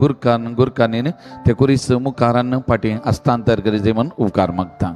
गुरकानीन ते कुरीस मुखारान पाठी हस्तांतर करीजे म्हण उपकार मागता.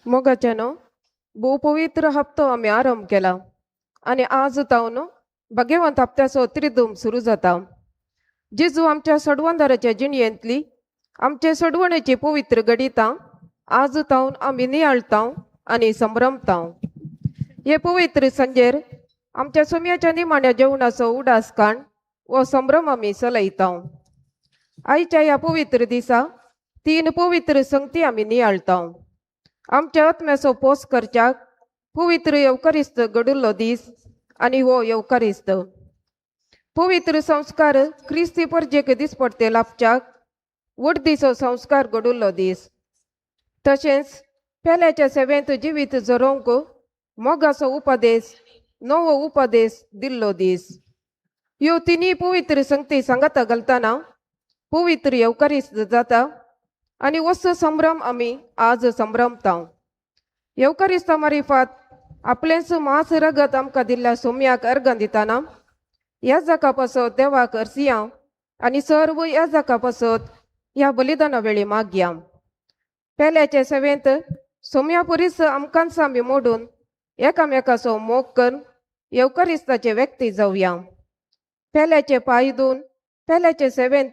मोगाच्यानो भोव पवित्र हप्तो आमी आरंभ केला आणि आज तावन भाग्यवंत हप्त्याचो त्रिदूम सुरू जाता. जेजू आमच्या सडवंदाराच्या जिणयेंतली आमचे सडवणेची पवित्र गडिता आज तावन आमी नियाळता आणि संभ्रमता. हे पवित्र संजेर आमच्या सुम्याच्या निमाण्या जेवणाचो उडास काण व संभ्रम आमी चलयता. आयच्या ह्या पवित्र दिसा 3 पवित्र संगती आमी नियाळता. आमच्या आत्म्याचो पोस करच्याक पवित्र येवकारिस्त घडुल्लो दीस आणि हो येवकारिस्त पवित्र संस्कार क्रिस्ती परजेक दिसपडटे लाभच्याक वडदीचो संस्कार घडुल्लो दीस. तशेंच पेल्याच्या सेवेंत जिवीत जरोवंक मोगाचो उपदेश नवो उपदेश दिल्लो दीस. ह्यो तिनी पवित्र संगती सांगाता घालतना पवित्र येवकारिस्त जाता आणि वस्त संभ्रम आमी आज संभ्रमता. येवकारिस्ता मारिफात आपलेच मास रगत आमकां दिल्ल्या सोम्याक अर्घां दिताना याजका पासत देवाक अर्सिया आणि सर्व याजका पासत ह्या बलिदाना वेळी मागया. पेल्याचे सेवेंत सोम्या परीस आमकांच आमी मोडून एकामेकाचो मोग करून येवकारिस्ताचे व्यक्ती जावया. पेल्याचे पांय धुवन पेल्याचे सेवेंत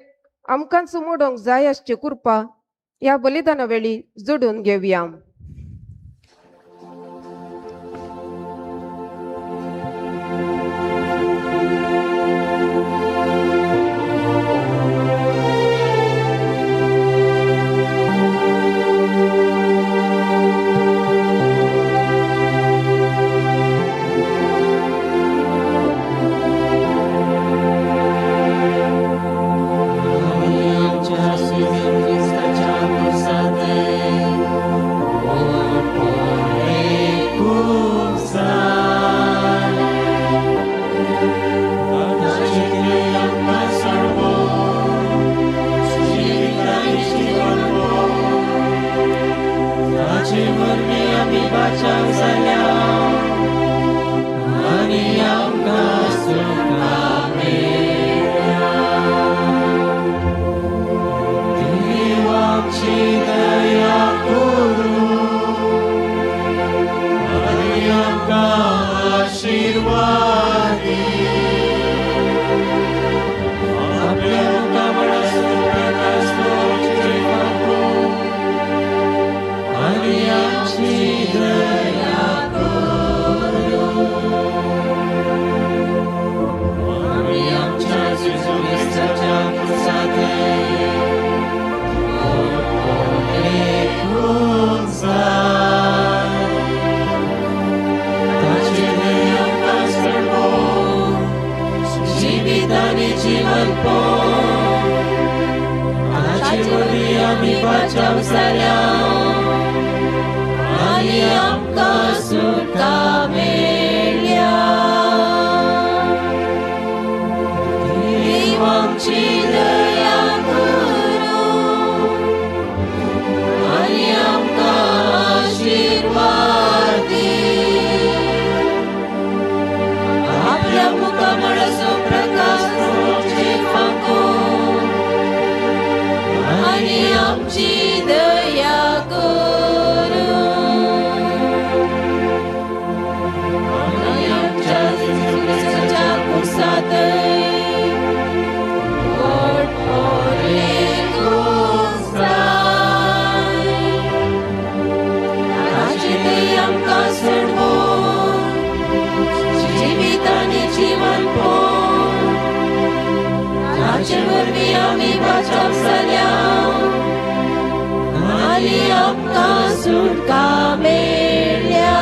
आमकांच मोडोंक जाय आसची कृपा ह्या बलिदाना वेळी जोडून घेवया. जिवितांनी जीवन ताचे वरवीं आमी बचाव जाल्या आनी आमकां सुटका मेळ्ळ्या. देव आमची दया करूं आनी आमकां आशीर्वाद दी. आपल्या मुखामळाचो प्रकाश आमचेर फांकून आनी आमची दया करूं आनी आमच्या जेजुच्या कुसातय जीवन ताचे वरवीं आमी बचाव जाल्या आनी आमकां सुटका मेळ्ळ्या.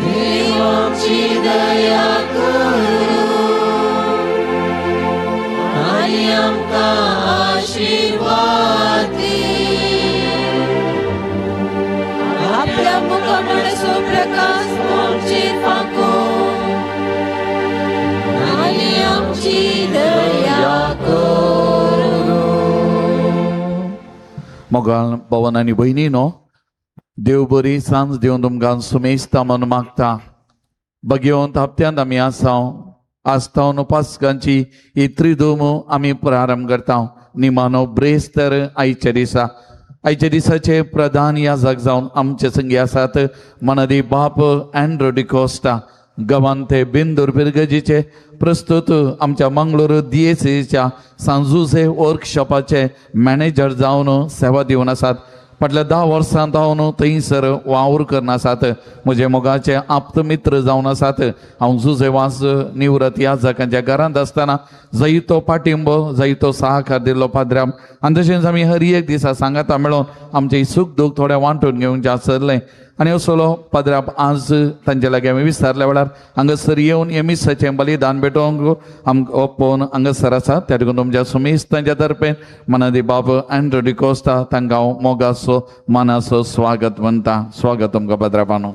देव आमची दया करूं आनी आमकां आशीर्वाद दी. आपल्या मुखामळाचो प्रकाश आमचेर फांकून आनी आमची दया करूं. मोगाळ भवन आनी भयणीनो, देव बरी सांज दिवन तुमकां सुमेस्ता म्हणून मागता. भगवंत हप्त्यांत आमी आस्तावन पास्कांची ही त्रिधूम आमी प्रारंभ करता. निमानो ब्रेस्तर आयच्या दिसाचे प्रधान याजक जावन आमचे संगी आसात मनदी बाप अँड्रो डिकोस्टा. गवांते बिंदूर पिरगजीचे प्रस्तुत आमच्या मंगळूर DSCच्या सांजुसे वर्कशॉपाचे मॅनेजर जावन सेवा दिवन आसात. फाटल्या 10 वर्सां हांव थंयसर वावर करना आसात. म्हजे मोगाचे आप्त मित्र जावन आसात. हांव जुजेवास निवृत्त याजकांच्या घरांत आसतना जायतो पाठिंबो जायतो सहकार दिल्लो पाद्र्याम. आनी तशेंच आमी हर एक दिसा सांगाता मेळोन आमचे सुख दूख थोडे वांटून घेवंक आसरलें. आनी असलो पाद्र्याप आज तांचे लागीं आमी विचारल्या वेळार हांगासर येवन हे मिसाचें बलिदान भेटोवंक आमकां ओपोवन हांगासर आसा. त्या देखून तुमच्या सुमेस्तांच्या तर्फे मनादी बाब अँड्रो डिकोस्टा तांकां हांव मोगाचो मनाचो स्वागत म्हणटा. स्वागत तुमकां पाद्र्यापानो.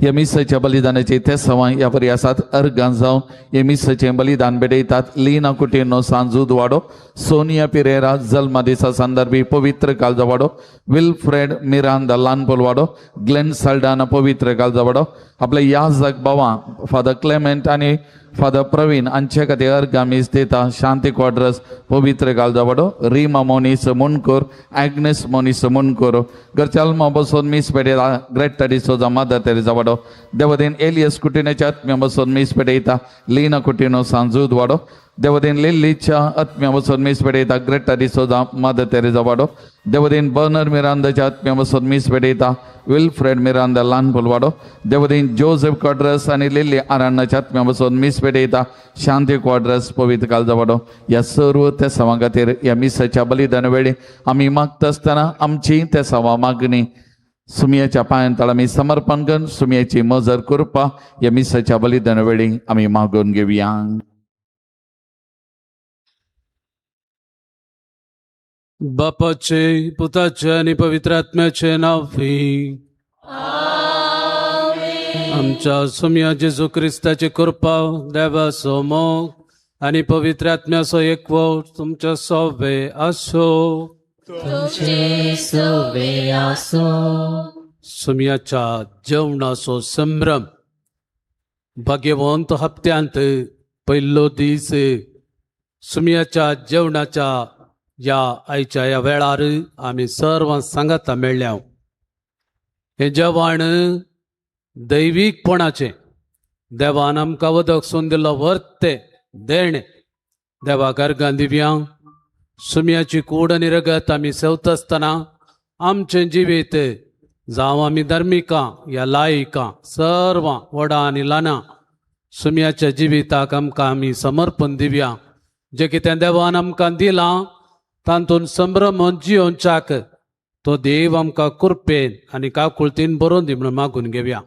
ह्या मिसाच्या बलिदानाचे ते सवाय ह्या परी आसात. अर्गां जावन हे मिसाचें बलिदान भेटयतात. लीना कुटिनो सांजूद वाडो, सोनिया पिरेरा जल्मा दिसा संदर्भी पवित्र काळजा वाडो, विल्फ्रेड मिरांदा लानपोल वाडो, ग्लेन साल्डाना पवित्र काळजा वाडो. आपले याजक बावा फादर क्लेमेंट आनी फादर प्रवीण हांचे खातीर अर्गामीस दिता. शांती क्वाड्रस पवित्र काळजा वाडो, रिमा मोनीस मुणकूर, ॲग्नेस मोनीस मुणकूर. घरच्याल्मा बसून मीस पेटयता ग्रेटा डिसोजा मदर तेरेजा वाडो. देवदेन एलियस कुटिनेच्या आत्म्या बसून मीस पेटयता लीना कुटिनो सांजूद वाडो. देवदेन लिल्लीच्या आत्म्या बसून मीस पेटयता ग्रेटा डिसोजा मदर तेरेजा वाडो. देवदेन बर्नर मिरांदाच्या आत्म्या बसून मीस पेटयता विल्फ्रेड मिरांदा लानपोल वाडो. देवदेन जोसेफ क्वाड्रस आनी लिल्ली आरान्नाच्या आत्म्या बसून मीस पेटयता शांती क्वाड्रस पवित्र काळजा वाडो. ह्या सर्व त्या सवां खातीर ह्या मिसाच्या बलिदान वेळी आमी मागता आसतना आमची त्या सवा मागणी सुमयाच्या पांयांत आमी समर्पण करून सुमयाची मजर करपा ह्या मिसाच्या बलिदान वेळी आमी मागून घेवया. बापाचे, पुताचे आणि पवित्र आत्म्याचे नावी. आमच्या सुमया जेजू क्रिस्ताची कृपा, देवाचो मोग आणि पवित्र आत्म्याचो एकवट तुमच्या सोबे आसो. तुझे सोबे आसो. सुमयाच्या जेवणाचो संभ्रम. भाग्यवंत हप्त्यांत पयलो दीस सुमयाच्या जेवणाच्या या आयच्या या वेळार आमी सर्व सांगाता मेळ्ळ्या. हे जेवण दैवीकपणाचे, देवान आमकां वदकसून दिल्लो वर्ते देण. देवाक अर्गां दिवया. सुमयाची कूड आनी रगत आमी सेवता आसतना आमचें जिवीत जावं आमी धर्मिकां या लायिकां सर्वां व्हडां आनी ल्हानां सुमयाच्या जिविताक आमकां आमी समर्पण दिवया. जें कितें देवान आमकां दिलां तातूंत संभ्रम जियोवच्याक तो देव आमकां कृपेन आनी काकुळतीन बरोवन दी म्हणून मागून घेवया.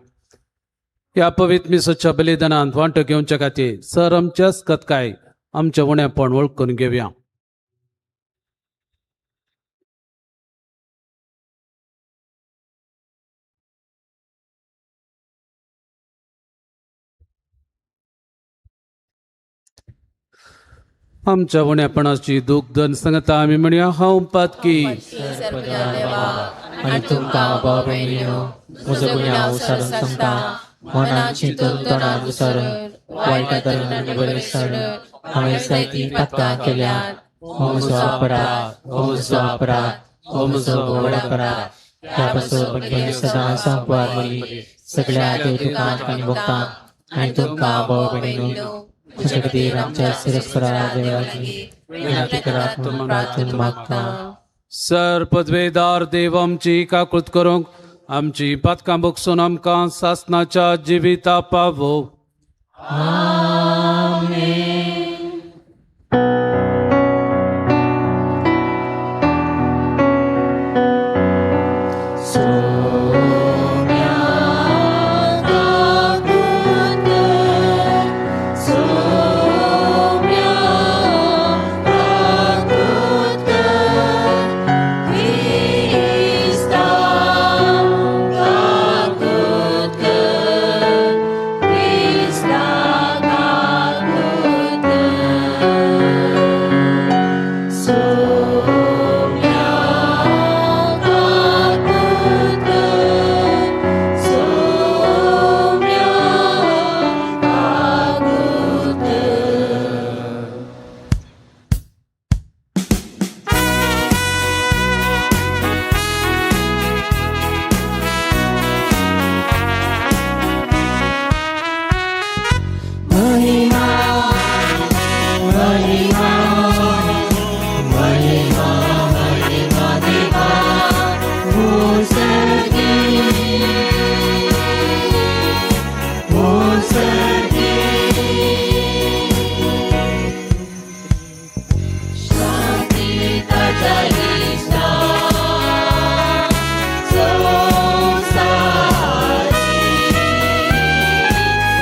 ह्या पवित्र मिसाच्या बलिदानांत वांटो घेवच्या खातीर सर आमच्याच कतकाय आमच्या उणेपण वळखून घेवया. आमच्या उणेपणाची दूख दन सांगता आमी म्हणया हांव पातकी सर्वज्ञ देवा आणि तुमकां भाव भयणीनो म्हजो गुन्यांव विसरून सांगता मनान चिंतून तोंडान विसरून वायट तरुणांनी बरें विसरून हांवें जायतीं पातकां केल्यात. हो म्हजो अपराध, हो म्हजो अपराध, हो म्हजो व्हड अपराध. ह्या पासून भयणी सदां सांगपाक मली सगळ्या देवदूतांक आनी भक्तांक आनी तुमकां भाव भयणीनो म्हजे खातीर आमच्या सिरस्परा देवाची विनंती करात म्हूण प्रार्थना मागता. सर पदवेदार देव आमची काकूत करूंक आमची पातकां बगसून आमकां सासणाच्या जिविता पावो.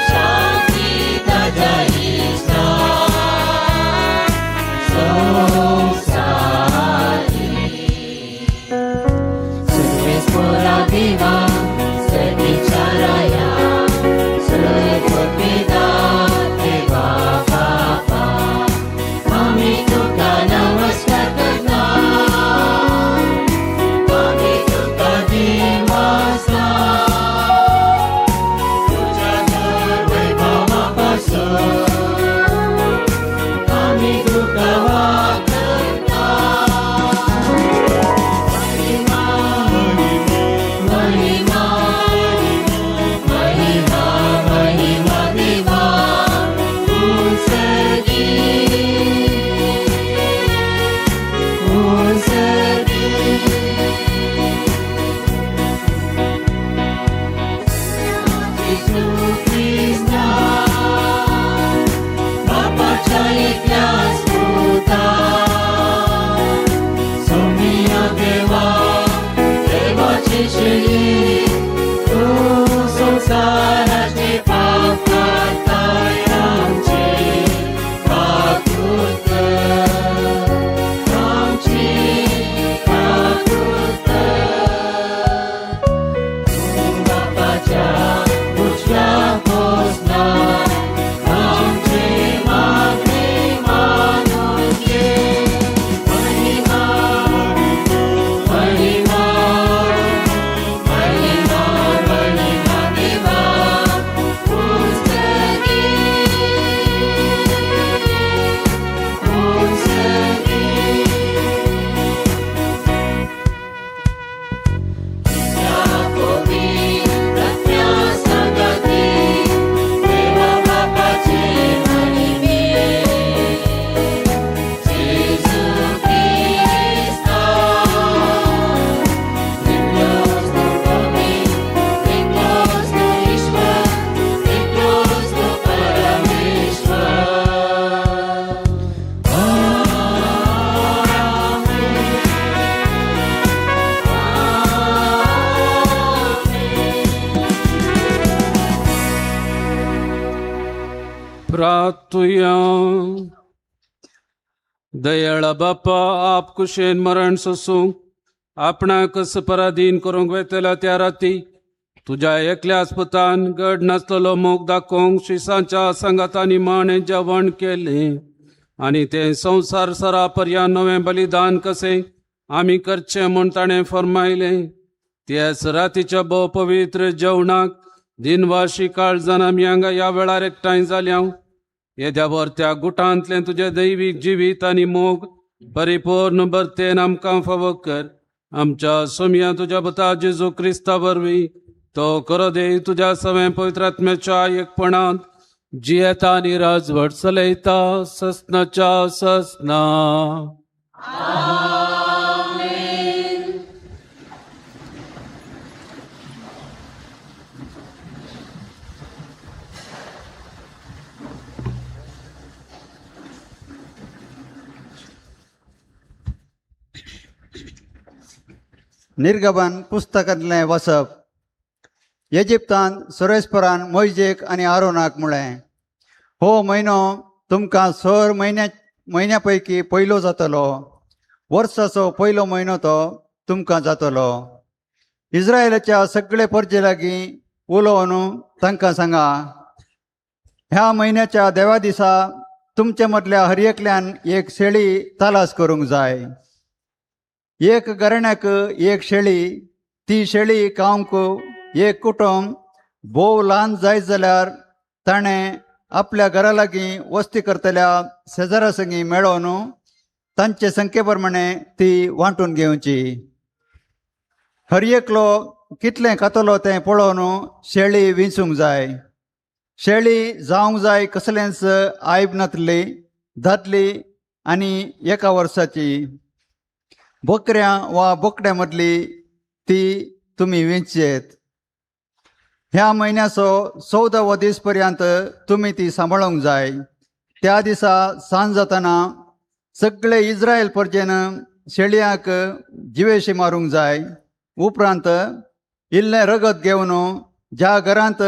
Shakti प्रार्थुया. दयाळा बाप्पा, आप कुशेन मरण सोसूंक आपणाक पराधीन करूंक वेतला त्या राती तुझ्या एकल्याच पुतान गड नासलेलो मोग दाखोवंक शिसांच्या संगातांनी माणे जेवण केले आनी ते संवसार सरा पर्यंत नवें बलिदान कशें आमी करचें म्हूण ताणें फरमायलें. त्याच रातीच्या भोव पवित्र जेवणाक दिनवाशी काळजान आमी हांगा ह्या वेळार एकठांय जाल्या. येद्या त्या गुटांतलें तुजें दैवीक जिवीत आनी मोग परिपूर्ण बरतेन आमकां फावो कर. आमच्या सोम्या तुज्या पुता जेजू क्रिस्ता वरवीं तो करो दे तुज्या सवें पवित्र आत्म्याच्या एकपणांत जियेता आनी राजवट चलयता ससनाच्या ससना. निर्गमन पुस्तकांतलें वचप. इजिप्तांत सुरेस्परान मोइजेक आनी आरोनाक म्हळें, हो म्हयनो तुमकां 6 म्हयन्या पैकी पयलो जातलो. वर्साचो पयलो म्हयनो तो तुमकां जातलो. इस्रायलाच्या सगळे परजे लागीं उलोवन तांकां सांगा, ह्या म्हयन्याच्या देवा दिसा तुमचे मदल्या हर एकल्यान एक शेळी तालास करूंक जाय. एक घराण्याक एक शेळी. ती शेळी खावंक एक कुटुंब भोव ल्हान जायत जाल्यार ताणें आपल्या घरा लागीं वस्ती करतल्या शेजारा संगी मेळोवन तांचे संख्ये प्रमाणे ती वांटून घेवची. हर एकलो कितलें खातलो तें पळोवन शेळी विंचूंक जाय. शेळी जावंक जाय कसलेंच आयब नातली, दादली आनी 1 वर्साची. बकऱ्या वा बोकड्या मदली ती तुमी विंचयेत. ह्या म्हयन्याचो 14वो दीस पर्यंत तुमी ती सांबाळूंक जाय. त्या दिसा सांज जातना सगळे इस्रायल परजेन शेळयांक जिवेशी मारूंक जाय. उपरांत इल्लें रगत घेवन ज्या घरांत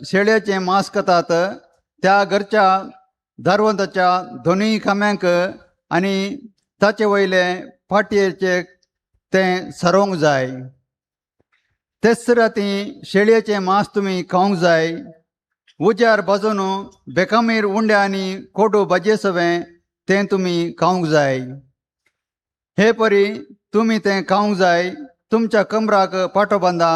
शेळयेचें मांस खातात त्या घरच्या दारवंताच्या दोनूय खांब्यांक आनी ताचे वयले फाटयेचे तें सरोंक जाय. तेच राती शेळयेचें मांस तुमी खावंक जाय. उजार भाजून बेकामीर उंडे आनी कोडू भाजये सवें तें तुमी खावंक जाय. हे परी तुमी तें खावंक जाय. तुमच्या कमराक पाटो बांदा,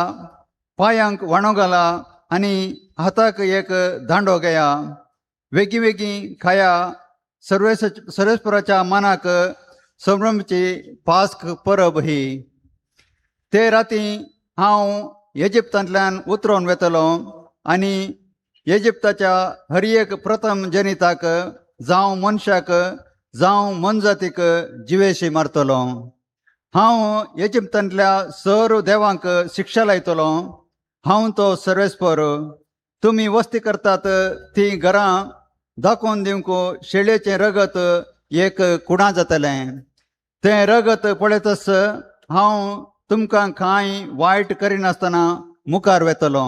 पांयांक वाणो घाला आनी हाताक एक दांडो घेया. वेगी वेगी खाया. सर्वेस्पराच्या मानाक संभ्रमची पास्क परब ही. ते राती हांव इजिप्तांतल्यान उतरोवन वेतलो आनी इजिप्ताच्या हर एक प्रथम जनिताक जावं मनशाक जावं मनजातीक जिवेशी मारतलो. हांव इजिप्तांतल्या सर देवांक शिक्षा लायतलो. हांव तो सर्वेस्पर. तुमी वस्ती करतात ती घरां दाखोवन दिवंक शेळयेचें रगत एक कुडां जातलें. तें रगत पळयतस हांव तुमकां कांय वायट करिनासतना मुखार वेतलो.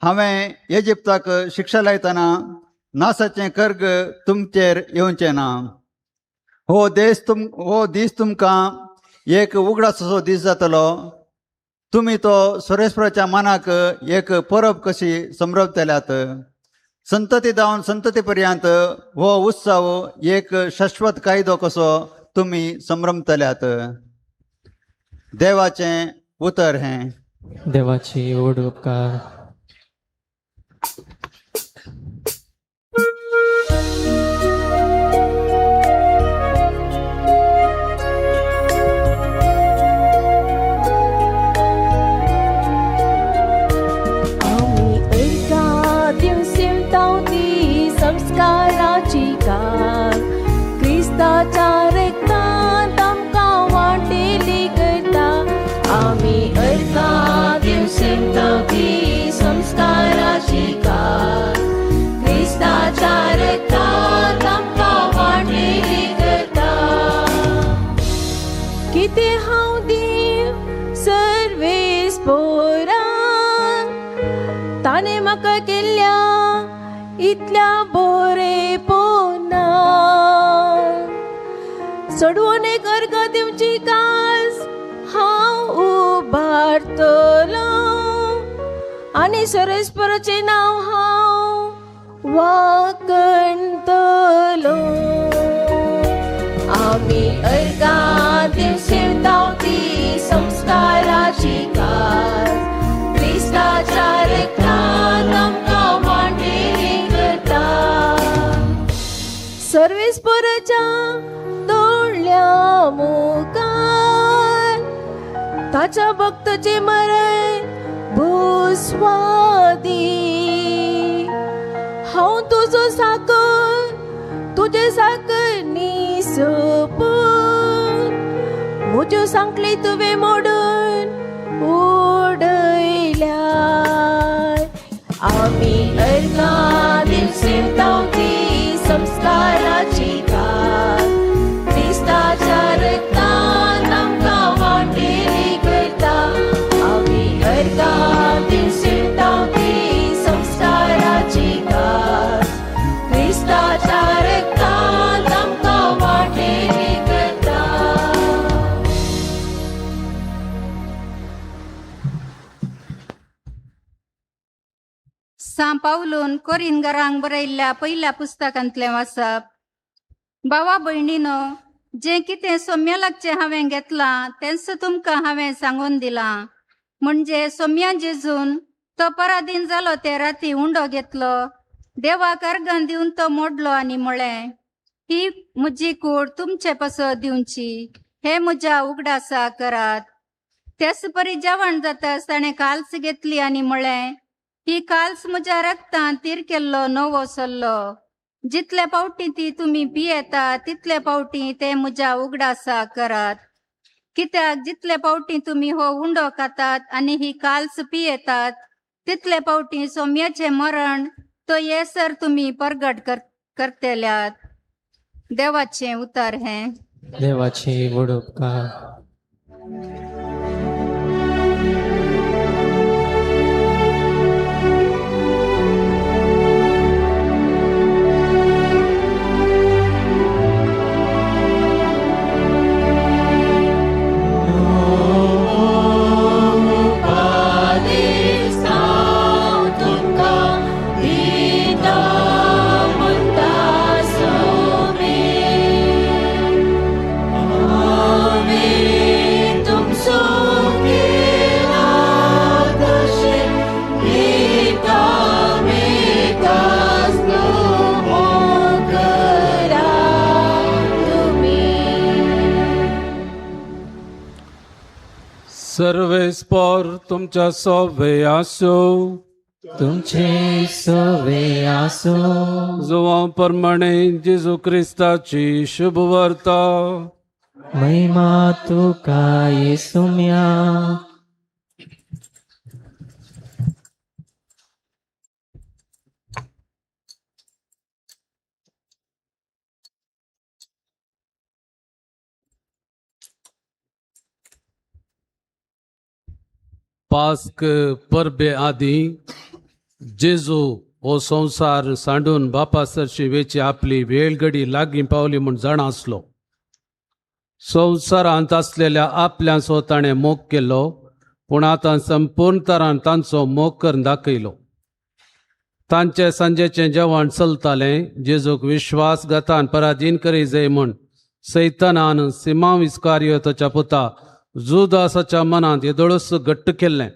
हांवें इजिप्ताक शिक्षा लायतना नासाचें कर्ग तुमचेर येवचें ना. हो दीस तुमकां एक उगडासाचो दीस जातलो. तुमी तो सुरेस्पराच्या मानाक एक परब कशी संभ्रमतल्यात. संतती जावन संतती पर्यंत हो उत्सव एक शाश्वत कायदो कसो तुमी संभ्रमतल्यात. देवाचें उतर हें. देवाची ओड उपकार. संस्काराची कार क्रिस्ताच्या रक्तांत आमकां वांटेली करता. आमी अर्का दिवसेंता ती संस्काराची कार क्रिस्ताच्या रक्तांत आमकां वांटेली करता. कितें हांव दीव सर्वेस्परान ताणें म्हाका केल्ल्या कितल्या बरे पोना सोडवून एक अर्घ दिवची कास हांव उबारतलो आनी सरेस्पराचे नांव हांव वाकणतलो आमी अर्घा दिवसेवता ती संस्काराची कास क्रिस्ताच्या रक्तान आमकां वांटेली करता सर्वेस्पराच्या दोळ्या मुखार ताच्या भक्ताचे मरण भूस्वादी हांव तुजो साकर तुजे साकर निसपून म्हज्यो सांकली तुवें मोडून उडयल्या आमी अर्घा दिवसेवता ती संस्काराची कास क्रिस्ताच्या रक्तान आमकां वांटेली करता आमी अर्घा दिवसेवता ती संस्काराची कास क्रिस्ताच्या रक्तान आमकां वांटेली करता सा पावलून कोरिंगरांक बरयल्ल्या पयल्या पुस्तकांतलें वाचप भावा भयणीनो जें कितें सौम्या लागचें हांवें घेतलां तेंच तुमकां हांवें सांगून दिलां म्हणजे सौम्या जेजून तो पराधीन जालो ते राती उंडो घेतलो देवाक अर्घां दिवन तो मोडलो आनी म्हळें ही म्हजी कूड तुमचे पासो दिवची हे म्हज्या उगडासा करात तेच परी जेवण जाताच ताणें काल्स घेतली आनी म्हळें ही काल्स म्हज्या रक्तान तीर केल्लो नवो सल्लो जितले पावटी ती तुमी पियेता तितले पावटी ते म्हज्या उगडासा करात कित्याक जितले पावटी तुमी हो उंडो खातात आनी ही काल्स पियेतात तितले पावटी सौम्याचे मरण तो येसर तुमी परगट करतेल्यात देवाचें उतार हें देवाची व्हड उपकार सर्वेस्पर तुमच्या सोवे आसो तुमचे सवे आसो जोवा प्रमाणे जेजू क्रिस्ताची शुभ वार्ता महिमा तुका येसुम्या पास्क परबे आदी जेजू हो संसार सांडून बापा सरशी वेची आपली वेळगडी लागीं पावली म्हूण जाण आसलो संवसारांत आसलेल्या आपल्याचो ताणें मोग केलो पूण आतां संपूर्ण तरान तांचो मोग करून दाखयलो तांचे सांजेचें जेवण चलतालें जेजूक विश्वासघातान पराधीन करी जाय म्हूण सैतानान सिमांव इस्कारियोताच्या पुता जुदासाच्या मनांत येदोळस घट्ट केल्लें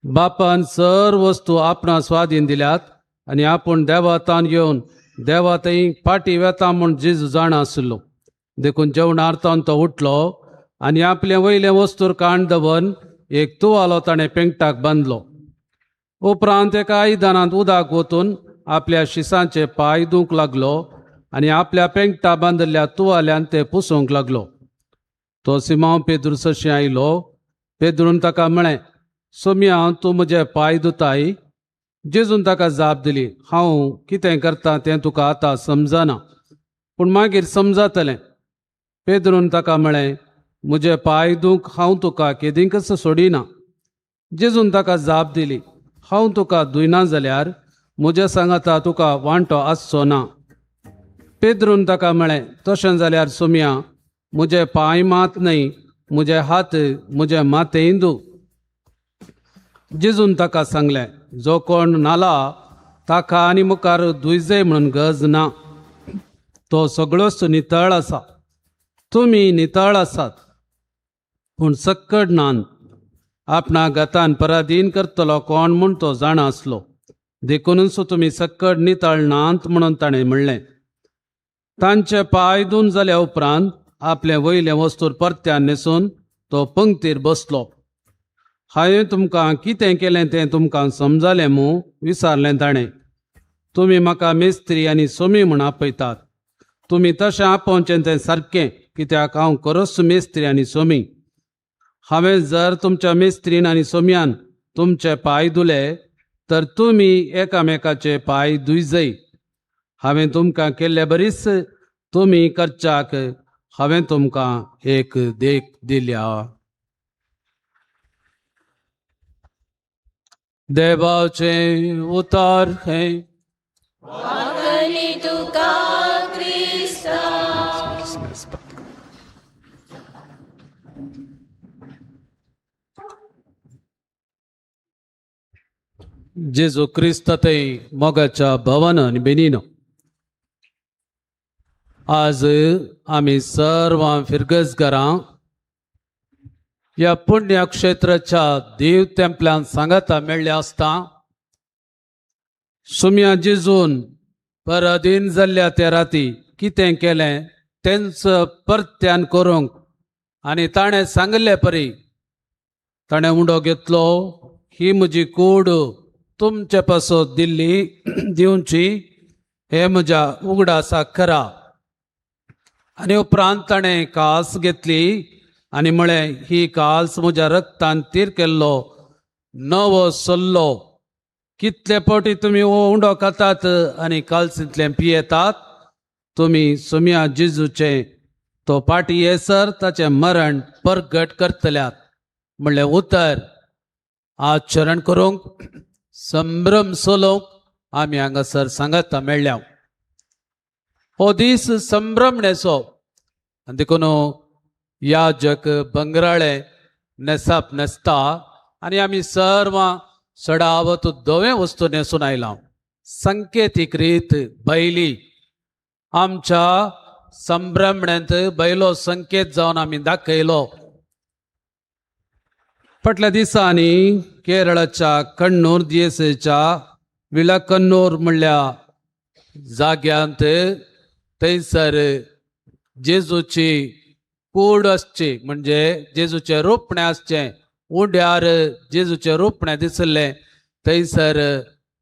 बापान सर्व वस्तू आपणा स्वाधीन दिल्यात आनी आपूण देवातान येवन देवाताई फाटी वेता म्हूण जेजू जाणा आसलो देखून जेवणार्थान तो उठलो आनी आपले वयले वस्तूर काण दवन एक तुवालो ताणें पेंगटाक बांदलो उपरांत एका आयदनांत उदक वतून आपल्या शिसांचे पांय धुवंक लागलो आनी आपल्या पेंगटा बांदिल्ल्या तुवाल्यान ते पुसूंक लागलो तो सिमांव पेद्रू सरशी आयलो पेद्रून ताका म्हळें सोम्या तूं म्हजे पांय धुताय जेजून ताका जाप दिली हांव कितें करतां तें तुका आतां समजना पूण मागीर समजतलें पेद्रून ताका म्हळें म्हजे पांय धुवंक हांव तुका केदींकच सोडिना जेजून ताका जाप दिली हांव तुका धुयना जाल्यार म्हज्या सांगाता तुका वांटो आसचो ना. पेद्रून ताका म्हळें, तशें जाल्यार सुम्या, म्हजे पांय मात न्हय, म्हजे हात म्हजे माथेंदू. जेजून ताका सांगलें, जो कोण नाला ताका आनी मुखार दुयजय म्हणून गरज ना. तो सगळोच नितळ आसा. तुमी नितळ आसात, पूण सक्कड नात. आपणा गतान पराधीन करतलो कोण म्हूण तो जाण आसलो. देखूनच तुमी सक्कड नितळ नात म्हणून ताणें म्हणलें. तांचे पांय धुवन जाल्या उपरांत आपले वयले वस्तूर परत्यान न्हेसून तो पंक्तीर बसलो. हांवें तुमकां कितें केलें तें तुमकां समजलें मूं विचारलें ताणें. तुमी म्हाका मेस्त्री आनी सोमी म्हूण आपयतात. तुमी तशें आपोवचें तें सारकें, कित्याक हांव खरोच मेस्त्री आनी सोमी. हांवें जर तुमच्या मेस्त्रीन आनी सोम्यान तुमचे पांय धुले तर तुमी एकामेकाचे पांय धुयजय. हांवें तुमकां केल्ले बरीच तुमी करच्याक हांवें तुमकां एक देख दिल्या. देवाचें उतार हें. वाकली तुका क्रिस्ता. जेजू क्रिस्त ते मोगाच्या भवन आनी बेनिनो, आज आमी सर्व फिरगजगारां ह्या पुण्य क्षेत्राच्या देव तेंपल्यान सांगाता मेळ्ळे आसता सुम्या जेजून पराधीन जाल्ल्या त्या राती कितें केलें तेंच परत्यान करूंक आनी ताणें सांगले परी ताणें उंडो घेतलो. ही म्हजी कूड तुमचे पासत दिल्ली दिवची, हे म्हज्या उगडासा खरा. आनी उपरांत ताणें कास घेतली आनी म्हळें, ही कास म्हज्या रक्तान तीर केल्लो नवो सल्लो. कितले फावटी तुमी हो उंडो खातात आनी कालसींतलें पियेतात, तुमी सुम्या जेजूचे तो पाटी येसर ताचें मरण परगट करतल्यात. म्हणलें उतर. आचरण करूंक संभ्रम सोलोवंक आमी हांगासर सांगाता मेळ्ळ्या. हो दीस संभ्रमणेचो, आनी देखून याजक बंगराळे नेसाप न्हेसता आनी आमी सर्व सडावत धवे वस्तू न्हेसून आयला. संकेतीक रीत बैली आमच्या संभ्रमणेंत बैलो संकेत जावन आमी दाखयलो. फाटल्या दिसांनी केरळाच्या कण्णूर दियेसेच्या विलाकन्नूर म्हणल्या जाग्यांत थंयसर जेजूची कूड आसची, म्हणजे जेजूचें रोपणें आसचें. उंड्यार जेजूचें रोपणें दिसलें थंयसर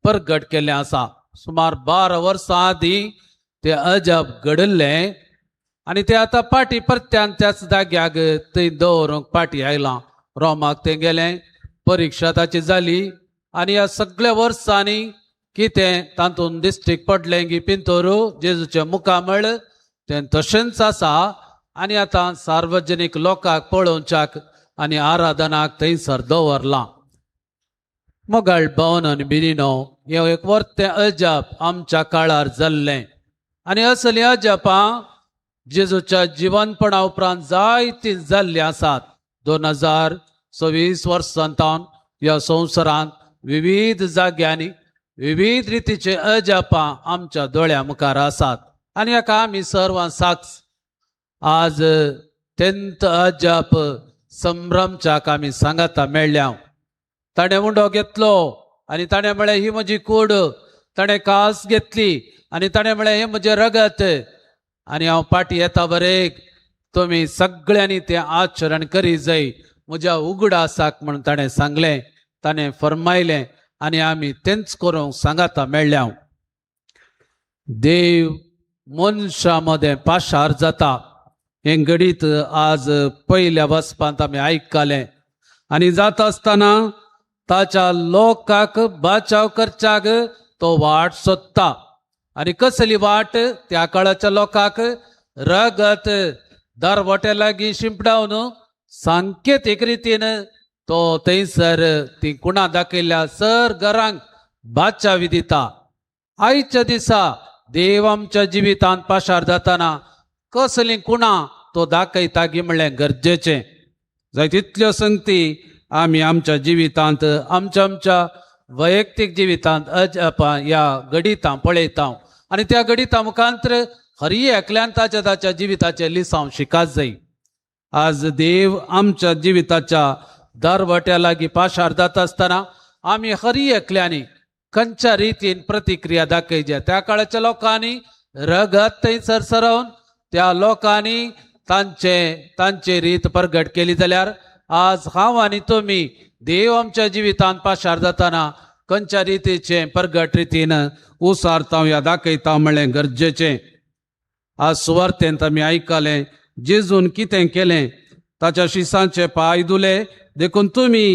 परगट केल्लें आसा. सुमार 12 वर्सां आदीं तें अजाप घडल्लें आनी तें आतां पाटी परत्यान त्याच जाग्याक थंय दवरूंक पाटी आयलां. रोमाक तें गेलें, परिक्षा ताची जाली आनी ह्या सगळ्या वर्सांनी कितें तातूंत दिश्टीक पडलें की पिंतोरू जेजूचें मुखामळ तें तशेंच आसा आनी आतां सार्वजनीक लोकांक पळोवच्याक आनी आराधनाक थंयसर दवरलां. मोगाळ भवन आनी बिनिनो, हें एक वर्तें अजाप आमच्या काळार जाल्लें आनी असलीं अजापां जेजूच्या जिवनपणा उपरांत जायतीं जाल्लीं आसात. 2026 वर्सांतावन ह्या संवसारांत विविध जाग्यांनी विविध रितीचे अजापां आमच्या दोळ्या मुखार आसात आनी हाका आमी सर्वां साक्ष. आज तेंत अजाप संभ्रमच्याक आमी सांगाता मेळ्ळ्या. ताणें उंडो घेतलो आनी ताणें म्हळें, ही म्हजी कूड. ताणें कास घेतली आनी ताणें म्हळें, हें म्हजें रगत आनी हांव पाटी येता बरेक. तुमी सगळ्यांनी तें आचरण करी जाय म्हज्या उगडासाक म्हणून ताणें सांगलें, ताणें फरमायलें आनी आमी तेंच करूंक सांगाता मेळ्ळ्या. देव मनशा मदें पाशार जाता हें घडीत आज पयल्या वचपांत आमी आयकलें आनी जाता आसतना ताच्या लोकांक बाचाव करच्याक तो वाट सोदता. आनी कसली वाट? त्या काळाच्या लोकांक रगत दारवट्या लागीं शिंपडावन सांकेतीक रितीन तो थंयसर ती कुणां दाखयल्या सर घरांक बाचावी दिता. आयच्या दिसा देव आमच्या जिवितांत पाशार जाताना कसली कुणा तो दाखयता गी म्हणलें गरजेचें. जाय तितल्यो संगती आमी आमच्या जिवितांत आमच्या वैयक्तीक जिवितांत ह्या गडितां पळयता आनी त्या गडितां मुखांतर खरी एकल्यान ताच्या जिविताचें लिसांव शिकात जाय. आज देव आमच्या जिविताच्या दरवट्या लागीं पाशार जाता आसतना आमी खरी एकल्यांनी खंयच्या रितीन प्रतिक्रिया दाखयच्या. त्या काळाच्या लोकांनी रगत थंयसर सरवून त्या लोकांनी तांचे रीत प्रगट केली जाल्यार आज हांव आनी तुमी देव आमच्या जिवितांत पाशार जाताना खंयच्या रितीचे प्रगट रितीन उसारता या दाखयता म्हणलें गरजेचें. आज सुवार्थेंत आमी आयकलें जेजून कितें केलें. ताच्या शिसांचे पांय धुले देखून तुमी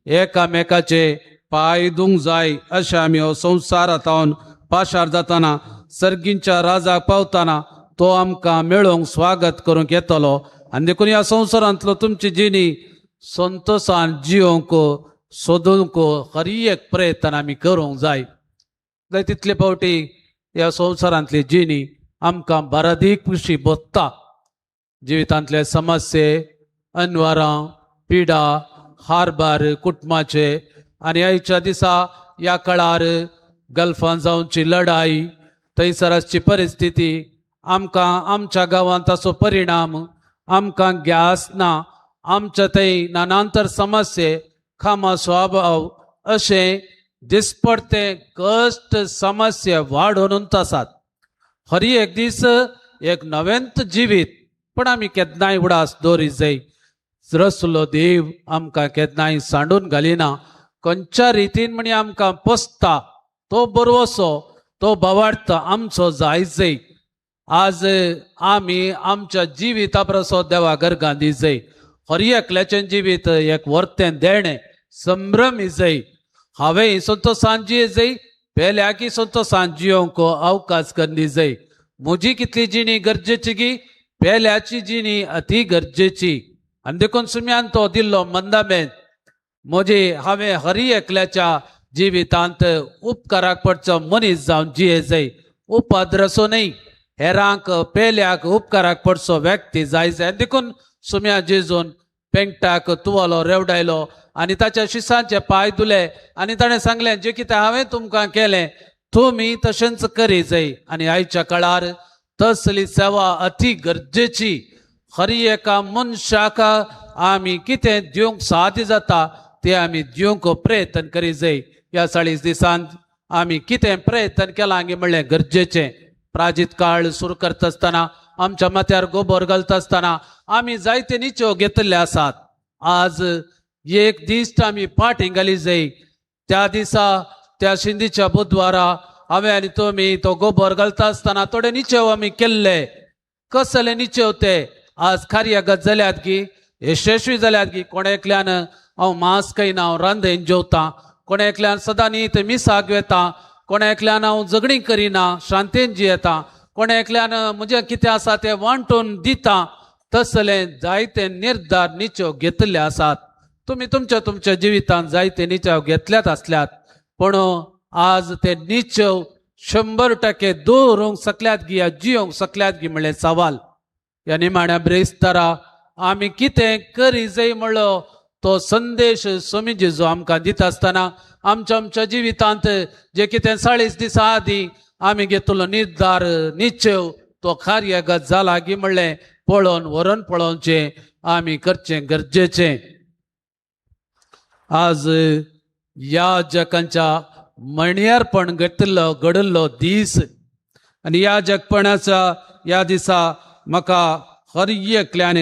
एकामेकाचे पांय धुवंक जाय अशें आमी हो संवसार आतावन पाशार जाताना सर्गींच्या राजाक पावताना तो आमकां मेळोवंक स्वागत करूंक येतलो. आनी देखून ह्या संवसारांतलो तुमची जिणी संतोशान जियोंक सोदूंक खरी एक प्रयत्न आमी करूंक जाय. जाय तितले फावटी ह्या संवसारांतली जिणी आमकां बरादीक कशी बोसता. जिवितांतले समस्ये, अनवरां, पिडा, हारबार कुटुंबाचे आनी आयच्या दिसा ह्या काळार गल्फांत जावची लढाई, थंयसराची परिस्थिती, आमकां आमच्या गांवांत ताचो परिणाम, आमकां गॅस ना, आमच्या थंय नानांतर समस्ये, खामा स्वभाव अशें दिसपडते कश्ट समस्या वाडून आसात. खरी एक दीस एक नवेंत जिवीत पण आमी केन्नाय उडास दवरी जाय. रसलो देव आमकां केन्नाय सांडून घालिना. खंयच्या रितीन म्हणी आमकां पोसता तो बरोसो तो भवार्थ आमचो जाय जाय. आज आमी आमच्या जिविता प्रसो देवा घरगां दी जाय. खरी एकल्याचें जिवीत एक वर्तें देणें संभ्रम जाय. हांवें संतोशान जिये जाय, पेल्याकी संतोशान जियोंक अवकाश करनी जाय. म्हजी कितली जिणी गरजेची गी, पेल्याची जिणी अति गरजेची. आनी देखून सुम्यान तो दिल्लो मंदामेंत म्हजे हांवें हरी एकल्याच्या जिवितांत उपकाराक पडचो मनीस जावन जिये जाय. उपाद्रसो न्ही, हेरांक पेल्याक उपकाराक पडचो व्यक्ती जाय जाय. देखून सुम्या जेजून पेंगटाक तुवालो रेवडायलो आनी ताच्या शिसांचे पांय धुले आनी ताणें सांगलें जें कितें हांवें तुमकां केलें तुमी तशेंच करी जाय. आनी आयच्या काळार तसली सेवा अति गरजेची. खरी एका मनशाक आमी कितें दिवंक साध्य जाता तें आमी दिवंक प्रयत्न करी जाय. ह्या 40 दिसांत आमी कितें प्रयत्न केलां गे म्हणलें गरजेचें. प्राजीत काळ सुरू करता आसतना आमच्या माथ्यार गोबोर घालता आसतना आमी जायते निच्यो घेतले आसात. आज एक दीस आमी फाटीं घाली जाय. त्या दिसा त्या शिंदीच्या बुधवारा हांवें आनी तुमी तो गोबोर घालता आसतना थोडे निचेव आमी केल्ले. कसले निचेव ते आज कार्यागत जाल्यात गी, यशस्वी जाल्यात गी. कोणे एकल्यान हांव मांस खायना, हांव रांदेन जेवतां. कोणे एकल्यान सदां न्हीद मिसाक वेता. कोणे एकल्यान हांव झगडीं करिना, शांतेन जियेता. कोणे एकल्यान म्हजें कितें आसा तें वांटून दिता. तसले जायते निर्धार निच्यो घेतले आसात. तुमी तुमच्या जिवितांत जायते निच्यो घेतल्यात आसल्यात, पूण आज ते निच्यो 100% दवरूंक शकल्यात गी या जियोंक शकल्यात गी म्हणलें सवाल. ह्या निमाण्या ब्रेस्तारा आमी कितें करी जाय म्हणलो तो संदेश स्वामी जेजू आमकां दिता आसतना आमच्या जिवितांत जे कितें 40 दिसां आदीं आमी घेतलो निर्धार निश्चय तो कार्यागत जाला गी म्हणलें पळोवन व्हरून पळोवचें आमी करचें गरजेचें. आज याजकांच्या मणयारपण घडलो दीस आनी याजकपणाच्या ह्या दिसा म्हाका हर एकल्यान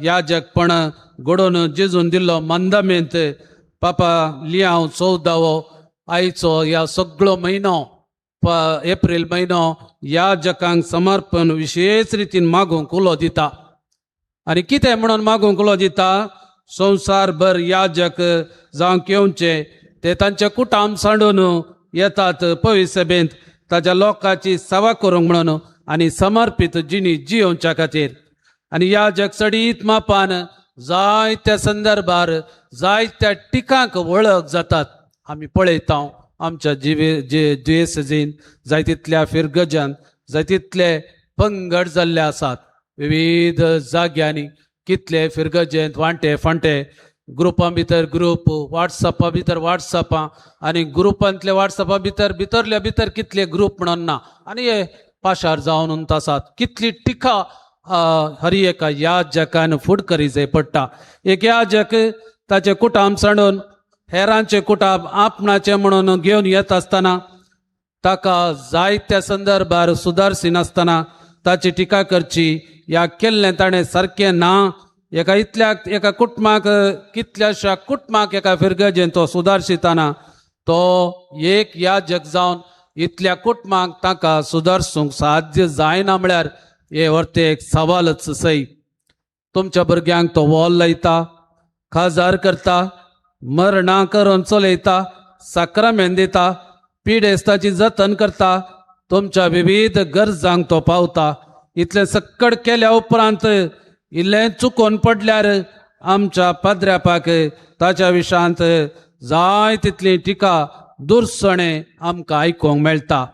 याजकपण घडोवन जेजून दिल्लो मंदामेंत पापा लियांव 14वो आयचो ह्या सगळो म्हयनो एप्रील म्हयनो याजकांक समर्पण विशेष रितीन मागूंक उलो दिता. आनी कितें म्हणून मागूंक उलो दिता, संवसारभर याजक जावं येवचे ते तांचे कुटाम सांडून येतात पवित्र सभेंत ताच्या लोकांची सेवा करूंक म्हणून आनी समर्पीत जिणी जियोवच्या खातीर. आनी याजक सडीत मापान जायत्या संदर्भार जायत्या टिकांक वळख जातात. आमी पळयता आमच्या जे दुयेसजीन जाय तितल्या फिरगज्यान जाय तितले पंगड जाल्ले आसात विविध जाग्यांनी कितले फिरगजेंत वांटे फांटे ग्रुपां भितर ग्रुप व्हॉट्सअपा भितर व्हॉट्सअपा आनी ग्रुपांतले व्हॉट्सअपा भितर भितरल्या भितर कितले ग्रुप म्हणून ना आनी हे पाशार जावन उंत आसात कितली टिका हरी एका याजकान फूड करी जाय पडटा एक याजक ताचे कुटाम सांडून हेरांचे कुटाम आपणाचे म्हणून घेवन येत आसतना ताका जायत्या संदर्भार सुदारसी नासतना ताची टिका करची या केल्लें ताणें सारकें ना एका कुटुंबाक कितल्याशा कुटुंबाक एका फिरगजेन तो सुदारशिताना तो एक याजक जावन इतल्या कुटुंबाक ताका सुदारसूंक साध्य जायना म्हळ्यार हे व्हरते एक सवालच सई तुमच्या भुरग्यांक तो वॉल लायता खाजार करता मरणां करून चलयता साक्रामेंत दिता पिडेस्ताची जतन करता तुमच्या विविध गरजांक तो पावता इतलें सक्कड केल्या उपरांत इल्लें चुकोवन पडल्यार आमच्या पाद्र्यापाक ताच्या विशयांत जाय तितली टिका दुरसणे आमकां आयकूंक मेळटा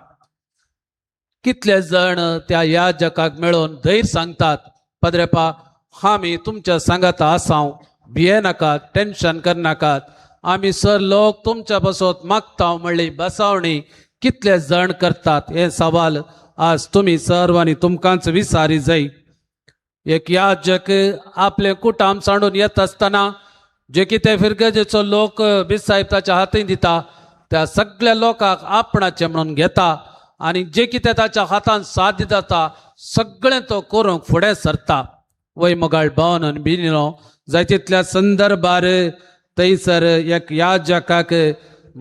कितले जण त्या याजकाक मेळून धैर्य सांगतात पाद्रेपा आमी तुमच्या सांगाता आसांव भिये नाकात टेन्शन करनाकात आमी सर लोक तुमच्या बसोत मागता म्हणली बसावणी कितले जण करतात हे सवाल आज तुम्ही सर्वांनी तुमकांच विचारी जाय एक याजक आपले कुटाम सांडून येत असताना जे कितें फिरगजेचो लोक बिसायब ताच्या हातीन दिता त्या सगळ्या लोकांक आपणाचे म्हणून घेता आनी जे कितें ताच्या हातान साध्य जाता सगळें तो करूंक फुडें सरता वय मोगाळ भावन बिनिनो जाय तितल्या संदर्भार थंयसर एक याजकाक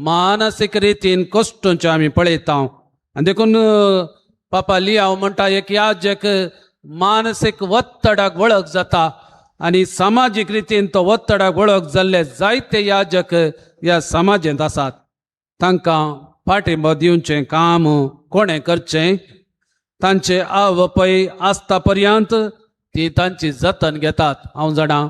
मानसीक रितीन कश्टूंचे आमी पळयता आनी देखून पापा लियाव म्हणटा एक याजक मानसीक वत्तडाक वळख जाता आनी सामाजीक रितीन तो वत्तडाक वळख जाल्ले जायते याजक ह्या समाजांत आसात तांकां पाठिंबो दिवचें काम कोणें करचें तांचे आवय आसता पर्यंत ती तांची जतन घेतात हांव जाणा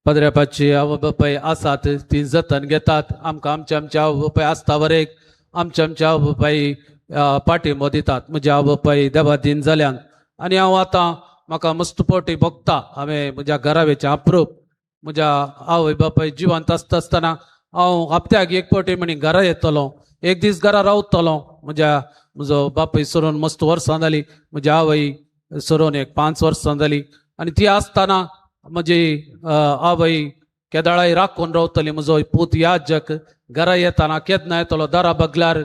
पदरेपाची आवय बापाय आसात ती जतन घेतात आमकां आमचे आवय बापाय आसता वरेक आमचे आवय बापाय पाठिंबो दितात म्हजे आवय बापाय देवादीन जाल्यान आनी हांव आतां म्हाका मस्तपोटी भोगता हांवें म्हज्या घरावेचें अप्रूप म्हज्या आवय बापाय जिवंत आसतना हांव हप्त्याक एक फावटी म्हणी घरा येतलो एक दीस घरा रावतलो म्हजो बापूय सरून मस्त वर्सां जाली म्हजी आवय सरून एक 5 वर्सां जाली आनी ती आसतना म्हजी आवय केदाळाय राखून रावतली म्हजो पूत याजक घरा येताना केदना येतलो दारा बगल्यार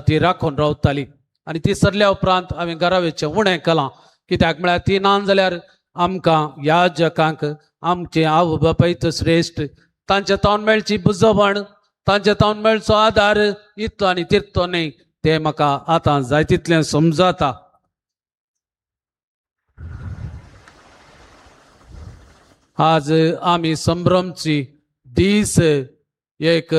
ती राखून रावताली आनी ती सरल्या उपरांत हांवें घरावेचें उणें केलां कित्याक म्हळ्यार ती ना जाल्यार आमकां याजकांक आमचे आवय बापायच श्रेश्ठ तांचे तावन मेळची बुजवण तांचे तावन मेळचो आदार इतलो आनी तितलो न्ही तें म्हाका आतां जाय तितलें समजता आज आमी संभ्रमची दीस एक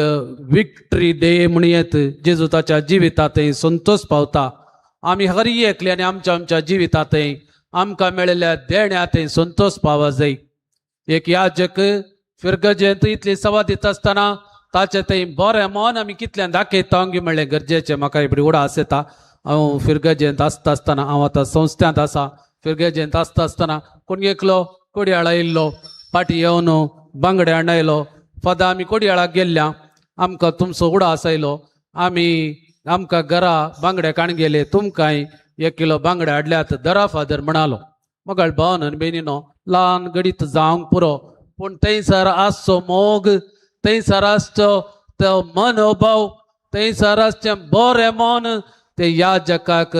विक्ट्री डे म्हणयत जेजू ताच्या जिवितांतय संतोष पावता आमी हर एकले आनी आमच्या जिवितांतय आमकां मेळिल्ल्या देण्यातय संतोष पावो जाय एक याजक फिरगजेंत इतली सवा दिता आसतना ताचे थंय बरें मन आमी कितल्यान दाखयता म्हणलें गरजेचें म्हाका एबडी उडास येता हांव फिरगजेंत आसता आसतना हांव आतां संस्थांत आसा फिरगजेंत आसता आसतना कोण एकलो कोडयाळा येयल्लो पाटी येवन बांगडे हाडयलो फदां आमी कोडयाळाक गेल्ल्या आमकां तुमचो उडास आयलो आमकां घरा बांगडे काण गेले तुमकांय 1 किलो बांगडे हाडल्यात दरा फादर म्हणालो मोगाळ भावन बेनिनो ल्हान गडीत जावंक पुरो पूण थंयसर आसचो मोग थंयसर आसचो तो मनोभाव थंयसर आसचें बरें मन ते याजकाक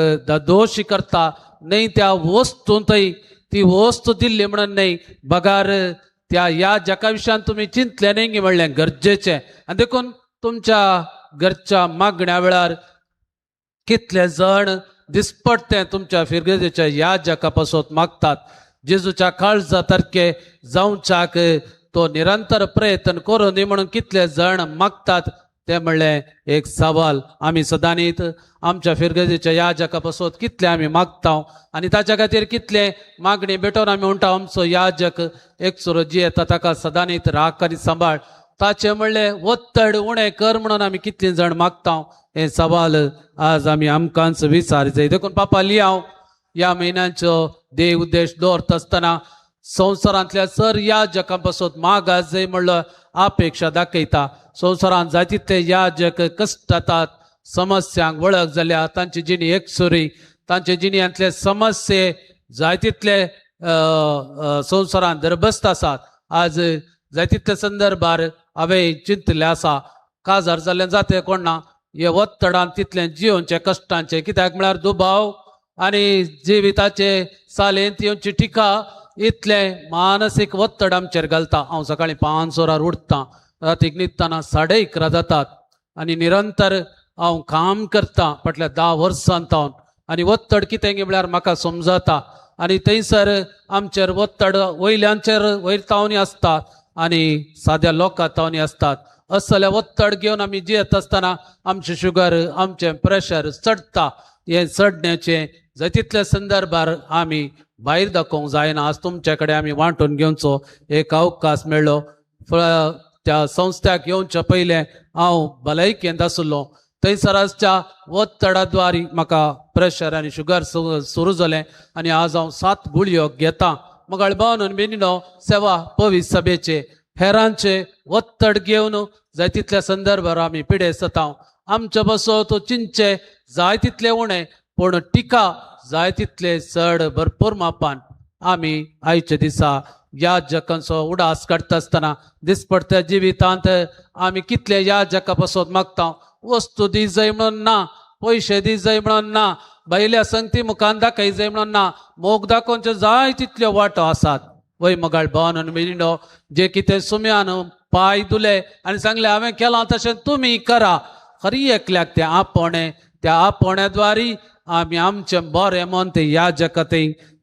दोशी करता न्हय त्या वस्तूंतय ती वस्त दिल्ली म्हणून न्हय बगार त्या याजका विशयान तुमी चिंतले न्हय म्हणलें गरजेचें आनी देखून तुमच्या घरच्या मागण्या वेळार कितले जण दिसपट्टे तुमच्या फिरगजेच्या याजका पासत मागतात जेजूच्या काळजा सारके जावच्याक तो निरंतर प्रयत्न करून दी म्हणून कितले जण मागतात ते म्हणलें एक सवाल आमी सदांच आमच्या फिरगजेच्या याजका पासत कितले आमी मागता आनी ताच्या खातीर कितले मागणी भेटोवन आमी म्हणटा आमचो याजक एक सुरो जी येता ताका सदांच राख आनी सांबाळ ताचे म्हणले वत्तड उणें कर म्हणून आमी कितलीं जाण मागता हे सवाल आज आमी आमकांच विचार जाय देखून पापा लियाव ह्या म्हयन्याचो देव उद्देश दवरता आसतना संवसारांतल्या सर याजकां पासून मागास जाय म्हणलो अपेक्षा दाखयता. संवसारांत जाय तितले याजक कश्टातात, समस्यांक वळख जाल्या, तांची जिणी एकसुरी, तांचे जिणयांतले समस्ये जाय तितले संवसारांत दरबस्त आसात. आज जाय तितले संदर्भार हांवें चिंतले आसा. काजार जाल्लें जाते कोण ना, हे वत्तडांत तितलें जियोंचे कश्टांचे, कित्याक म्हळ्यार दुबाव आनी जिविताचे सालेंत येवची टिका इतले मानसीक वत्तड आमचेर घालता. हांव सकाळीं 5 वरांर उठतां, रातीक न्हिदतना 11:30 जातात आनी निरंतर हांव काम करतां फाटल्या 10 वर्सांतावन. आनी वत्तड कितें म्हळ्यार म्हाका समजता. आनी थंयसर आमचेर वत्तड वयल्यांचेर वयरतावनी आसतात आनी साद्या लोकांतावनी आसतात. असले वत्तड घेवन आमी जियेत आसतना आमचें शुगर, आमचें प्रेशर चडटा. हे चडण्याचे जाय तितल्या संदर्भार आमी भायर दाखोवंक जायना. आज तुमचे कडेन आमी वांटून घेवचो एक अवकाश मेळ्ळो. त्या संस्थाक येवच्या पयलें हांव भलायकेंत आशिल्लो. थंयसराच्या वत्तडाद्वारी म्हाका प्रेशर आनी शुगर सुरू जालें आनी आज हांव 7 गुळयो घेतां. मगाळ भावन बेनिनो सेवा पवित्र सभेचे हेरांचे वत्तड घेवन जाय तितल्या संदर्भार आमी पिडेस्त जाता. आमचे बसो तो चिंचे जाय तितले उणें पूण टिका जाय तितले चड भरपूर मापान आमी आयच्या दिसा याजकांचो उडास काडटा आसतना दिसपट्ट्या जिवितांत आमी कितले याजका पासून मागता. वस्तू दी जाय म्हणून ना, पयशे दी जाय म्हणून ना, भायल्या संगती मुखान दाखय जाय म्हणून ना, मोग दाखोवच्यो जाय तितल्यो वाटो आसात. वय मगाळ भावन मिलिंडो जे कितें सुम्यान पाय दुले आनी सांगले हांवें केलां तशें तुमी करा. खरी एकल्याक तें आपणे, त्या आपोण्याद्वारी आमी आमचें बरें मन ते याजकांक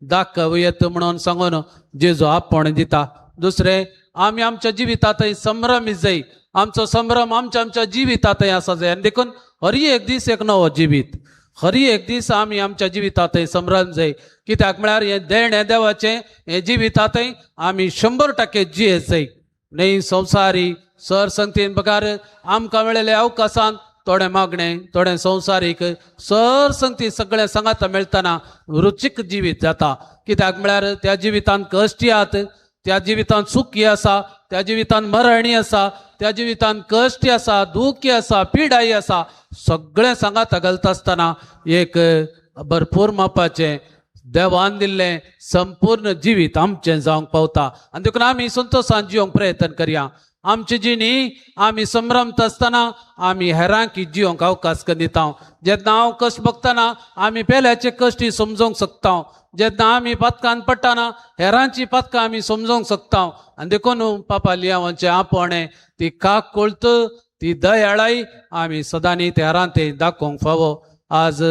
दाखयत म्हणून सांगून जेजू आपण दिता. दुसरें आमी आमच्या जिवितांतय संभ्रमी जाय. आमचो संभ्रम आमच्या जिवितांतय आसा जाय. आनी देखून हरी एक दीस एक नवो जिवीत, हरी एक दीस आमी आमच्या जिवितांतय संभ्रम जाय. कित्याक म्हळ्यार हे देण हे देवाचें, हे जिवितांतय आमी 100% जियेत जाय. न्ही संवसारी सर संगतीन पगार आमकां मेळिल्ले अवकाशांत थोडें मागणें, थोडें संवसारीक सर संगती सगळें सांगाता मेळटना रुचीक जिवीत जाता. कित्याक म्हळ्यार त्या जिवितांत कश्ट यात, त्या जिवितांत सुखी आसा, त्या जिवितांत मरणी आसा, त्या जिवितांत कश्ट आसा, दुखी आसा, पिडाई आसा, सगळें सांगाता घालता आसतना एक भरपूर मापाचें देवान दिल्लें संपूर्ण जिवीत आमचें जावंक पावता. आनी देखून आमी संतोशान जिवंक प्रयत्न करया. आमची जिणी आमी संभ्रमत आसतना आमी हेरांक जिवंक अवकाश दिता. जेन्ना हांव कश्ट भोगतना आमी पेल्याचे कश्टी समजोवंक शकता. जेन्ना आमी पथकान पडटना हेरांची पथकां आमी समजोवंक शकता. आनी देखून पापा लियावांचे आपणे ती काक कोळत, ती दयाळाय आमी सदांनी ते हेरांत दाखोवंक फावो. आज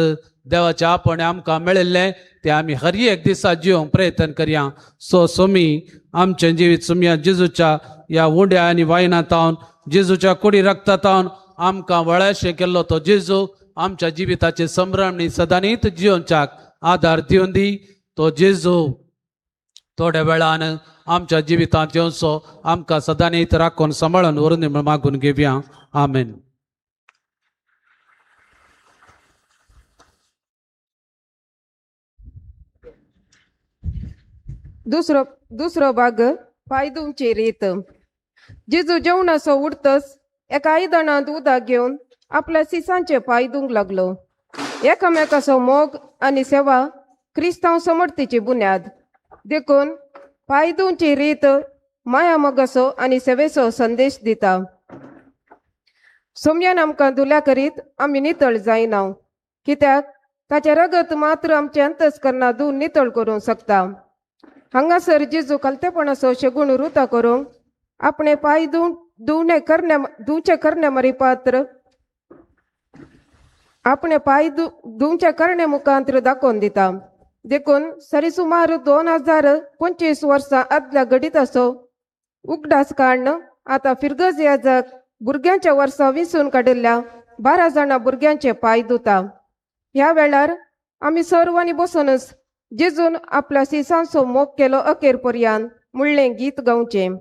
देवाचे आपणे आमकां मेळिल्लें ते आमी हर एक दिसा जिवंक प्रयत्न करया. सोमी आमचें जिवीत सुम्या जेजूच्या ह्या उंड्या आनी वायनांतावन, जेजूच्या कुडी रक्तातावन आमकां वळाशें केल्लो तो जेजू आमच्या जिविताचे संभ्रमणी सदांनीच जिवच्याक आदार दिवन दी. तो जेजू थोड्या वेळान आमच्या जिवितांत येवचो आमकां सदांनीच राखून सांबाळून व्हरून दी म्हूण मागून घेवया. आमेन. दुसरो भाग पायदूंची रीत. जेजू जेवणाचो उरतस एका आयदनांत उदक घेवन आपल्या शिसांचे पाय धुवंक लागलो. एकामेकाचो मोग आनी सेवा क्रिस्तांव समर्थीची बुन्याद. देखून पाय धुवची रीत माया मोगाचो आनी सेवेचो संदेश दिता. सोमयान आमकां धुल्या करीत आमी नितळ जायना, कित्याक ताचे रगत मात्र आमचे अंतस्करणां धुवन नितळ करूंक शकता. हांगासर जेजू कलतेपणाचो शेगूण वृता करूंक आपणे पाय धुवचे करणे मरी पात्र आपणे पाय धुवचे करणे मुखांतर दाखोवन दिता. देखून सरीसुमार 2025 वर्सां आदल्या घडिताचो उगडास काडन आतां फिरगज याजक भुरग्यांच्या वर्सां विंचून काडिल्ल्या 12 जाणां भुरग्यांचे पाय धुता. ह्या वेळार आमी सर्वांनी बसूनच जेजून आपल्या शिसांचो मोग केलो अखेर पर्यंत म्हणलें गीत गावचें.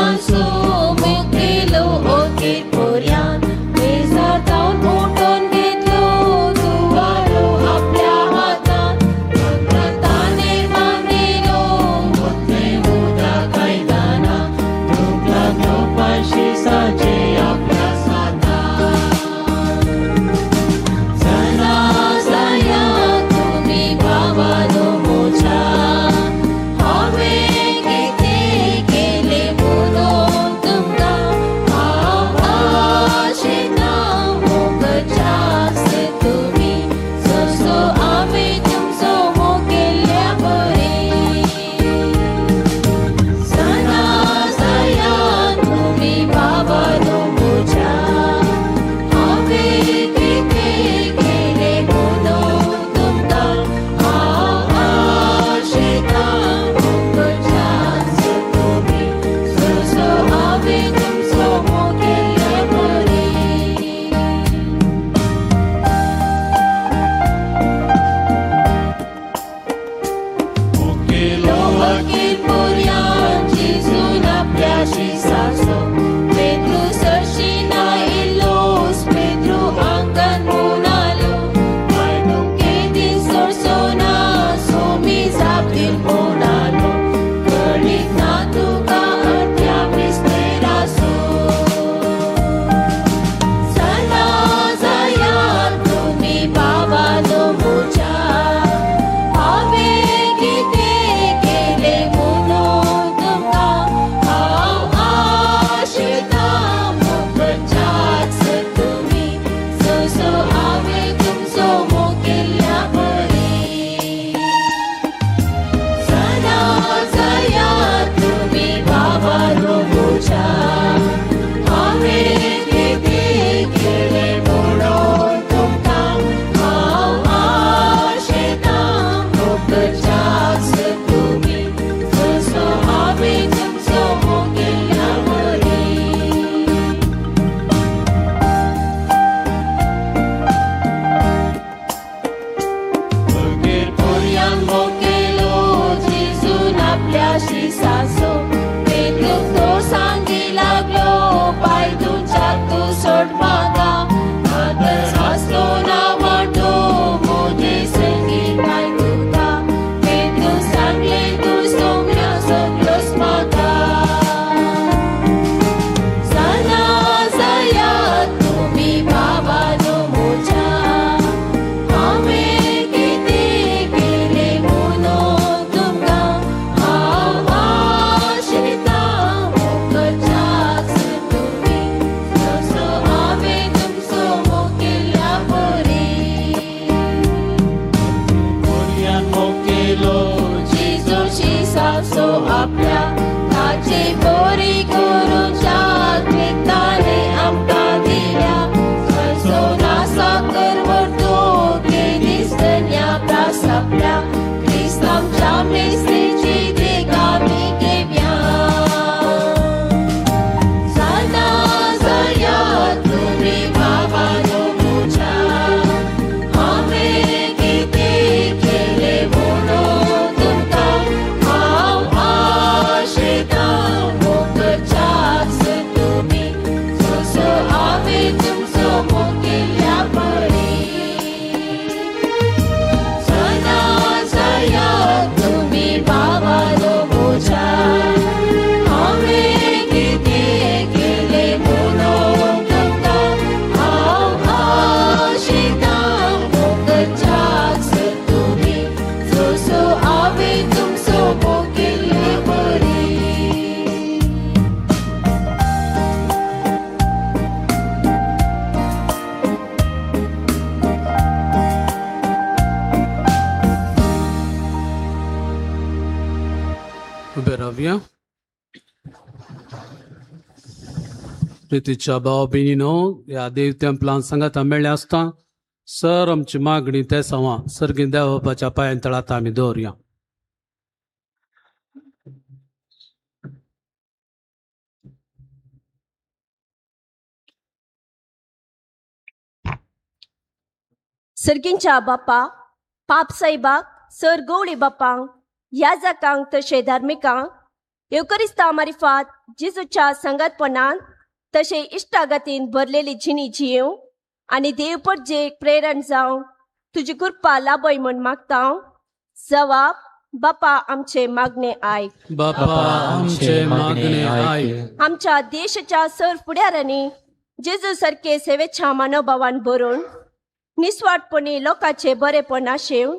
सांसो मुकेलो ओकेर पोर्यान बेजार जाऊन उठून घेतलो तुवालो आपल्या हातान ताने बांधिलो मुतले उदा कायदाना दूख लागलो पाशिसाचे आपल्या साथान जना जाया तुम्ही भावानो मोजा हावे किती केले म्हणून तुमका आशिना मोगजास तुम्ही जसो आम्ही तुमचो मोकेल्या बरे जना जाया तुम्ही भावानो मोजा हावे किती केले म्हणून तुमका आशिना मोगजास तुम्ही जसो आम्ही तुमचो मोकेल्या बरे Lohakin Puryan Jizun Apyashi Saso Pedro Sarshina Ilos Pedro Angkan Munalo Paidong Kedin Sorsona Somi Zabdil Munalo Kerlik Natuka Artya Pristeraso Sana Zayat Tumi Bhavano Mucha Ave kiti kele म्हणून तुमका आशिता मोगजाच तुम्ही जसो आम्ही तुमचो मोकेल्या बरे सदा जाया तुम्ही भावानो मोजा आम्ही किती केले म्हणून तुमका आशिता मोगजाच तुम्ही जसो आम्ही तुमचो मोकेल्या बरे Bugir Puryan मोकेलो जिजून आपल्याशी सासो Pedro तो सांगी लागलो पाय तुझ्या तू सोड मागा आदर असलो ना वाटो मोजे संगी काय तुका Pedro सांगले तू सोम्या सगलोस मागा सना जाया तुम्ही भावानो मोजा आम्ही किती केले म्हणून तुमका आशिता मोगजाच तुम्ही जसो आम्ही तुमचो मोकेल्या बरे Puryan मोकेलो जिजूशी सासो आपल्या ताची बरी करूच्या कृताने आमका दिल्या जसो नासा करवतो के दिसतल्या प्रासापल्या क्रिस्तांच्या मेस्तेची देगामी घेव्या सदा जाया तुम्ही भावानो मोजा आम्ही किती केले म्हणून तुमका आशिता मोगजाच तुम्ही जसो आम्ही तुमचो मोकेल्या बरे सदा जाया तुम्ही भावानो मोजा आम्ही किती केले म्हणून तुमका आशिता मोगजाच तुम्ही जसो आम्ही तुमचो मोकेल्या बरे उभे राहूया. प्रितीच्या भाव भयणीनो ह्या देव तेंपलान सांगात मेळ्ळे आसता सर आमची मागणी ते सवा सर्गी देवबाच्या पांयतळात आमी दवरया. सर्गींच्या बाप्पा पाप साहेबाक सर गवळी बापांक याजकांक तशे धार्मिकांक येवकरिस्ता मारिफात जेजूच्या संगतपणान तशे इश्टागतीन भरलेली जिणी जियेव आनी देवपरजेक प्रेरण जावं तुजी कृपा लाभय म्हण मागता. जवाब: बापा आमचे मागणे आयक. बापा आमचे मागणे आयक. आमच्या देशाच्या सर फुडाऱ्यांनी जेजू सारखे सेवेच्या मनोभावान भरून निस्वार्थपणी लोकांचे बरेपण आशेवन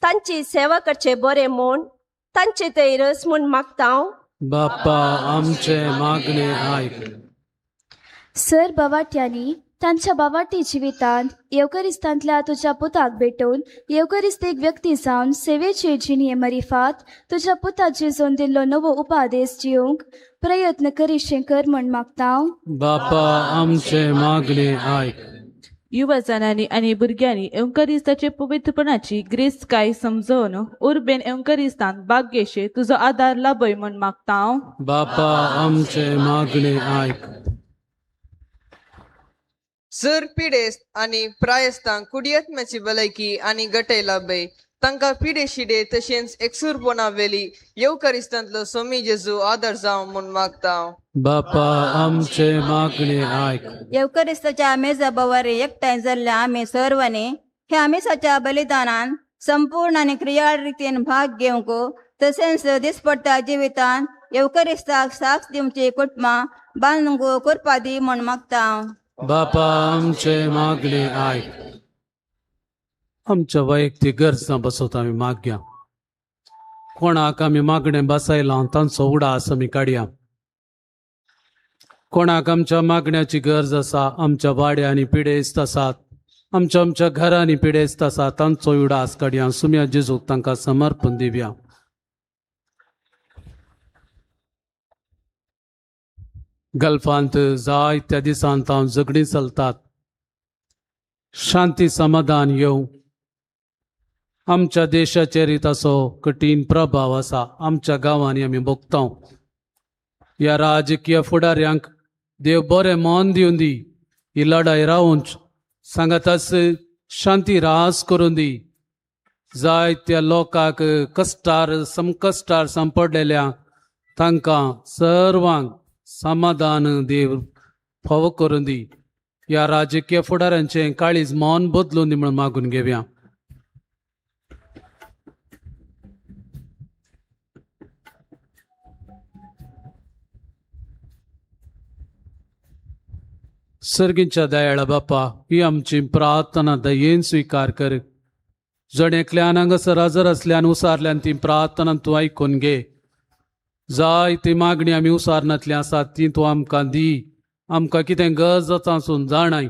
तांची सेवा करचे बरे म्हूण तांचे ते रस म्हूण मागता. बापा आमचे मागणे आयक. सर बावाट्यांनी तांच्या बावाटी जिवितांत येवकरिस्तांतल्या तुझ्या पुताक भेटून येवकरिस्तीक व्यक्ती जावन सेवेचे जिणये मरिफात तुझ्या पुता जेजून दिल्लो नवो उपादेश जिवंक प्रयत्न करीशें कर म्हण मागता. बापा आमचे मागणे आयक. युवजनांनी आणि भुरग्यांनी एवकरिस्ताचे पवित्रपणाची ग्रेस काय समजून उर्बेन एवकरिस्तांत भाग्येशे तुझो आदार लाभय म्हण मागता. बापा आमचे मागणे आयक. सर पिडेस्त आणि प्रायस्तांक कुडियत्म्याची भलायकी आणि गटय लाभय तांकां पिडे शिडे तशेंच एकसूरपणा वेली येवकरिस्तांतलो सोमी जेजू आदार जावं म्हूण मागता. बापा आमचे मागणे आयक. येवकरिस्ताच्या मेजा बवारे एकठांय जाल्ल्या आमी सर्वांनी हे आमिसाच्या बलिदानान संपूर्ण आणि क्रियाळ रितीन भाग घेवंक तशेंच दिसपडटा जिवितान येवकरिस्ताक साक्ष दिवची कुटुंबां बांदूंक कृपा दी म्हूण मागता. बापा आमचे मागणे आयक. आमच्या वैयक्तीक गरजां बसोत आमी मागया. कोणाक आमी मागणें बसयलां तांचो उडास आमी काडया. कोणाक आमच्या मागण्याची गरज आसा, आमच्या वाड्यांनी पिडेस्त आसात, आमच्या घरांनी पिडेस्त आसात, तांचो उडास काडया. सुम्या जेजूक तांकां समर्पण दिवया. गल्फांत जायत्या दिसांत हांव झगडीं चलतात. शांती समाधान येवं. आमच्या देशाचेर ताचो कठीण प्रभाव आसा. आमच्या गांवांनी आमी भोगता. ह्या राजकीय फुडाऱ्यांक देव बरें मन दिवन दी. ही लढाई रावूंच सांगाताच शांती रास करून दी. जायत्या लोकांक कश्टार सांपडलेल्या तांकां सर्वांक समाधान देव फावो करून दी. ह्या राजकीय फुडाऱ्यांचें काळीज मन बदलून दी म्हणून मागून घेवया. सर्गींच्या दयाळा बापा, ही आमची प्रार्थना दयेन स्वीकार कर. जण एकल्यान हांगासर हजर असल्यान उसारल्यान ती प्रार्थना तूं आयकून घे. जाय ती मागणी आमी उसारणांतली आसात ती तूं आमकां दी. आमकां कितें गरज आसून जाणाय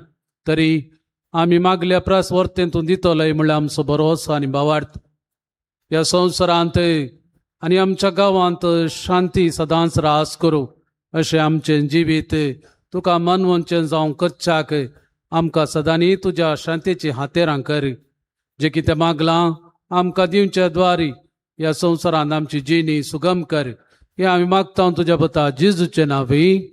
तरी आमी मागल्या प्रास वर्तेन तूं दितलोय म्हणल्यार आमचो भरोसो आनी भावार्थ. ह्या संवसारांत आनी आमच्या गांवांत शांती सदांच रास करूं अशें आमचें जिवीत तुका मनवंचन जावं कच्चाक आमकां सदांनी तुज्या शांतेची हातेरां कर. जें कितें मागलां आमकां दिवच्या द्वारी ह्या संवसारांत आमची जिणी सुगम कर. हे आमी मागता तुज्या पुता जेजूचे नांवी.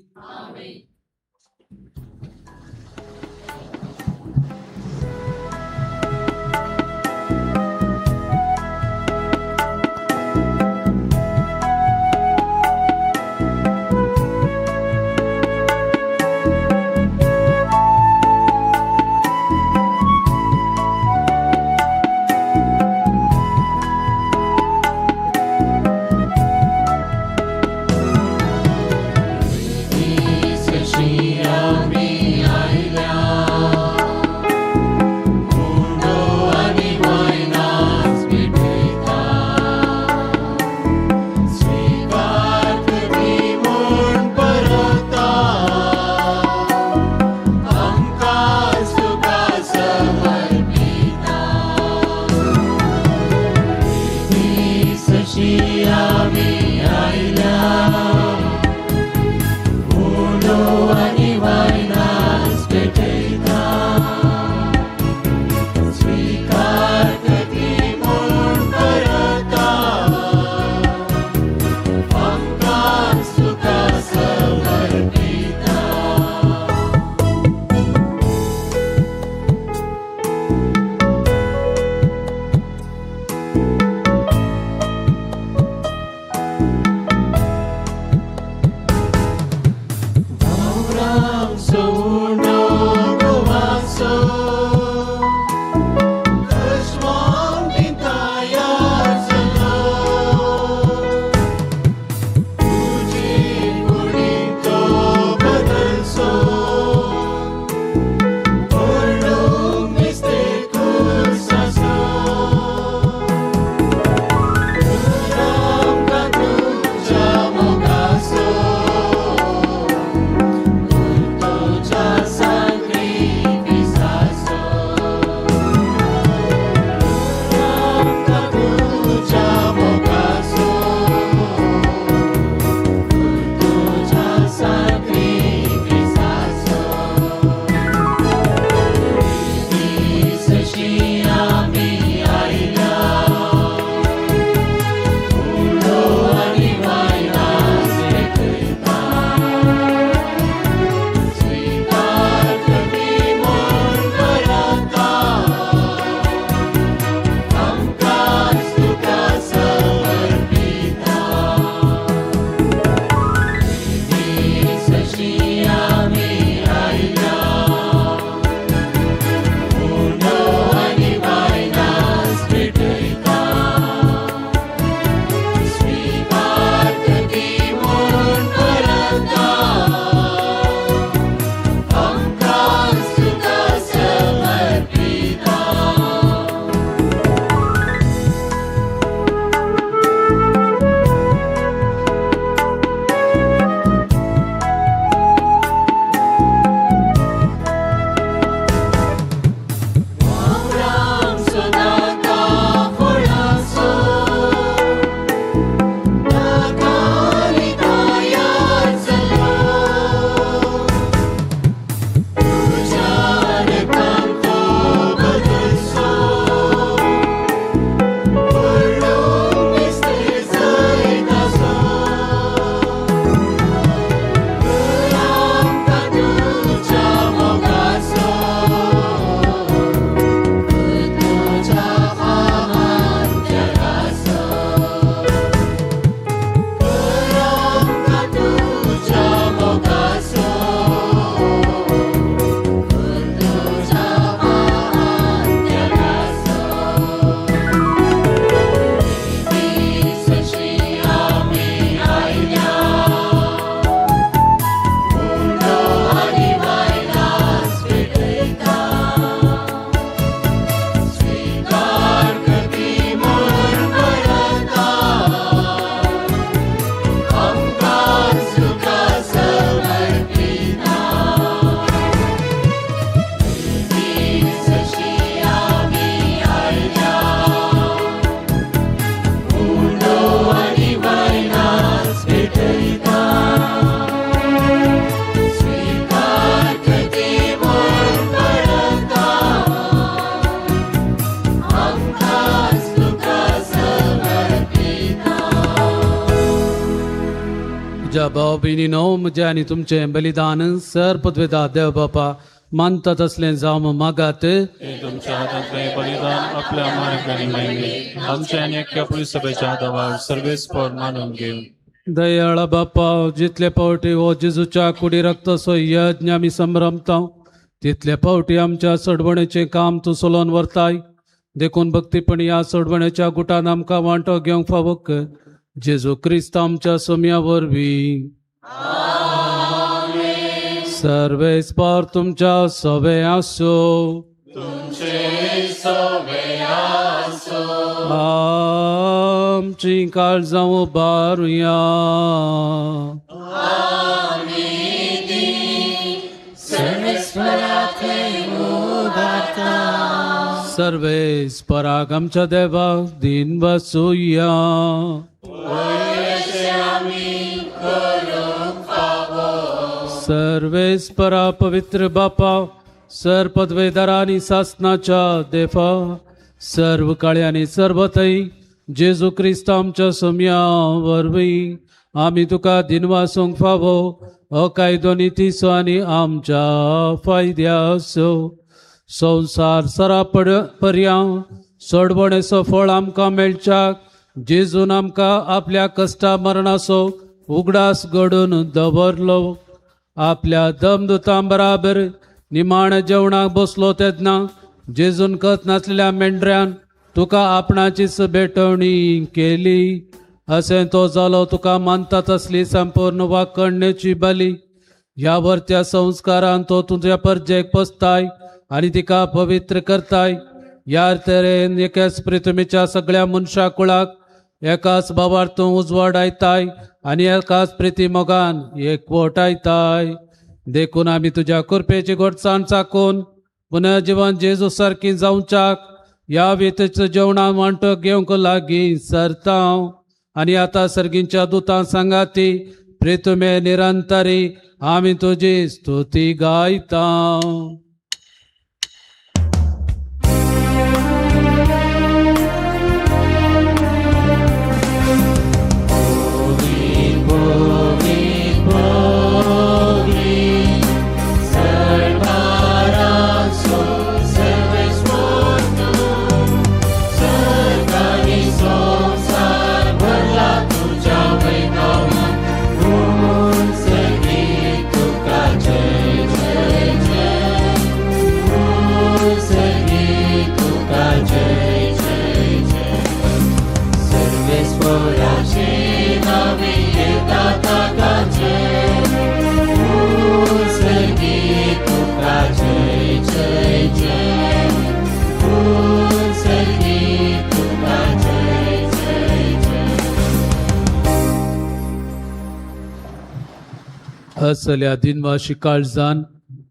तुझ्या भाव भयणीनो म्हजें आनी तुमचें बलिदान सर पदवेदा देव बापा मानता तसलें जावं मागात. तुमच्या हातांतलें बलिदान आपल्या मार्गाने मागणे आमच्या आनी एक्या पुलीस सभेच्या दावार सर्वेस्पर मानून घेवन. दयाळा बापा, जितले पावटी हो जेजूच्या कुडी रक्ताचो यज्ञ आमी संभ्रमता तितले पावटी आमच्या सडवणेचें काम तूं चलोवन व्हरताय. देखून भक्तीपणी ह्या सडवणेच्या गुटान आमकां वांटो घेवंक फावो कर. जेजू क्रिस्त आमच्या सोम्या वरवीं. सर्वेस्पर तुमच्या सवे आसो. आमची काळजां उबारुया. सर्वेस्पराक आमच्या देवाक दिन बसूया. सर्वेस्परा पवित्र बापा, सर पदवेदारांनी सासनाच्या देफा सर्व काळी आनी सर्वतई जेजू क्रिस्त आमच्या सोम्या वरवीं आमी तुका दिनवासूंक फावो हो कायदो नितीचो आनी आमच्या फायद्याचो. संवसार सरा पर्यंत सोडवणेचो फळ आमकां मेळच्याक जेजून आमकां आपल्या कश्टा मरणाचो उगडास घडोवन दवरलो आपल्या दमदुतां बराबर निमाण जेवणाक बसलो तेदना जेजून कत नासलेल्या मेंढऱ्यान तुका आपणाचीच भेटवणी केली. असे तो जालो तुका मानता तसली संपूर्ण वाकणण्याची बली. ह्या वरत्या संस्कारान तो तुझ्या परजेक पसताय आणि तिका पवित्र करताय. ह्या तरेन एकाच पृथ्वीच्या सगळ्या मनशा कुळाक एकाच भावार्थून उजवाड आयताय आणि एकाच प्रिती मोगान एकवट आयताय. देखून आमी तुझ्या कृपेची घोटसाण चाकून पुनर्जीवन जेजू सारखी जावच्याक ह्या वेतेच्या जेवणां वांटो घेवंक लागीं सरतांव. आणि आता सर्गींच्या दुतां सांगाती प्रितुमे निरंतरी आमी तुजी स्तुती गायतांव. असल्या दिनवाशी काळजान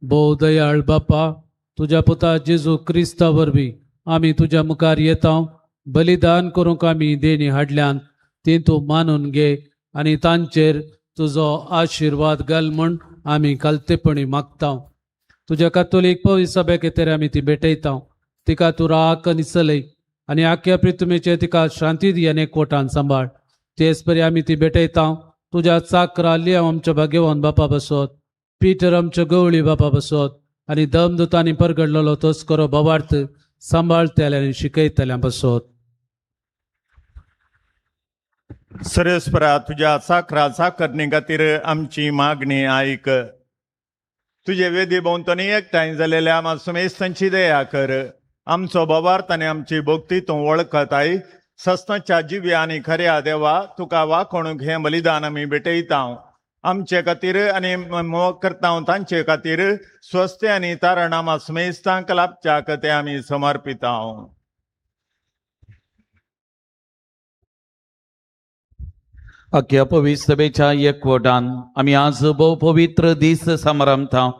भोव दयाळ बापा तुझ्या पुता जेजू क्रिस्ता वरवीं आमी तुझ्या मुखार येतांव. बलिदान करूंक आमी देणी हाडल्यान ती तूं मानून घे आनी तांचेर तुजो आशिर्वाद घाल म्हूण आमी कालतेपणी मागतांव. तुज्या कातोलीक पवित्र सभे खातीर आमी ती भेटयतांव. तिका तूं राख आनी चलय आनी आख्या पृथ्वीचेर तिका शांती दी आनी एकवटान सांबाळ. तेच परी आमी ती भेटयतांव तुझ्या चाकरा लिया आमच्या भाग्यवान बापा बसत, पिटर आमच्या गवळी बापा बसत आनी दमदुतांनी परगडलेलो तस्करो भवार्थ सांबाळतल्या आनी शिकयतल्या बसत. सर्वेस्परा तुझ्या चाकरा चाकरणी खातीर आमची मागणी आयक. तुझे वेदी भोंवतणी एकठांय जालेल्या मासुमेस्तांची दया कर. आमचो भवार्थ आनी आमची भक्ती तूं वळखताय. सस्ताच्या जिव्या आनी खऱ्या देवा तुका वाखणूक हें बलिदान आमी भेटयतांव. आमचे खातीर आनी करतांव तांचे खातीर स्वस्थ आनी तारण मासुमेस्तांक लाभच्याक ते आमी समर्पितांव. अख्ख्या पवित्र सभेच्या एकवटान आमी आज भोव पवित्र दीस समरमतांव.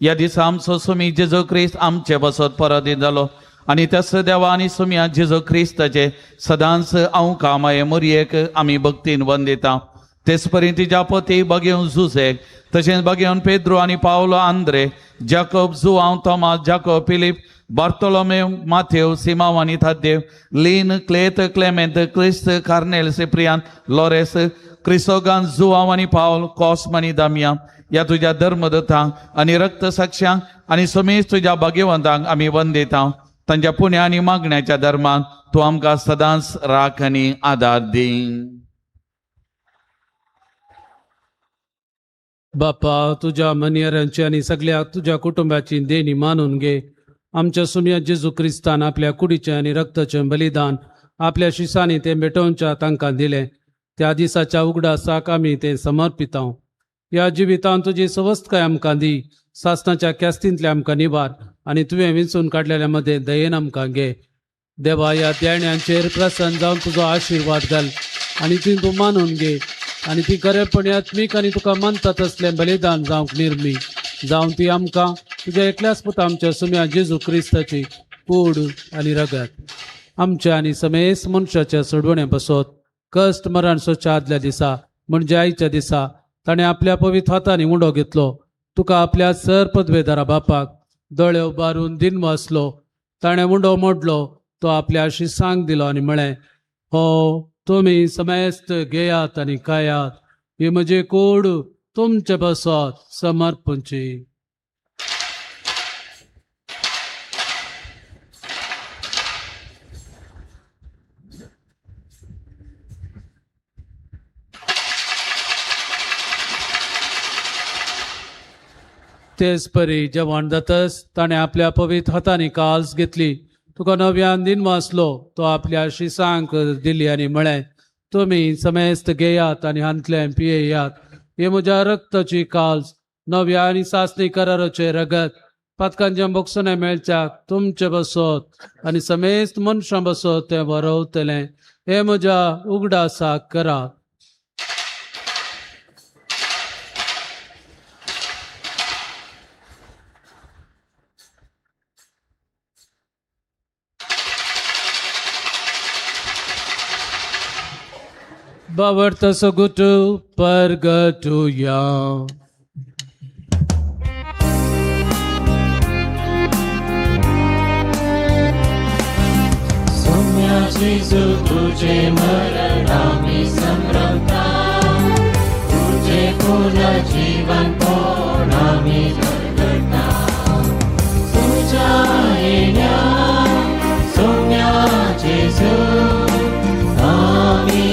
ह्या दिसा आमचो सुमी जेजू क्रिस्त आमचे बसत परत जालो आनी त्याच देवा आनी सुम्या जेजू क्रिस्ताचे सदांच हांव कामाये मोरयेक आमी भक्तीन वंदितांव. तेच परी तिच्या पती बगेवन जुसेक तशेंच बगेवन पेद्रो आनी पावलो आंद्रे जाकोब जुआंव तोमास जाकोब फिलीप बार्तोलोमेव माथेव सिमाव आनी थादेव लीन क्लेत क्लेमेंत क्रिस्त कार्नेल सिप्रियान लोरेस क्रिसोगान जुआंव आनी पावल कॉस्म आनी दामिया ह्या तुज्या धर्मदतांक आनी रक्त साक्षांक आनी समेज तुज्या भाग्यवंतांक आमी वंदितांव. तांच्या पुण्या आनी मागण्याच्या धर्मान तूं आमकां सदांच राख आनी आदार दी. बापा तुझ्या मनियरांची आनी सगळ्या तुझ्या कुटुंबाची देणी मानून घे. आमच्या सुम्या जेजू क्रिस्तान आपल्या कुडीचे आनी रक्ताचें बलिदान आपल्या शिसांनी ते भेटोवच्या तांकां दिलें. त्या दिसाच्या उगडासाक आमी ते समर्पितांव. ह्या जिवितांत तुजी सवस्तकाय आमकां दी. सासणाच्या कॅस्तींतले आमकां निवार आनी तुवें विंचून काडलेल्या मध्ये दयेन आमकां घे. देवा ह्या देण्यांचेर प्रसन्न जावन तुजो आशिर्वाद घाल आनी ती तूं मानून घे आनी ती खरेपणी आत्मीक आनी तुका मानता तसलें बलिदान जावंक निर्मी जावन ती आमकां तुज्या एकल्याच पुता आमच्या सुम्या जेजू क्रिस्ताची कूड आनी रगत आमच्या आनी समेस मनशाच्या सोडवणे बसत कश्ट मरण सोच्या आदल्या दिसा म्हणजे आयच्या दिसा ताणें आपल्या पवित्र हातांनी उंडो घेतलो. तुका आपल्या सर पदवेदारा बापाक दोळे उबारून दिन वाचलो. ताणें उंडो मोडलो तो आपल्या शिसांक दिलो आनी म्हळें हो तुमी समेस्त घेयात आनी खायात. ही म्हजी कूड तुमचे बसत समर्पणची. तेच परी जेवण जातस ताणे आपल्या पवित्र हातांनी काल्स घेतली. तुका नव्यान दिन वाचलो तो आपल्या शिसांक दिली आणि म्हळें, तुम्ही समेस्त घेयात आणि हांतले पियेयात. हे म्हज्या रक्ताची काल्स नव्या आणि सासणी कराराचे रगत. पथकांच्या बोगसने मेळच्याक तुमचे बसत आणि समेस्त मनशां बसत ते बरवतले. हे म्हज्या उगडासाक करात. Bavarta sagutu pargatuya. सौम्या जेजू तुझे मरण आम्ही संभ्रमता, तुझे पूर्ण जीवन कोण आम्ही घडघडता. तुझ्या येण्या सौम्या जेजू आम्ही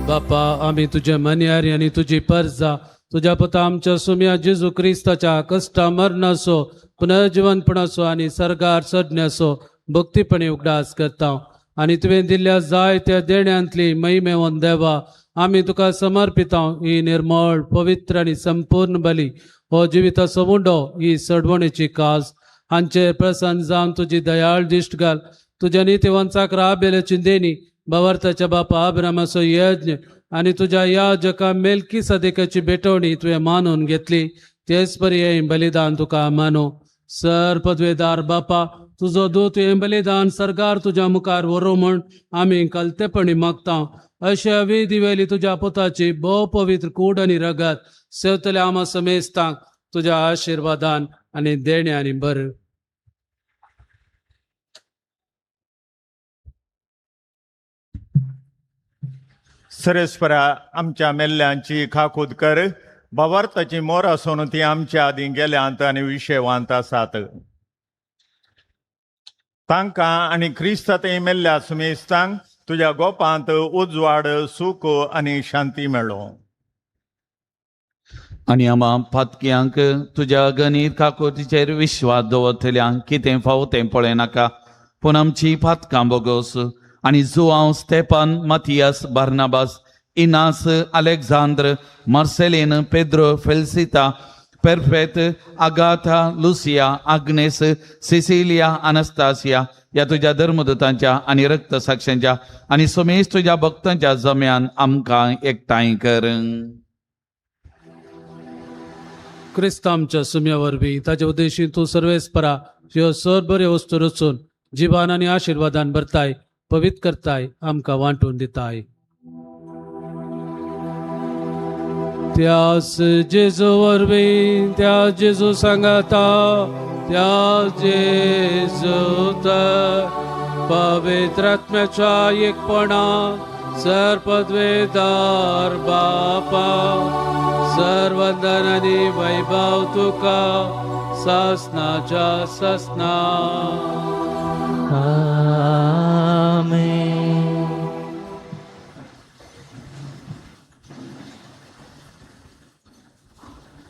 बापा, आम्ही तुझे मन्यारी आणि तुझी परजा तुझ्या पुता आमच्या सुम्या जेजू क्रिस्ताच्या कष्टा मरणासो पुनर्जीवनपणासो आणि सरगार चढण्यासो भक्तीपणे उगडास करता. आणि तुवें दिल्ल्या जायत्या देण्यांतली महिमेवन देवा आम्ही तुका समर्पिता. ही निर्मळ पवित्र आणि संपूर्ण बली हो जिविताचो मुंडो ही सडवणेची कास हांचेर प्रसन्न जावन तुझी दयाळ दिश्ट घाल. तुझ्या नितीवंचाक राबेल्याची देणी बावर्ताच्या बापा अब्रामाचो यज्ञ आणि तुझ्या याजका मेलकी सदेकाची बेटवणी तुवें मानून घेतली. तेच परी हें बलिदान तुका मानो. सर पदवेदार बापा, तुझो दूत हें बलिदान सरकार तुझ्या मुखार व्हरो म्हण आमी कलतेपणी मागता. अशा विधी वेली तुझ्या पुताची भोव पवित्र कूड आनी रगत सेवतल्या आमा समेस्तांक तुझ्या आशिर्वादान आणि देण्यांनी बर. सरेस्परा आमच्या मेल्ल्यांची खाकूद कर. बावार्थाची मोर आसून ती आमच्या आदी गेल्यांत आनी विशेवांत आसात. तांकां आनी क्रिस्तांत मेल्ल्या सुमेस्तांक तुझ्या गोपांत उजवाड सूख आनी शांती मेळो. आनी आमा फातक्यांक तुज्या गणित काकुतीचेर विश्वास दवरतल्यांक कितें फावो तें पळय नाका, पूण आमची फातकां बोगोस आनी João स्टेपान Matthias Barnabas Ignatius Alexander Marcellinus Peter Felicity Perpetua Agatha Lucy Agnes Cecilia Anastasia या तुझ्या धर्मदूतांच्या आणि रक्त साक्षांच्या आणि समेस्त तुझ्या भक्तांच्या जम्यान आमकां एकठांय कर. क्रिस्त आमच्या सुम्या वरवीं ताच्या उद्देशीं तूं सर्वेस्परा ह्यो सर बऱ्यो वस्तू रचून जिवान आनी आशिर्वादान भरताय, पवित्र करताय, आमकां वांटून दिताय. त्यास जेजू वरवीं त्या जेजू सांगाता त्या जेजू पवित्र आत्म्याच्या एकपणा सरपदवेदार बापा सर्वंदन आनी वैभव तुका ससनाच्या ससना. आमेन.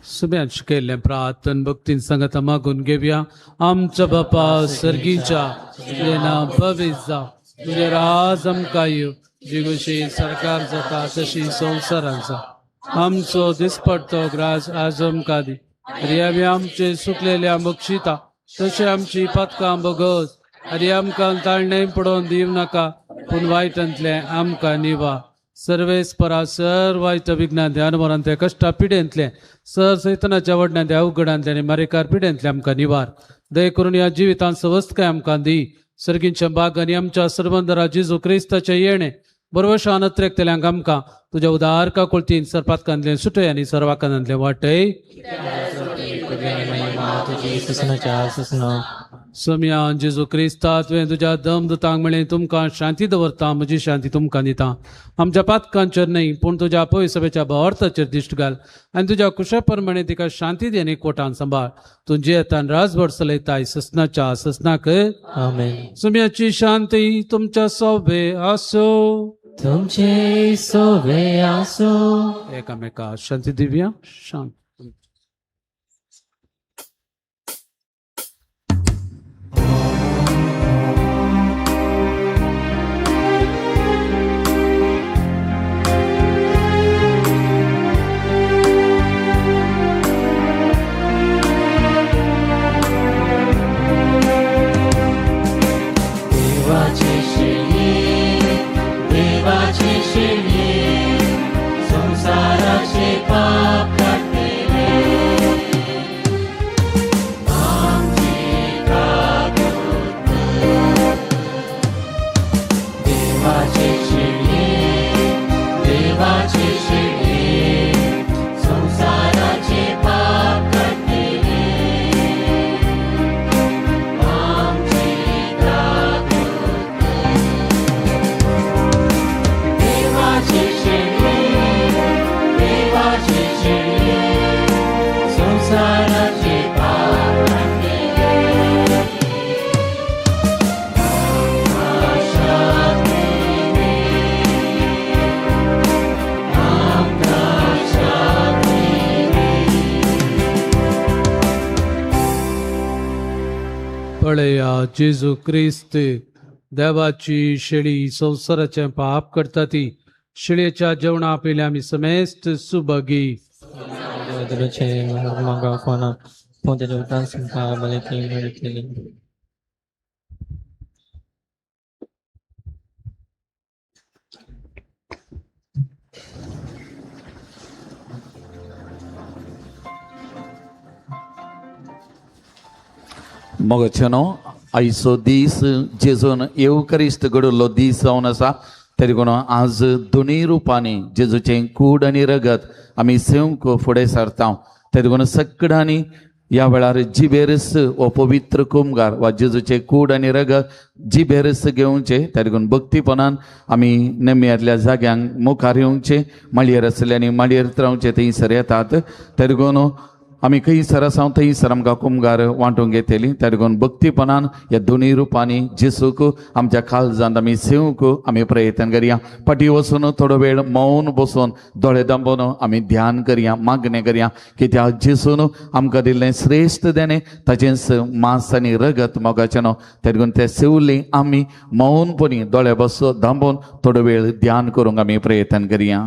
सुम्यान शिकयल्लें प्रार्थन भक्तीन सांगता मागून घेवया. आमच्या बापा सर्गीच्या तुजें नांव पवित्र जावं, तुजें राज आमकां येवं, जी कशी सरकार जाता तशी संवसारांत जावं. आमचो दिसपडतो ग्रास आज आमकां दी, आनी आमी आमचे सुकलेल्या बक्षिता तशें आमची पातकां बोगोस, आनी आमकां ताळणे पडोवन दिवं नाका, पूण वायटांतलें आमकां निवा. सर्वेस्परा सर वायट विज्ञान ध्यान ते कश्टा पिडेंतले सर सैतनाच्या वडण्यान त्या अवघडांतले आनी मारेकार पिडेंतले आमकां निवार. दय करून ह्या जिवितांत सवस्तकाय आमकां दी. सर्गींच्या बाग आनी आमच्या सर्वंदरा जेजू क्रिस्ताचे येणे बरोवशान अत्रेकतल्यांक आमकां तुज्या उदारका कोळतीन सरपातकांतले सुटय आनी सर्वाकांतले वाटय. सोम्या जेजू क्रिस्ता तुवें तुज्या दमदुतांक म्हळें तुमकां शांती दवरता, म्हजी शांती तुमकां दिता. आमच्या पातकांचेर न्हय पूण तुज्या पवित्र सभेच्या भावार्थाचेर दिश्ट घाल आनी तुज्या कुशा प्रमाणे तिका शांती दी आनी एकवटान सांबाळ. तूं जे येतान राजभर चलयताय ससनाच्या ससनाक. आमेन. सोम्याची शांती तुमच्या सोबे आसो. तुमचे सोबे असो. एकामेका शांती दिव्या शांत. देवाचे शेळी, देवाचे शेळी, संसाराचे पाप काढलेले. आमचे कादूत. देवाचे शेळी, देवाचे शेळी, संसाराचे पाप काढलेले. आमचे कादूत. देवाचे शेळी, देवाचे शेळी, संसाराचे पाप काढलेले. आकाशात येणे, आकाशात येणे. पळया जेजू ख्रिस्त देवाची शेळी संसाराचे पाप करता ती शेळयेच्या जेवणा पयलीं आमी समेस्त सुभगी. देवाचे म्हाका फोना फोन तेजे उतार सुद्दां बरें केली. मोगचेनो आयचो दीस जेजून येवकरिस्त घडोवलो दीस जावन आसा. तरी कोण आज दोनूय रुपांनी जेजूचें कूड आनी रगत आमी सेवंक फुडें सरता. तरी कोण सगळ्यांनी ह्या वेळार जिबेरस हो पवित्र कुमगार वा जेजूचें कूड आनी रगत जिबेरस घेवचे. तरी कोण भक्तीपणान आमी नेम्यातल्या जाग्यांक मुखार येवचे. माळयेर आसल्यांनी माळयेर रावचे थंयसर येतात. तरी कोण आमी खंयसर आसा थंयसर आमकां कुमगार वांटूंक घेतली. तरी कोण भक्तीपणान ह्या दोनूय रुपांनी जेजूक आमच्या काळजांत आमी सेवंक आमी प्रयत्न करया. फाटीं वचून थोडो वेळ मौन बसून दोळे दांबून आमी ध्यान करया, मागणें करया. कित्याक जेजून आमकां दिल्लें श्रेश्ठ देणें ताचेंच मांस आनी रगत मोगाचें न्हू. तरी कोण तें सेवलें आमी मौनपणी दोळे बसून दांबून थोडो वेळ ध्यान करूंक आमी प्रयत्न करया.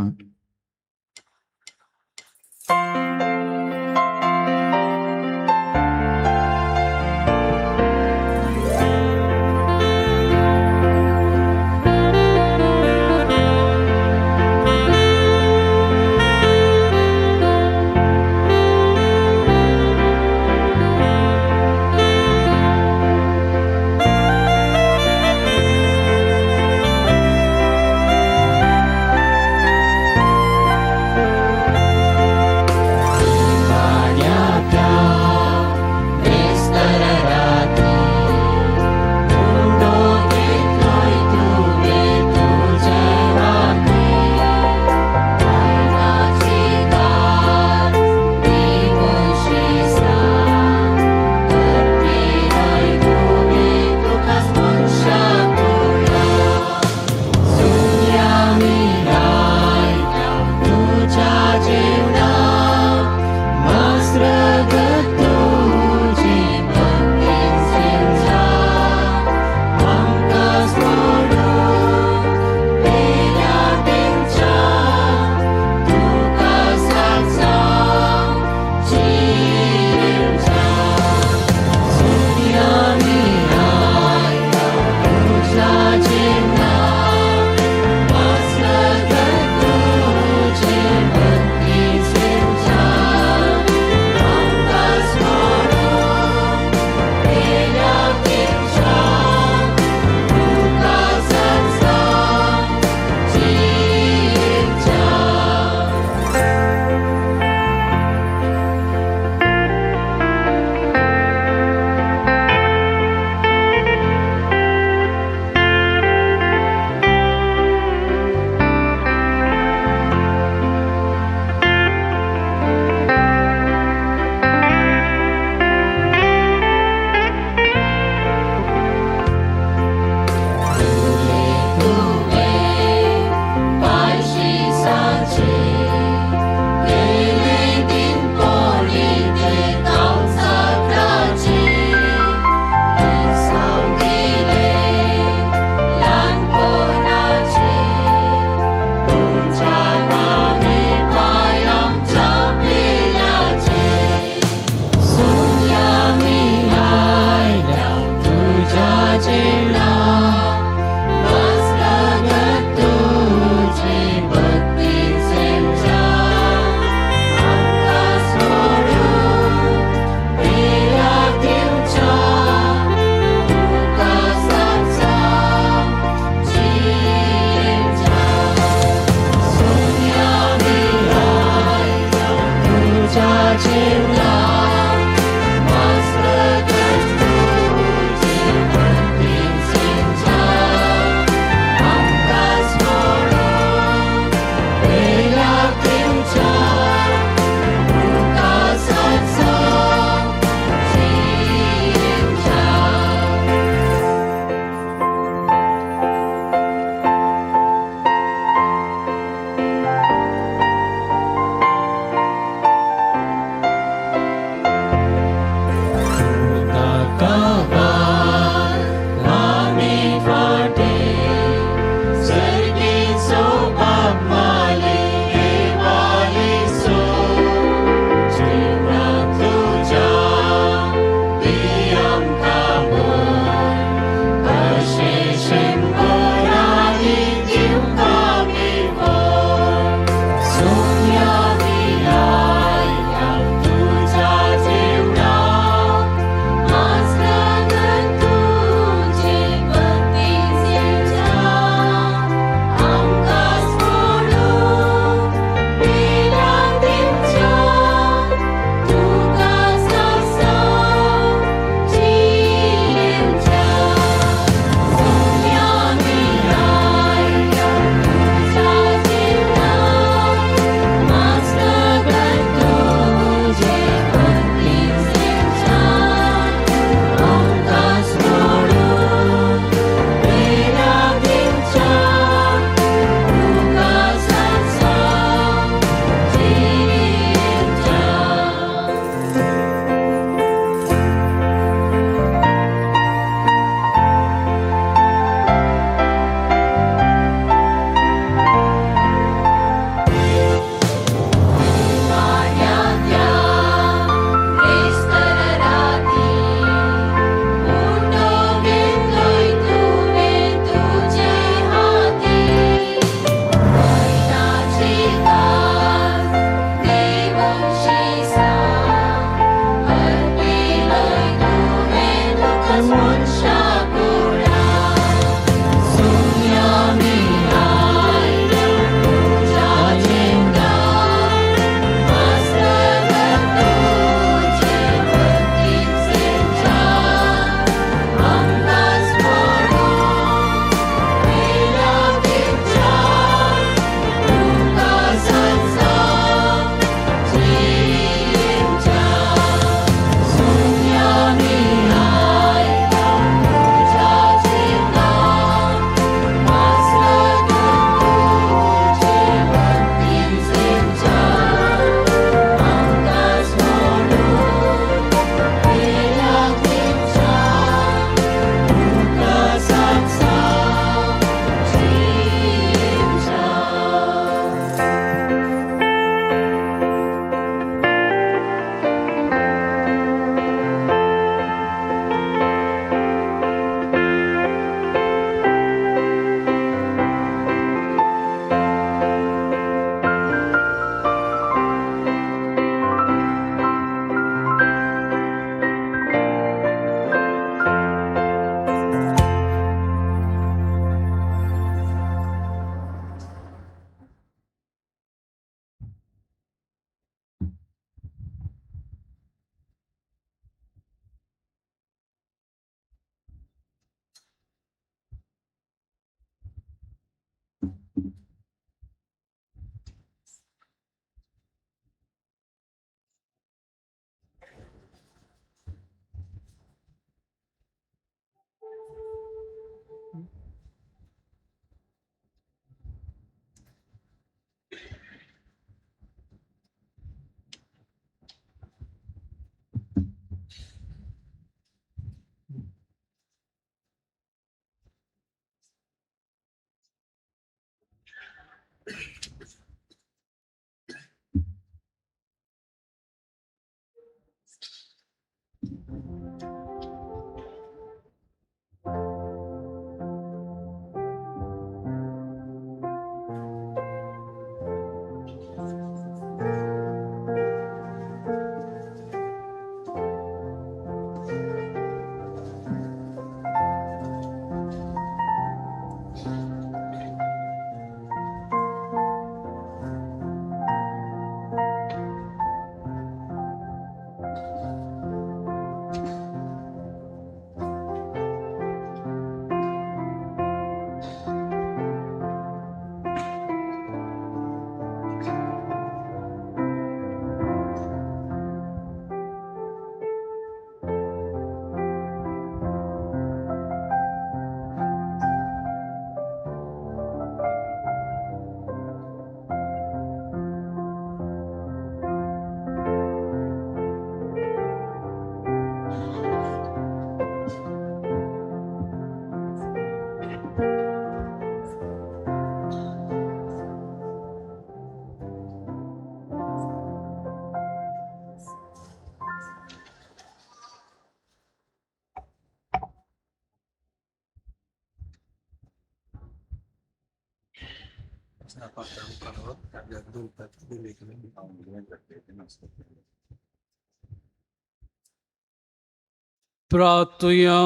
प्रार्थूया.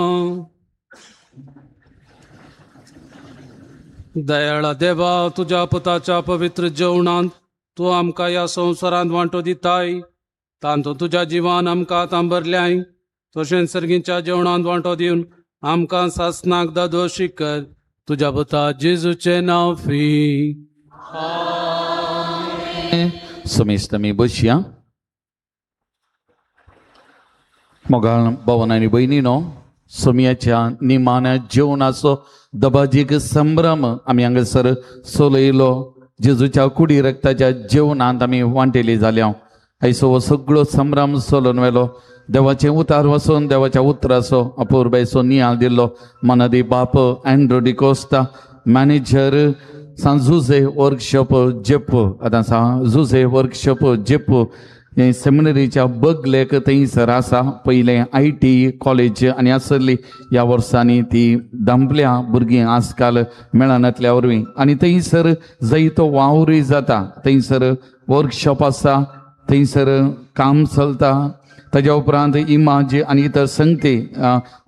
दयाळा देवा, तुझ्या पुताच्या पवित्र जेवणांत तू आमकां ह्या संवसारांत वांटो दिताय, तांतूं तुज्या जिवान आमकां तांबरल्याय. तशेंच सर्गीच्या जेवणांत वांटो दिवन आमकां सासनाक दादोशी कर. तुज्या पुता जेजूचे नांव फी. समेस्त मी बसया. मोगाळ भावन आनी भयणीनो, सोमयाच्या निमाण्या जेवणाचो दबाजीक संभ्रम आमी हांगासर चलयलो. जेजूच्या कुडी रक्ताच्या जेवणांत आमी वांटेली जाल्या. आयचो हो सगळो संभ्रम चलोवन वेलो. देवाचें उतार वचून देवाच्या उतराचो अपूर्बायचो नियाळ दिल्लो. मनादी बाप अँड्रो डिकोस्ता, मॅनेजर सांजुजे वर्कशॉप जेप, आतां सांजुजे वर्कशॉप जेप हे सेमिनरीच्या बगलेक थंयसर आसा. पयलें IT कॉलेज आनी आसली. ह्या वर्सांनी ती दंपल्या भुरगीं आजकाल मेळनातल्या वरवीं. आनी थंयसर जैतो वावरूय जाता. थंयसर वर्कशॉप आसा, थंयसर काम चलता. ताज्या उपरांत इमाज आनी इतर संगती,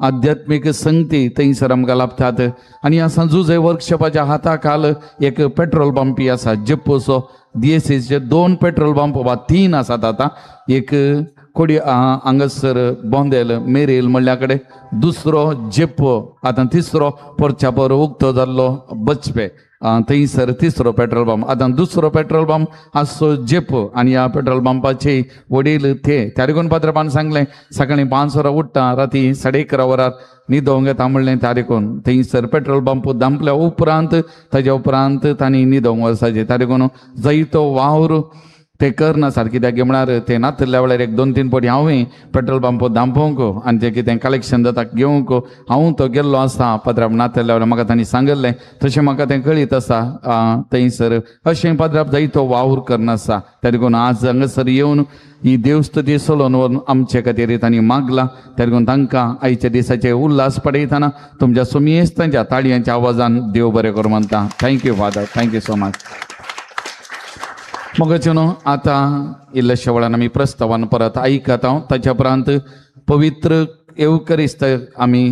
आध्यात्मीक संगती थंयसर आमकां लाभतात. आनी ह्या सांजुजे वर्कशॉपाच्या हाताखाल एक पेट्रोल पंपी आसा जेप्पोचो. DSCचे 2 पेट्रोल पंप वा 3 आसात आतां. एक कोडी हांगासर बोंदेल मेरेल म्हणल्या कडेन, दुसरो जेप्पो, आतां तिसरो पोरच्यापोर उक्तो जाल्लो बचपे, थंयसर तिसरो पेट्रोल पंप. आतां दुसरो पेट्रोल पंप आसचो जेप्पो. आनी ह्या पेट्रोल पंपाचे वडील त्या देखून पत्रपान सांगलें सकाळीं 5 वरां उठ्ठा, राती 11:30 वरार न्हिदोंक येता म्हणलें. त्या देखून थंयसर पेट्रोल पंप दंपल्या उपरांत ताज्या उपरांत तांणी न्हिदोंक वचपाचें. त्या देखून जैतो वावर ते करना सारकें. कित्याक म्हळ्यार ते नातल्या वेळार 1-2-3 फावटी हांवें पेट्रोल पंप दांपोवंक आनी तें कितें कलेक्शन जाता घेवंक हांव तो गेल्लो आसा. पत्राप नातल्या वेळार म्हाका तांणी सांगलें, तशें म्हाका तें कळीत आसा. थंयसर अशें पत्राप जायतो वावर करनासा. त्या देखून आज हांगासर येवन ही देवस्तुती चलोवन व्हरून आमचे खातीर तांणी मागला. त्या देखून तांकां आयच्या दिसाचे उल्हास पडयतना तुमच्या सुमेस्तांच्या ताळयांच्या आवाजान देव बरें करूं म्हणटा. Thank you father, thank you so much. मोगाचेनो आतां इल्लेशे वेळान आमी प्रस्तावान परत आयकत हांव. ताच्या उपरांत पवित्र एवकरिस्त आमी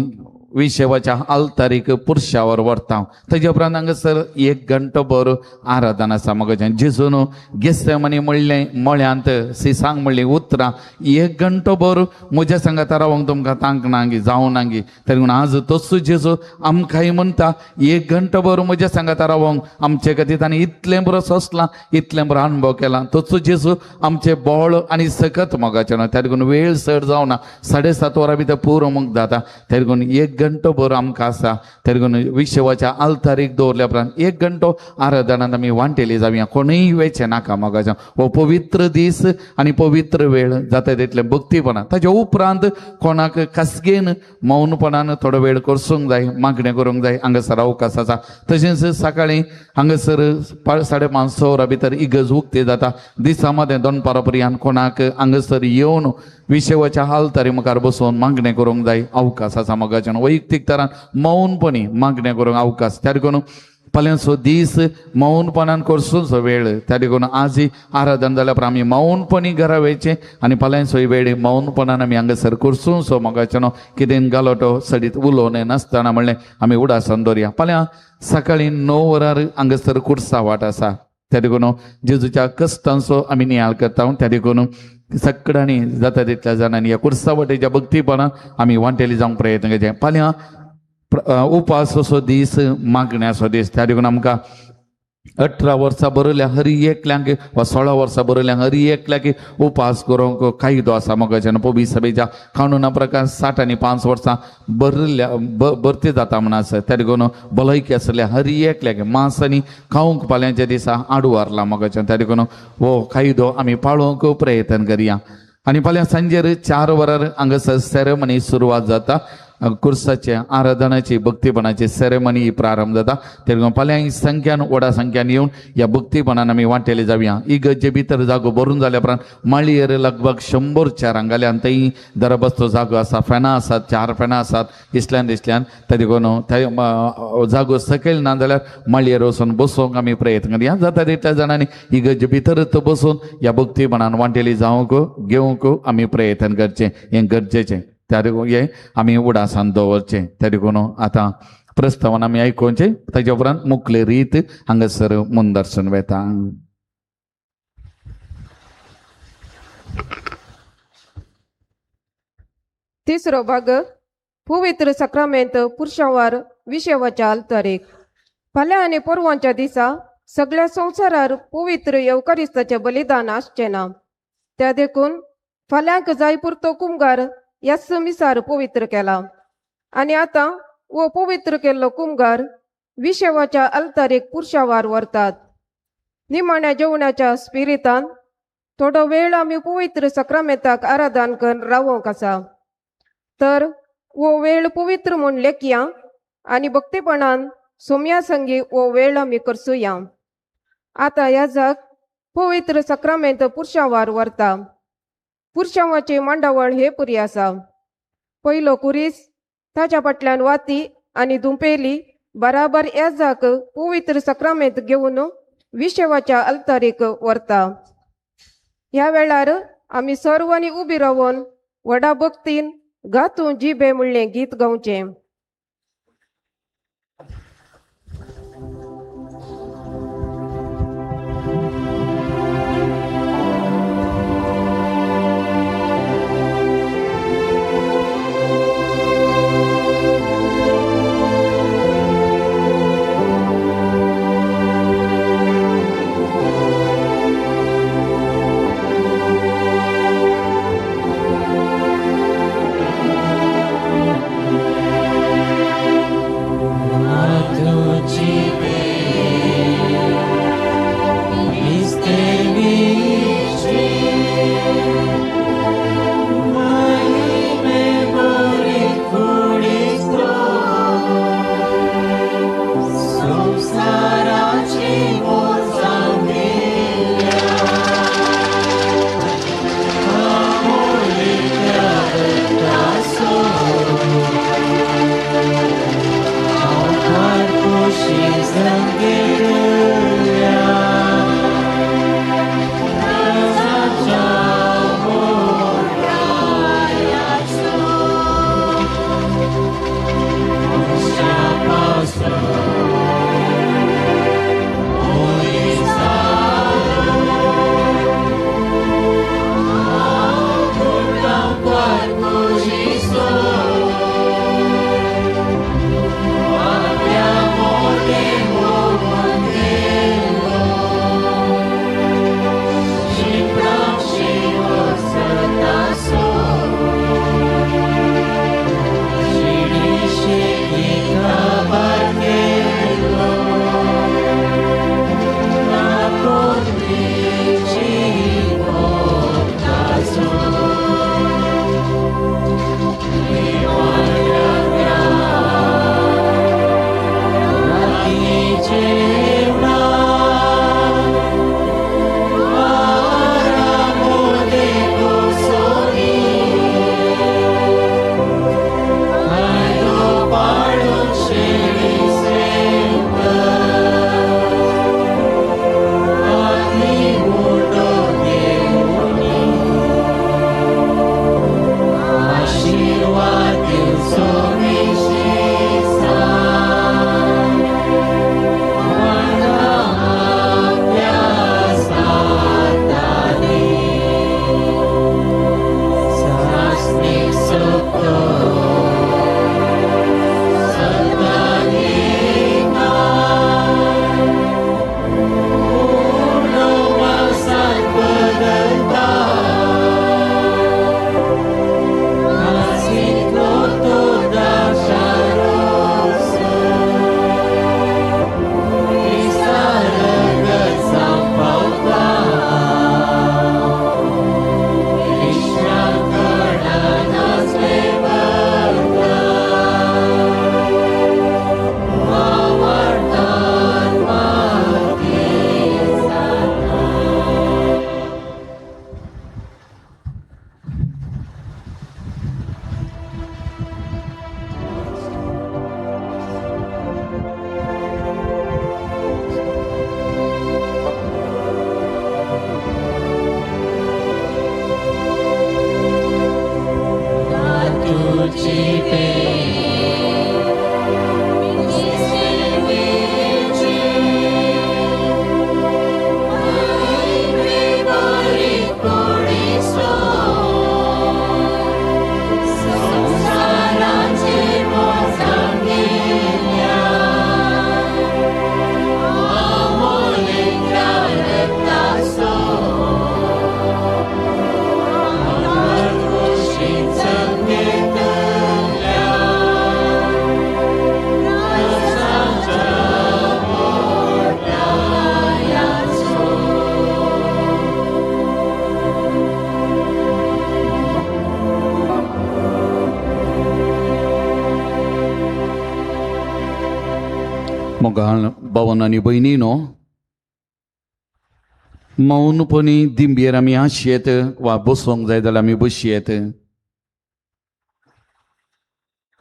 विशेवाच्या आल्तारीक पुरशावर व्हरता. ताच्या उपरांत हांगासर 1 घंटो भर आराधन आसा. मोगाचें जेजून गेसेमनी म्हणलें मळ्यांत सिसांग म्हणलीं उतरां 1 घंटो भर म्हज्या सांगाता रावंक तुमकां तांक नांगी जावं नांगी. त्या देखून आज तोच जेजू आमकांय म्हणटा 1 घंटो भर म्हज्या सांगाता रावंक. आमचे खातीर ताणें इतलें बरो सोंसलां, इतलें बरो अनुभव केला. तोच जेजू आमचे बोळ आनी सकत मोगाचें. त्या देखून वेळ चड जावना, 7:30 वरां भितर पुरो मोग जाता. त्या देखून 1 घंटो भर आमकां आसा. त्या देखून विशेवाच्या आल्तारीक दवरल्या उपरांत 1 घंटो आराधनांत आमी वांटेली जावया. कोणूय वेचे नाका मोगाचें. हो पवित्र दीस आनी पवित्र वेळ वेळ जाता तितले भक्तीपणान ताच्या उपरांत कोणाक खासगेन मौनपणान थोडो वेळ करसूंक जाय, मागणें करूंक जाय, हांगासर अवकाश आसा. तशेंच सकाळीं हांगासर 5:30 भितर इगर्ज उक्ती जाता. दिसा मदें दनपारा पर्यंत कोणाक हांगासर येवन विशेवाच्या हालतारी मुखार बसून मागणें करूंक जाय, अवकाश आसा. मोगाच्यान वैयक्तीक तरान मौनपणी मागणें करूंक अवकाश. त्या देखून फाल्यांचो दीस मौनपणान करसूचो वेळ. त्या देखून आज आराधन जाल्या उपरांत आमी मौनपणी घरा वयचें आनी फाल्यांचो वेळ मौनपणान आमी हांगासर करसूचो. मोगाच्यान कितें गालोटो सडीत उलोवंक नासतना म्हणलें आमी उडासन दवरया. फाल्यां सकाळीं 9 वरार हांगासर कुर्सावाट आसा. त्या देखून जेजूच्या कश्टांचो आमी नियाळ करता. त्या देखून सगळ्यांनी जाता तितल्या जाणांनी ह्या कुर्सावाटेच्या भक्तीपणान आमी वांटेली जावंक प्रयत्न करचे. फाल्यां उपासाचो दीस, मागण्याचो दीस. त्या देखून आमकां 18 वर्सां बरयल्या हर एकल्यांक वा 16 वर्सां बरयल्या हर एकल्याक उपास करूंक कायदो आसा. मोगाच्यान पबी सभेच्या कानुना प्रकार 60 आनी 5 वर्सां भरती जाता म्हण आसा. त्या देखून भलायकी आसल्या हर एकल्याक मांस आनी खावंक फाल्यांच्या दिसा आडू हारला. मोगाच्यान त्या देखून हो कायदो आमी पाळोवंक प्रयत्न करया. आनी फाल्यां सांजेर 4 वरार हांगासर सेरेमनी सुरवात जाता. कुर्साचे आराधनाची भक्तीपणाची सेरेमनी प्रारंभ जाता. ते फाल्यां ही संख्यान व्हडा संख्यान येवन ह्या भक्तीपणान आमी वांटेले जावया. इगर्जे भितर जागो भरून जाल्या उपरांत माळयेर लगभग 100 चेरां घाल्या आनी थंय दरबस्तो जागो आसा. फॅनां आसात, 4 फॅनां आसात इतल्यान दिसल्यान. त्या देखून थंय जागो सकयल ना जाल्यार माळयेर वचून बसूंक आमी प्रयत्न करया. जाता तितल्या जाणांनी इगर्जे भितरच बसून ह्या भक्तीपणान वांटेली जावंक घेवंक आमी प्रयत्न करचें, हें गरजेचें. त्या देखून हे आमी उडासान दवरचें. त्या देखून आतां प्रस्तावन आमी आयकोवचें. ताच्या उपरांत मुखले रीत हांगासर मुनदर्शन वेता. तिसरो भाग पवित्र सक्रामेंत पुरुषांवार विशेवाच्या आल्तारेक. फाल्यां आनी परवांच्या दिसा सगळ्या संवसारार पवित्र येवकारिस्ताचें बलिदान आसचें ना. त्या देखून फाल्यांक जाय पुरतो कुमगार ह्या मिसार पवित्र केला. आनी आतां वो पवित्र केल्लो कुमगार विशेवाच्या आल्तारेक पुरुषांवार व्हरतात. निमाण्या जेवणाच्या स्पिरितान थोडो वेळ आमी पवित्र सक्रामेंताक आराधन करून रावोंक आसा. तर वो वेळ पवित्र म्हूण लेखया आनी भक्तीपणान सोम्या संगी वो वेळ आमी करसुया. आतां ह्या जाग पवित्र सक्रामेंत पुरुषांवार व्हरता. पुरुषांवाचे मांडावळ हे पुरी आसा. पयलो कुरीस, ताच्या फाटल्यान वाती आनी दुंपेली बराबर ह्या जाग पवित्र सक्रामेंत घेवन विशेवाच्या आल्तारेक व्हरता. ह्या वेळार आमी सर्वांनी उबी रावन व्हडा भक्तीन गातू जिबे म्हणलें गीत गावचें. भावन आनी भयणीनो, मौनपणी दिंबयेर आमी आशयेत वा बसोंक जाय जाल्यार आमी बसयेत.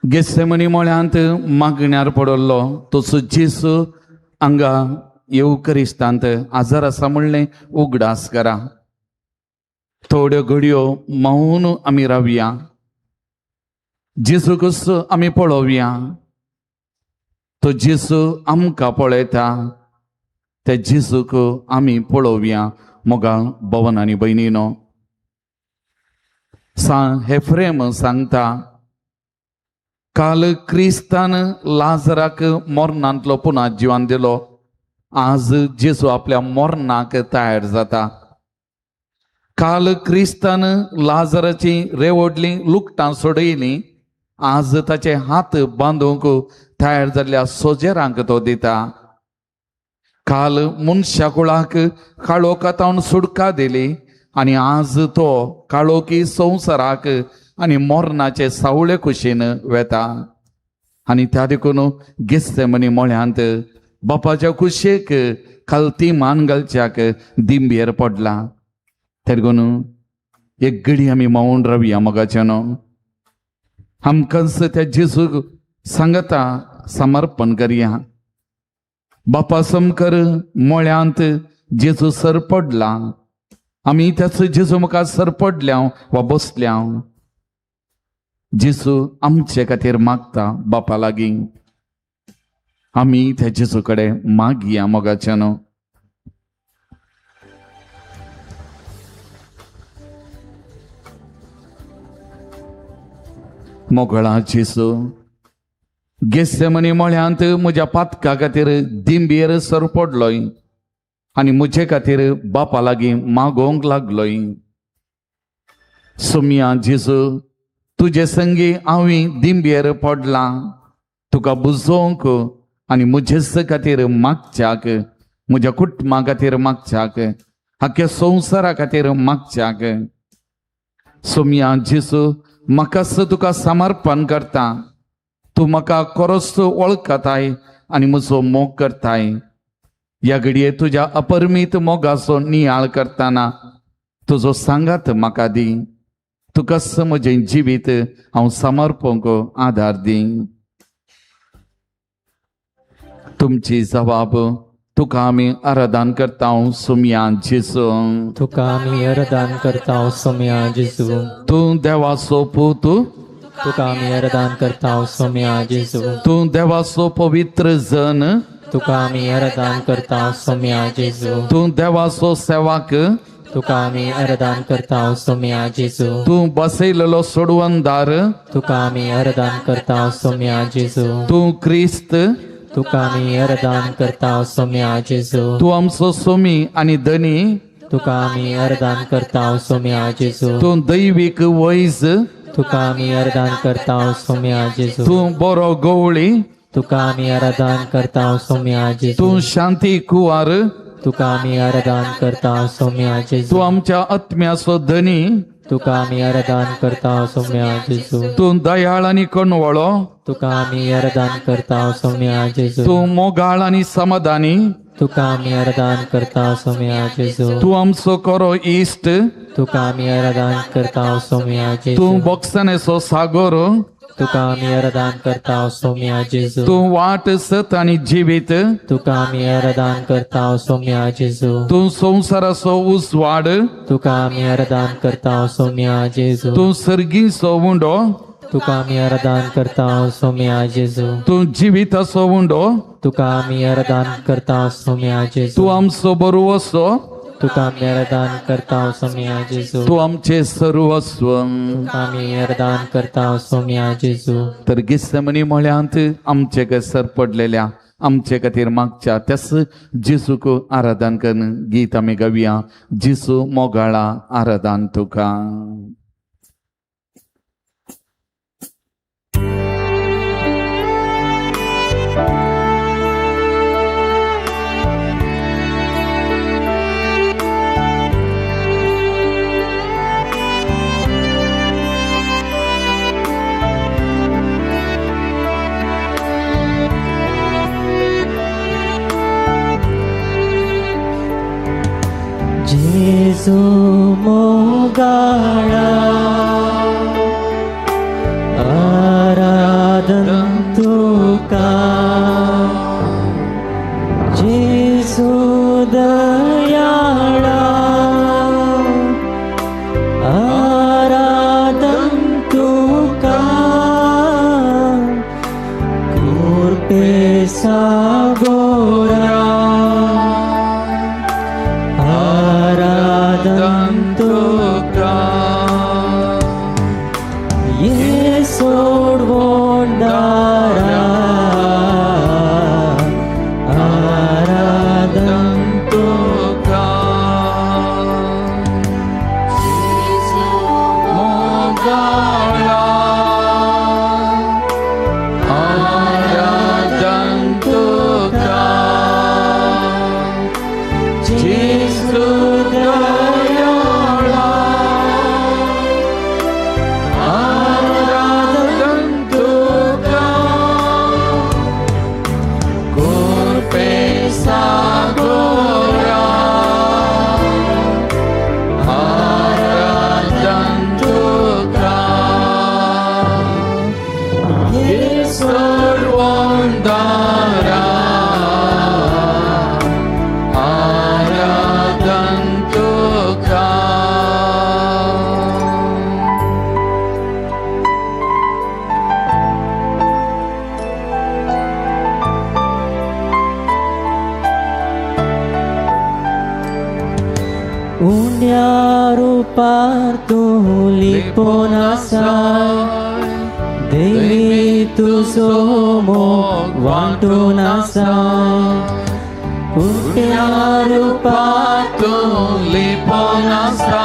गेत्सेमनी मळ्यांत मागण्यार पडल्लो तसो जेसू हांगा येवकरिस्तांत आजार आसा म्हणलें उगडास करा. थोड्यो घडयो मौन आमी रावया. जेसू कसो आमी पळोवया. तो जेसू आमकां पळयता. त्या जेसूक आमी पळोवया. मोगा भवन आनी भयणीनो, हेफ्रेम सांगता, काल क्रिस्तान लाजराक मोर्नांतलो पुना जिवान दिलो. आज जेसू आपल्या मोर्नाक तयार जाता. काल क्रिस्तान लाजराची रेवडली लुकटां सोडयली. आज ताचे हात बांदूंक तयार जाल्ल्या सोजेरांक तो दिता. काल मनशा कुळाक काळोखांतून सुटका दिली आनी आज तो काळोखी संवसाराक आनी मोर्नाचे सावळे कुशीन वेता. आनी त्या देखून गेत्सेमनी मळ्यांत बापाच्या कुशेक खालती मान घालच्याक दिंबयेर पडला. त्या देखून एक घडी आमी मौन रावया मोगाचेनो. आमकांच त्या जेसूक सांगता समर्पण करया. बापा समकर मळ्यांत जेजू सरपडला. आमी त्याच जेजू मुखार सरपडल्या वा बसल्या. जेजू आमचे खातीर मागता बापा लागीं. आमी त्या जेजू कडेन मागया मोगाचेनो. मोगळा जेजू, गेत्सेमनी मळ्यांत म्हज्या पातका खातीर दिंबयेर सरपडलोय आनी म्हजे खातीर बापा लागीं मागोंक लागलोय. सुमया जेजू, तुजे संगी हांवें दिंबयेर पडला. तुका बुजोवंक आनी म्हजेच खातीर मागच्याक, म्हज्या कुटुंबा खातीर मागच्याक, आख्या संवसारा खातीर मागच्याक. सुमया जेजू, म्हाकाच तुका समर्पण करता. तूं म्हाका खरोच वळखताय आनी म्हजो मोग करताय. ह्या घडये तुज्या अपरमीत मोगाचो नियाळ करतना तुजो सांगात म्हाका दी. तुकाच म्हजें जिवीत हांव समर्पंक आदार दी. तुमची जबाब तुका आमी आराधन करता सुमया जेजू. तुका आमी आराधन करता सुमया जेजू. तूं देवाचो पूत. तुका आमी आराधन करता सुमया जेजू. तूं देवाचो पवित्र जन. तुका आमी आराधन करता सुमया जेजू. तूं देवाचो सेवक. तुका आमी आराधन करता सुमया जेजू. तूं बसयलेलो सोडवंदार. तुका आमी आराधन करता सुमया जेजू. तूं क्रिस्त. तुका आमी आराधन करता सुमया जेजू. तूं आमचो सोमी आनी धनी. तुका आमी आराधन करता सुमया जेजू. तूं दैवीक वैज. तुका आमी आराधन करता सुमया जेजू. तूं बरो गवळी. तुका आमी आराधन करता सुमया जेजू. तूं शांती कुंवार. तुका आमी आराधन करता सुमया जेजू. तूं आमच्या आत्म्याचो धनी. तुका आमी आराधन करता सुमया जेजू. तूं दयाळ आनी कणवळो. तुका आमी आराधन करता सुमया जेजू. तूं मोगाळ आनी समाधानी. तुका आमी आराधन करता सुमया जेजू. तूं आमचो खरो इश्ट. तुका आमी आराधन करता सुमया जेजू. तूं बोगसणेचो सागर. तुका आमी आराधन करता सुमया जेजू. तूं वाट सत आनी जिवीत. तुका आमी आराधन करता सुमया जेजू. तूं संवसाराचो उजवाड. तुका आमी आराधन करता सुमया जेजू. तूं सर्गीचो उंडो. तुका आमी आराधन करता सुमया जेजू. तूं जिविताचो उंडो. तुका आमी आराधन करता सुमया जेजू. तूं आमचो बरोवसो. तुका आमी आराधन करता सुमया जेजू. तूं आमचे सर्वस्व. तुका आमी आराधन करता सुमया जेजू. तर गेत्सेमनी मळ्यांत आमचे कसर पडलेल्या आमचे खातीर मागच्या त्याच जेजूक आराधन करन गीत आमी गावया. जेजू मोगाळा आराधन तुका. जेजू मोगाळा आराधन तुका जेजू दयाळा आराधन तुका कृपे सागोरा आराधन तुका ये सोडवून दारा आराधन तुका मोगाळा आराधन तुका जेजू दयाळा आराधन तुका कृपे सागोरा आराधन तुका ये सर्वंदारा आराधन तुका उन्या रूपार तूं लिपोन आसा देवी तुजो मोग वांटून आसा उन्या रूपार तूं लिपोन आसा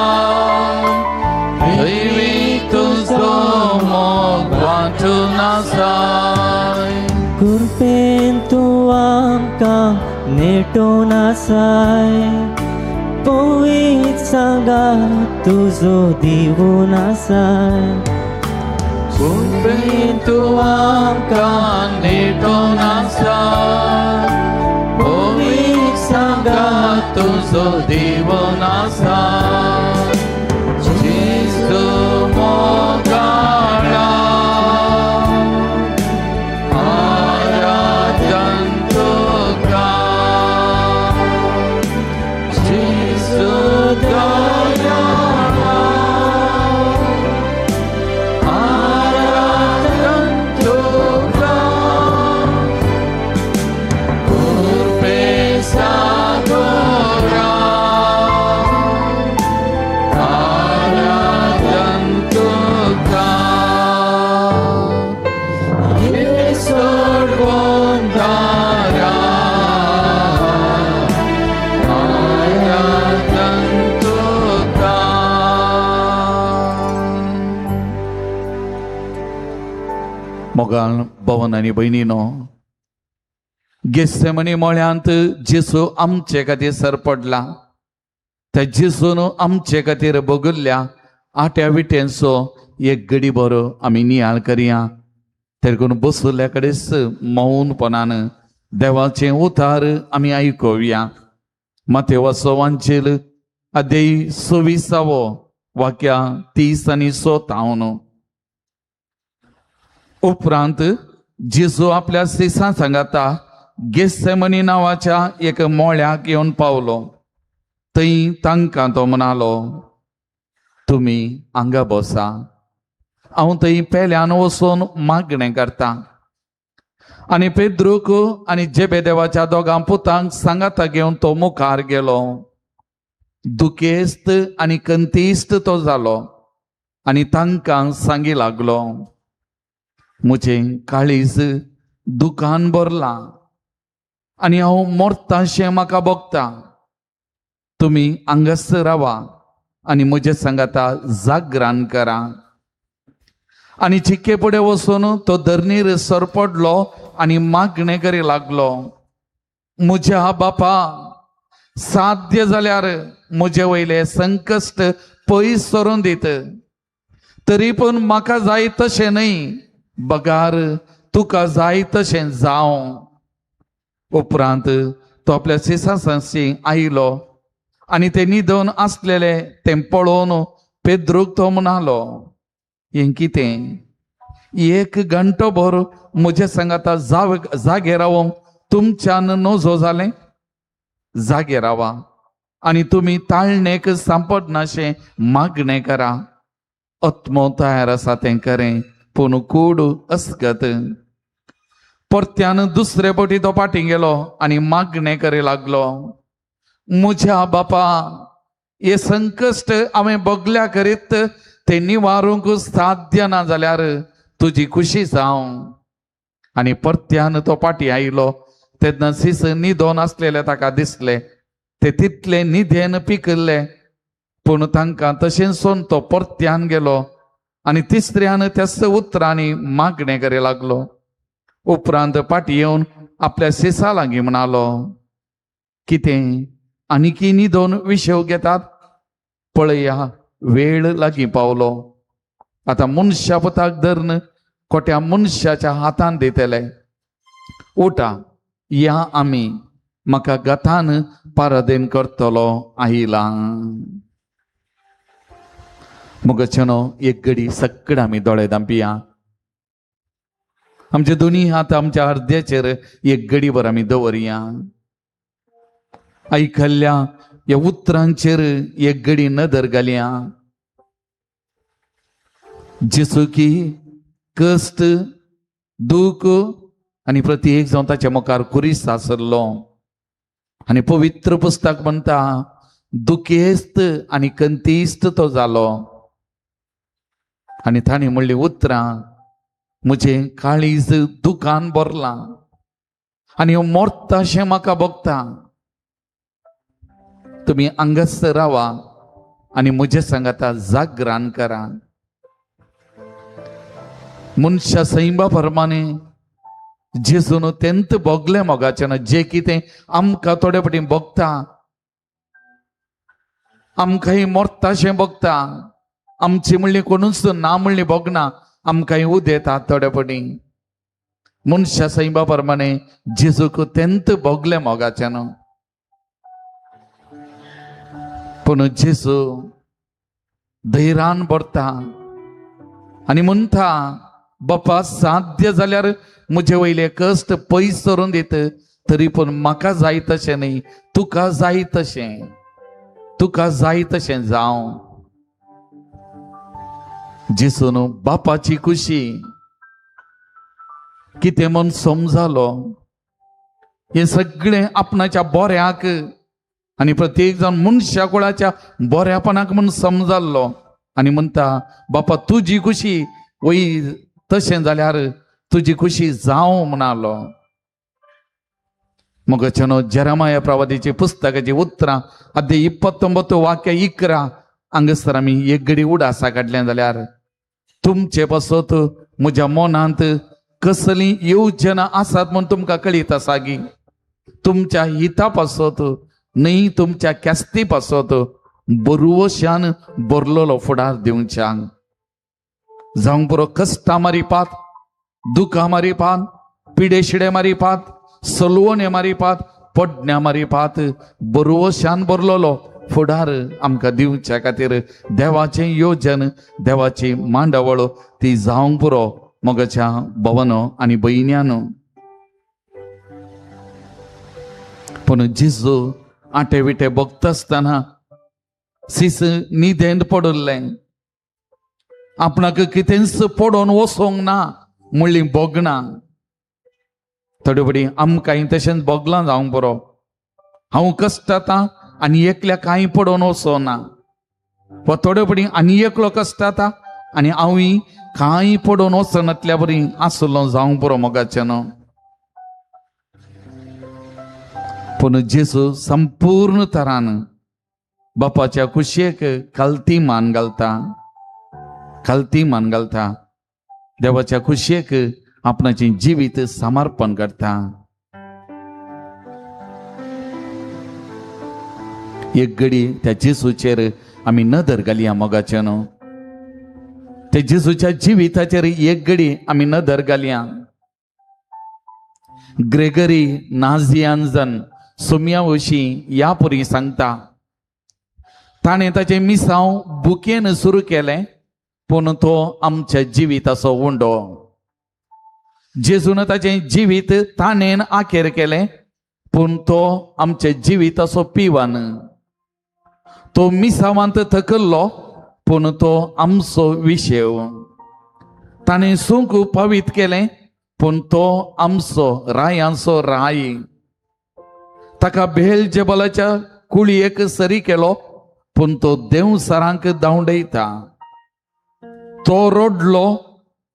देवी तुजो मोग वांटून आसा कृपेन तूं आमकां नेटोन आसाय पवित्र सांगा तुजो दिवून आसाय कृपेन तूं आमकां नेटोन आसा पवित्र सांगा तुजो दिवून आसा जेजू मोगाळा आराधन तुका जेजू दयाळा आराधन तुका कृपे सागोरा आराधन तुका ये सर्वंदारा आराधन तुका मोगाळ भवन आनी भयणीनो गेसेमनी मळ्यांत जेसू आमचे खातीर सरपडला त्या जेसून आमचे खातीर भोगुल्ल्या आट्या विटेंचो एक घडी बरो आमी नियाळ करया तेर करून बसुल्ल्या कडेच मौनपणान देवाचें उतार आमी आयकुया माथेवाचो वांचेल अध्याय 26 वाक्या 30 आनी 37 उपरांत जेजू आपल्या शिसां सांगाता गेसेमनी नांवाच्या एक मोळ्याक येवन पावलो थंय तांकां तो म्हणालो तुमी हांगा बसा हांव थंय पेल्यान वचून मागणें करता आनी पेद्रूक आनी जेबेदेवाच्या दोगां पुतांक सांगाता घेवन तो मुखार गेलो दुखेस्त आनी कंतिश्त तो जालो आनी तांकां सांगी लागलो म्हजें काळीज दुखान भरलां आनी हांव मोरताशें म्हाका भोगता तुमी हांगास रावा आनी म्हजे सांगाता जागरान करा आनी चिक्के फुडें वचून तो धरणीर सरपडलो आनी मागणें करी लागलो म्हज्या बापा साध्य जाल्यार म्हजे वयले संकश्ट पयस सरून दीत तरी पूण म्हाका जाय तशें न्हय बगार तुका जाय तशें जावं उपरांत तो आपल्या शिसासांशी आयलो आणि ते न्हिदोन आसलेले तें पळोवन पेद्रूक तो म्हणालो, हें कितें? 1 घंटो भर म्हजे सांगाता जागे रावोंक तुमच्यान नजो जालें? जागे रावा आणि तुम्ही ताळणेक सांपडनाशें मागणें करा. आत्मो तयार आसा तें करें, पूण कूड अस्गत. परत्यान दुसरे फावटी तो फाटीं गेलो आणि मागणें करी लागलो, म्हज्या बापा, हे संकश्ट हांवें बगल्या करीत ते निवारूंक साध्य ना जाल्यार तुजी खुशी जावं. आणि परत्यान तो फाटीं आयलो तेन्ना सीस न्हिदोन आसलेले ताका दिसले. ते तितले न्हिदेन पिकल्ले, पूण तांकां तशें सोन तो परत्यान गेलो आणि तिसऱ्यान त्याच उतरांनी मागणें करी लागलो. उपरांत फाटीं येवन आपल्या सिसा लागीं म्हणालो, कितें आनीकी न्हिदोन विशेव घेतात? पळया, वेळ लागीं पावलो. आतां मनशा पुताक धरून खोट्या मनशाच्या हातान दितले. उठा, या आमी, म्हाका गतान पाराधीन करतलो आयला. मुगचनो एक घडी सक्कड आमी दोळे धांपया. आमचे दोन्ही हात आमच्या अर्द्याचेर एक घडी भर आमी दवरया. आयकल्ल्या ह्या उतरांचेर एक घडी नदर घालया. जेसू की कश्ट, दूख आणि प्रत्येक जावन ताच्या मुखार कुरीस आसलो. आणि पवित्र पुस्तक म्हणटा, दुखेस्त आणि कंतिस्त तो जालो. आणि ताणी म्हणली उतरां, म्हजे काळीज दुखान भरला आणि हांव मोरताशें म्हाका भोगता. तुम्ही अंगस्त रावा आणि म्हजे सांगाता जागरान करा. मनशा सैंबा प्रमाणे जेजून तेंत भोगले मोगाचें जे कितें आमकां थोडे फावटी भोगता, आमकांय मोरताशें भोगता. आमची म्हणली कोणूच ना म्हणली भोगना, आमकांय उदेता थोडे फावटी. मनशा सैंबा प्रमाणे जेजूक तेंत भोगले मोगाचें न्हू. पूण जेजू धैर्यान भरता आणि म्हणटा, बापा, साध्य जाल्यार म्हजे वयले कश्ट पयस सरून दित, तरी पूण म्हाका जाय तशें न्ही, तुका जाय तशें, तुका जाय तशें जावं. जेजून बापाची खुशी कितें म्हूण समजालो. हे सगळें आपणाच्या बोऱ्याक आणि प्रत्येक जाण मनशा कुळाच्या बोऱ्यापणाक म्हूण समजाल्लो. आणि म्हणटा, बापा, तुजी खुशी वय तशें जाल्यार तुजी खुशी जावं म्हणालो. मुगचनो जेरेमाया प्रवादीची पुस्तकाची उतरां अध्याय 29 वाक्य 11 हांगसर आमी एक घडी उडासा काडलें जाल्यार, तुमचे पासत म्हज्या मनांत कसली येवजना आसात म्हूण तुमकां कळीत आसा गी. तुमच्या हिता पासत न्ही, तुमच्या केस्ती पासत बरुवशान बरलोलो फुडार दिवच्याक. जावं बरो कश्टा मारिपात, दुखा मारिपात, पिडे शिडे मारिपात, सलवणे मारिपात, पडण्या मारिपात बरुवशान बरलोलो फुडार आमकां दिवच्या खातीर देवाचें योजन, देवाची मांडवळ ती जावंक पुरो मोगाच्या भवनो आनी भयण्यानो. पूण जेजू आटे विटे भोगता आसतना सीस न्हिदेंत पडुल्लें. आपणाक कितेंच पडोवन वसोंक ना म्हणली भोगना. थोडे फावटी आमकांय तशेंच भोगलां जावंक बरो. हांव कश्टातां आनी एकल्या कांय पडोवन वचोना, वा थोडे फावटी आनी एकलो कश्टातां आनी हांवूय कांय पडोवन वचनातल्या बरी आसलो जावंक बरो मोगाचें न्हू. पूण जेजू संपूर्ण तरान बापाच्या कुशेक खालती मान घालता, खालती मान घालता. देवाच्या कुशेक आपणाचें जिवीत समर्पण करता. एक घडी त्या जेजूचेर आमी नदर घालया मोगाचें न्हू. त्या जेजूच्या जिविताचेर एक घडी आमी नदर घालया. ग्रेगरी नाझियानजन सुम्या वशी या पुरी सांगता, ताणें ताचें मिसांव बुकेन सुरू केलें, पूण तो आमच्या जिविताचो उंडो. जेजून ताचें जिवीत ताणेन आखेर केलें, पूण तो आमच्या जिविताचो पिवान. तो मिसावांत थकल्लो, पूण तो आमचो विशेव. ताणें सूंक पवित केलें, पूण तो आमचो रायांचो राय. ताका बेलजेबलाच्या कुळयेक सरी केलो, पूण तो देवसरांक धांवडयता. तो रोडलो,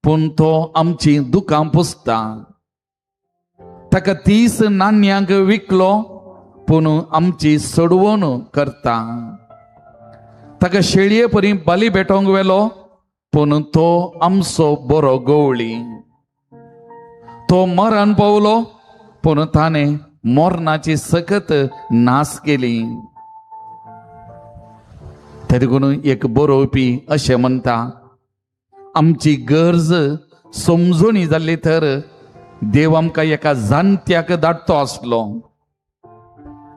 पूण तो आमची दुकां पुसता. ताका 30 नाण्यांक विकलो, पूण आमची सोडवण करता. ताका शेळये परी बली भेटोंक वेलो, पूण तो आमचो बरो गवळी. तो मरण पावलो, पूण ताणें मरणाची सकत नास केली. ते देखून एक बरोवपी अशें म्हणटा, आमची गरज समजुणी जाल्ली तर देव आमकां एका जाणत्याक धाडटो आसलो.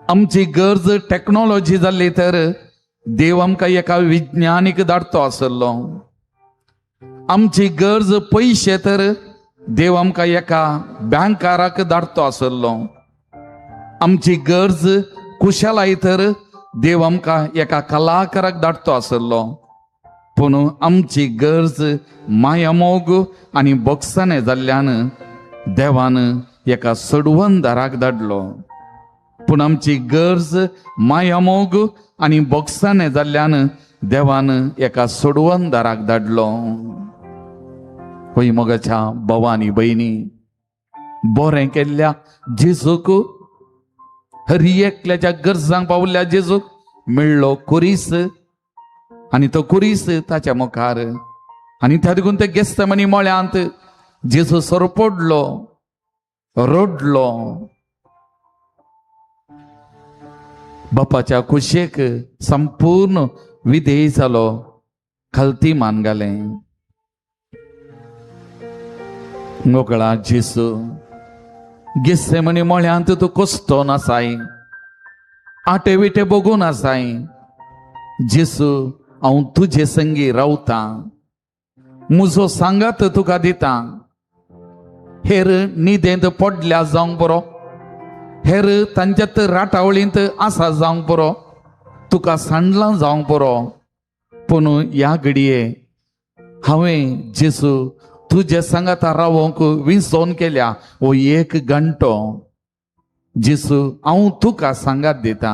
आमची गरज टेक्नॉलॉजी जाल्ली तर देव आमकां एका विज्ञानीक धाडटो आसलो. आमची गरज पयशे तर देव आमकां एका बँकाराक धाडटो आसलो. आमची गरज कुशलाय तर देव आमकां एका कलाकाराक धाडटो आसलो. पूण आमची गरज मायामोग आनी बोगसाने जाल्ल्यान देवान एका सडवंदाराक धाडलो. पूण आमची गरज मायामोग आनी बोगसाने जाल्ल्यान देवान एका सोडवंदाराक धाडलो. होय मोगाच्या भावांनी भयणी, बरें केल्ल्या जेजूक, हरी एकल्याच्या गरजांक पावल्ल्या जेजूक मेळ्ळो कुरीस, आनी तो कुरीस ताच्या मुखार. आनी त्या देखून ते गेस्तमनी मळ्यांत जेजू सरपडलो, रोडलो. बापाच्या कुशेक संपूर्ण विधेय जालो, खालती मान घालें. मोकळा जेजू, गेसेमनी मळ्यांत तूं कोसतोन आसाय, आटे विटे बघून आसाय. जेजू, हांव तुजे संगी रावता, म्हजो सांगात तुका दिता. हेर न्हिदेंत पडल्या जावंक बरो, हेर तांच्यात राटावळींत आसा जावंक बरो, तुका सांडलां जावंक बरो. पूण ह्या घडये हांवें जेजू तुजे सांगाता रावोंक विसोन केल्या हो 1 घंटो. जेजू, हांव तुका सांगात दिता.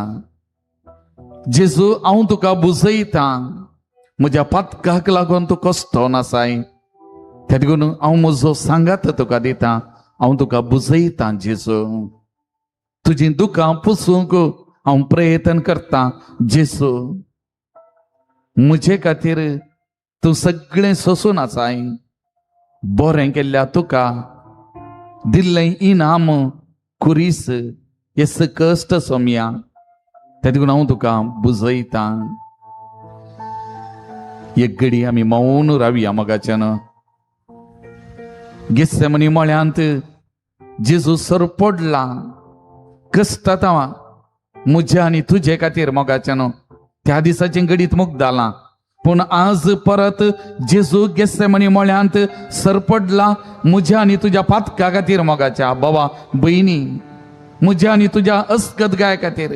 जेजू, हांव तुका बुजयता. म्हज्या पातकाक लागून तूं कश्टोन आसाय, त्या देखून हांव म्हजो सांगात तुका दिता. हांव तुका बुजयता जेजू. तुजी दुकां पुसूंक हांव प्रयत्न करता जेजू. म्हजे खातीर तूं सगळें सोंसून आसाय. बरें केल्ल्या तुका दिल्लें इनाम कुरीस, येस कश्ट सोम्या, त्या देखून हांव तुका बुजयता. एक घडी आमी मौन रावया मोगाच्यान. गेसेमनी मळ्यांत जेजू सरपडला, कश्टांत म्हजे आनी तुजे खातीर मोगाच्यान. त्या दिसाची घडीत मुक्त जालां. पूण आज परत जेजू गेसेमनी मळ्यांत सरपडला म्हज्या आनी तुज्या पातका खातीर मोगाच्या. बाबा भयणी, म्हज्या आनी तुज्या अस्कतगाय खातीर,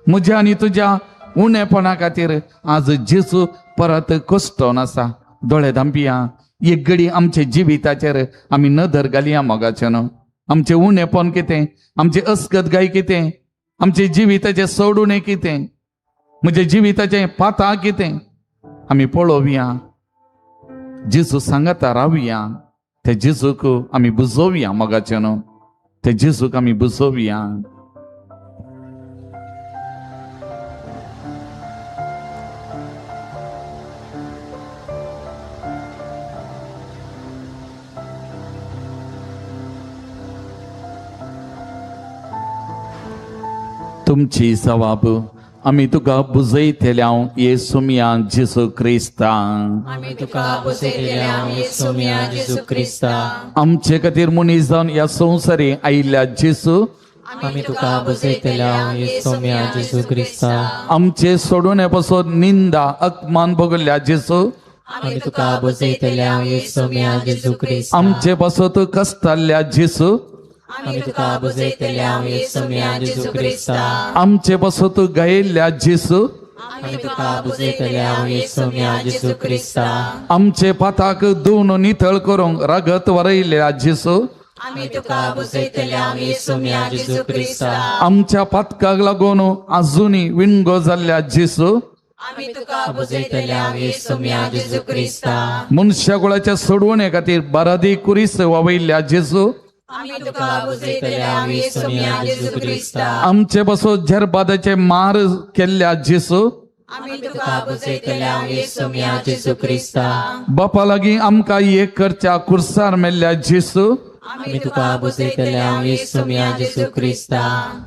म्हज्या आनी तुज्या उणेपणा खातीर आज जेजू परत कश्टोन आसा. दोळे धांपिया. एक घडी आमच्या जिविताचेर आमी नदर घालया मोगाच्यान. आमचें उणेपण कितें, आमची अस्कतगाय कितें, आमचे जिविताचें सोडून कितें, म्हज्या जिविताचें पाता कितें, आमी पळोवया. जेजू सांगाता रावया. ते जेजूक आमी बुजोवया मोगाच्यान. ते जेजूक आमी बुजोवया. तुमची सवाब आमी तुका बुजयतल्या येसुमिया जेजू क्रिस्ता. आमी तुका बुजयतल्या येसुमिया जेजू क्रिस्ता. आमचे खातीर मनीस जावन ह्या संवसारी आयिल्ल्या जेजू आमी तुका बुजयतल्या येसोम्या जेजू क्रिस्ता आमचे सोडवण्यापासून निंदा अपमान भोगल्या जेसू आमी तुका बुजयतल्या येसोम्या जेजू क्रिस्ता आमचे पासून कष्टाल्या जेसू आमी तुका बुजयतल्या येसोम्या जेजू क्रिस्ता आमचे पासून गायिल्ल्या जेसू आमी तुका बुजयतल्या येसोम्या जेजू क्रिस्ता आमचे पाताक धुवन नितळ करूंक रगत वरयल्या जेसू आमी तुका बुजयतल्या येसोम्या जेजू क्रिस्ता आमच्या पातकाक लागून अजुनी विणगो जाल्ल्या जेसू आमी तुका बुजयतल्या येसोम्या जेजू क्रिस्ता मनशाकुळाच्या सोडवणे खातीर बरादी कुरीस वावयल्या जेसू आमी तुका बुजयतल्या येसोम्या जेजू क्रिस्ता आमचे पासून झरबादाचे मार केल्ल्या जेसू आमी तुका बुजयतल्या येसोम्या जेजू क्रिस्ता बापा लागीं आमकां एक करच्या कुर्सार मेल्ल्या जेसू आमी तुका बुजयतल्या येसोम्या जेजू क्रिस्ता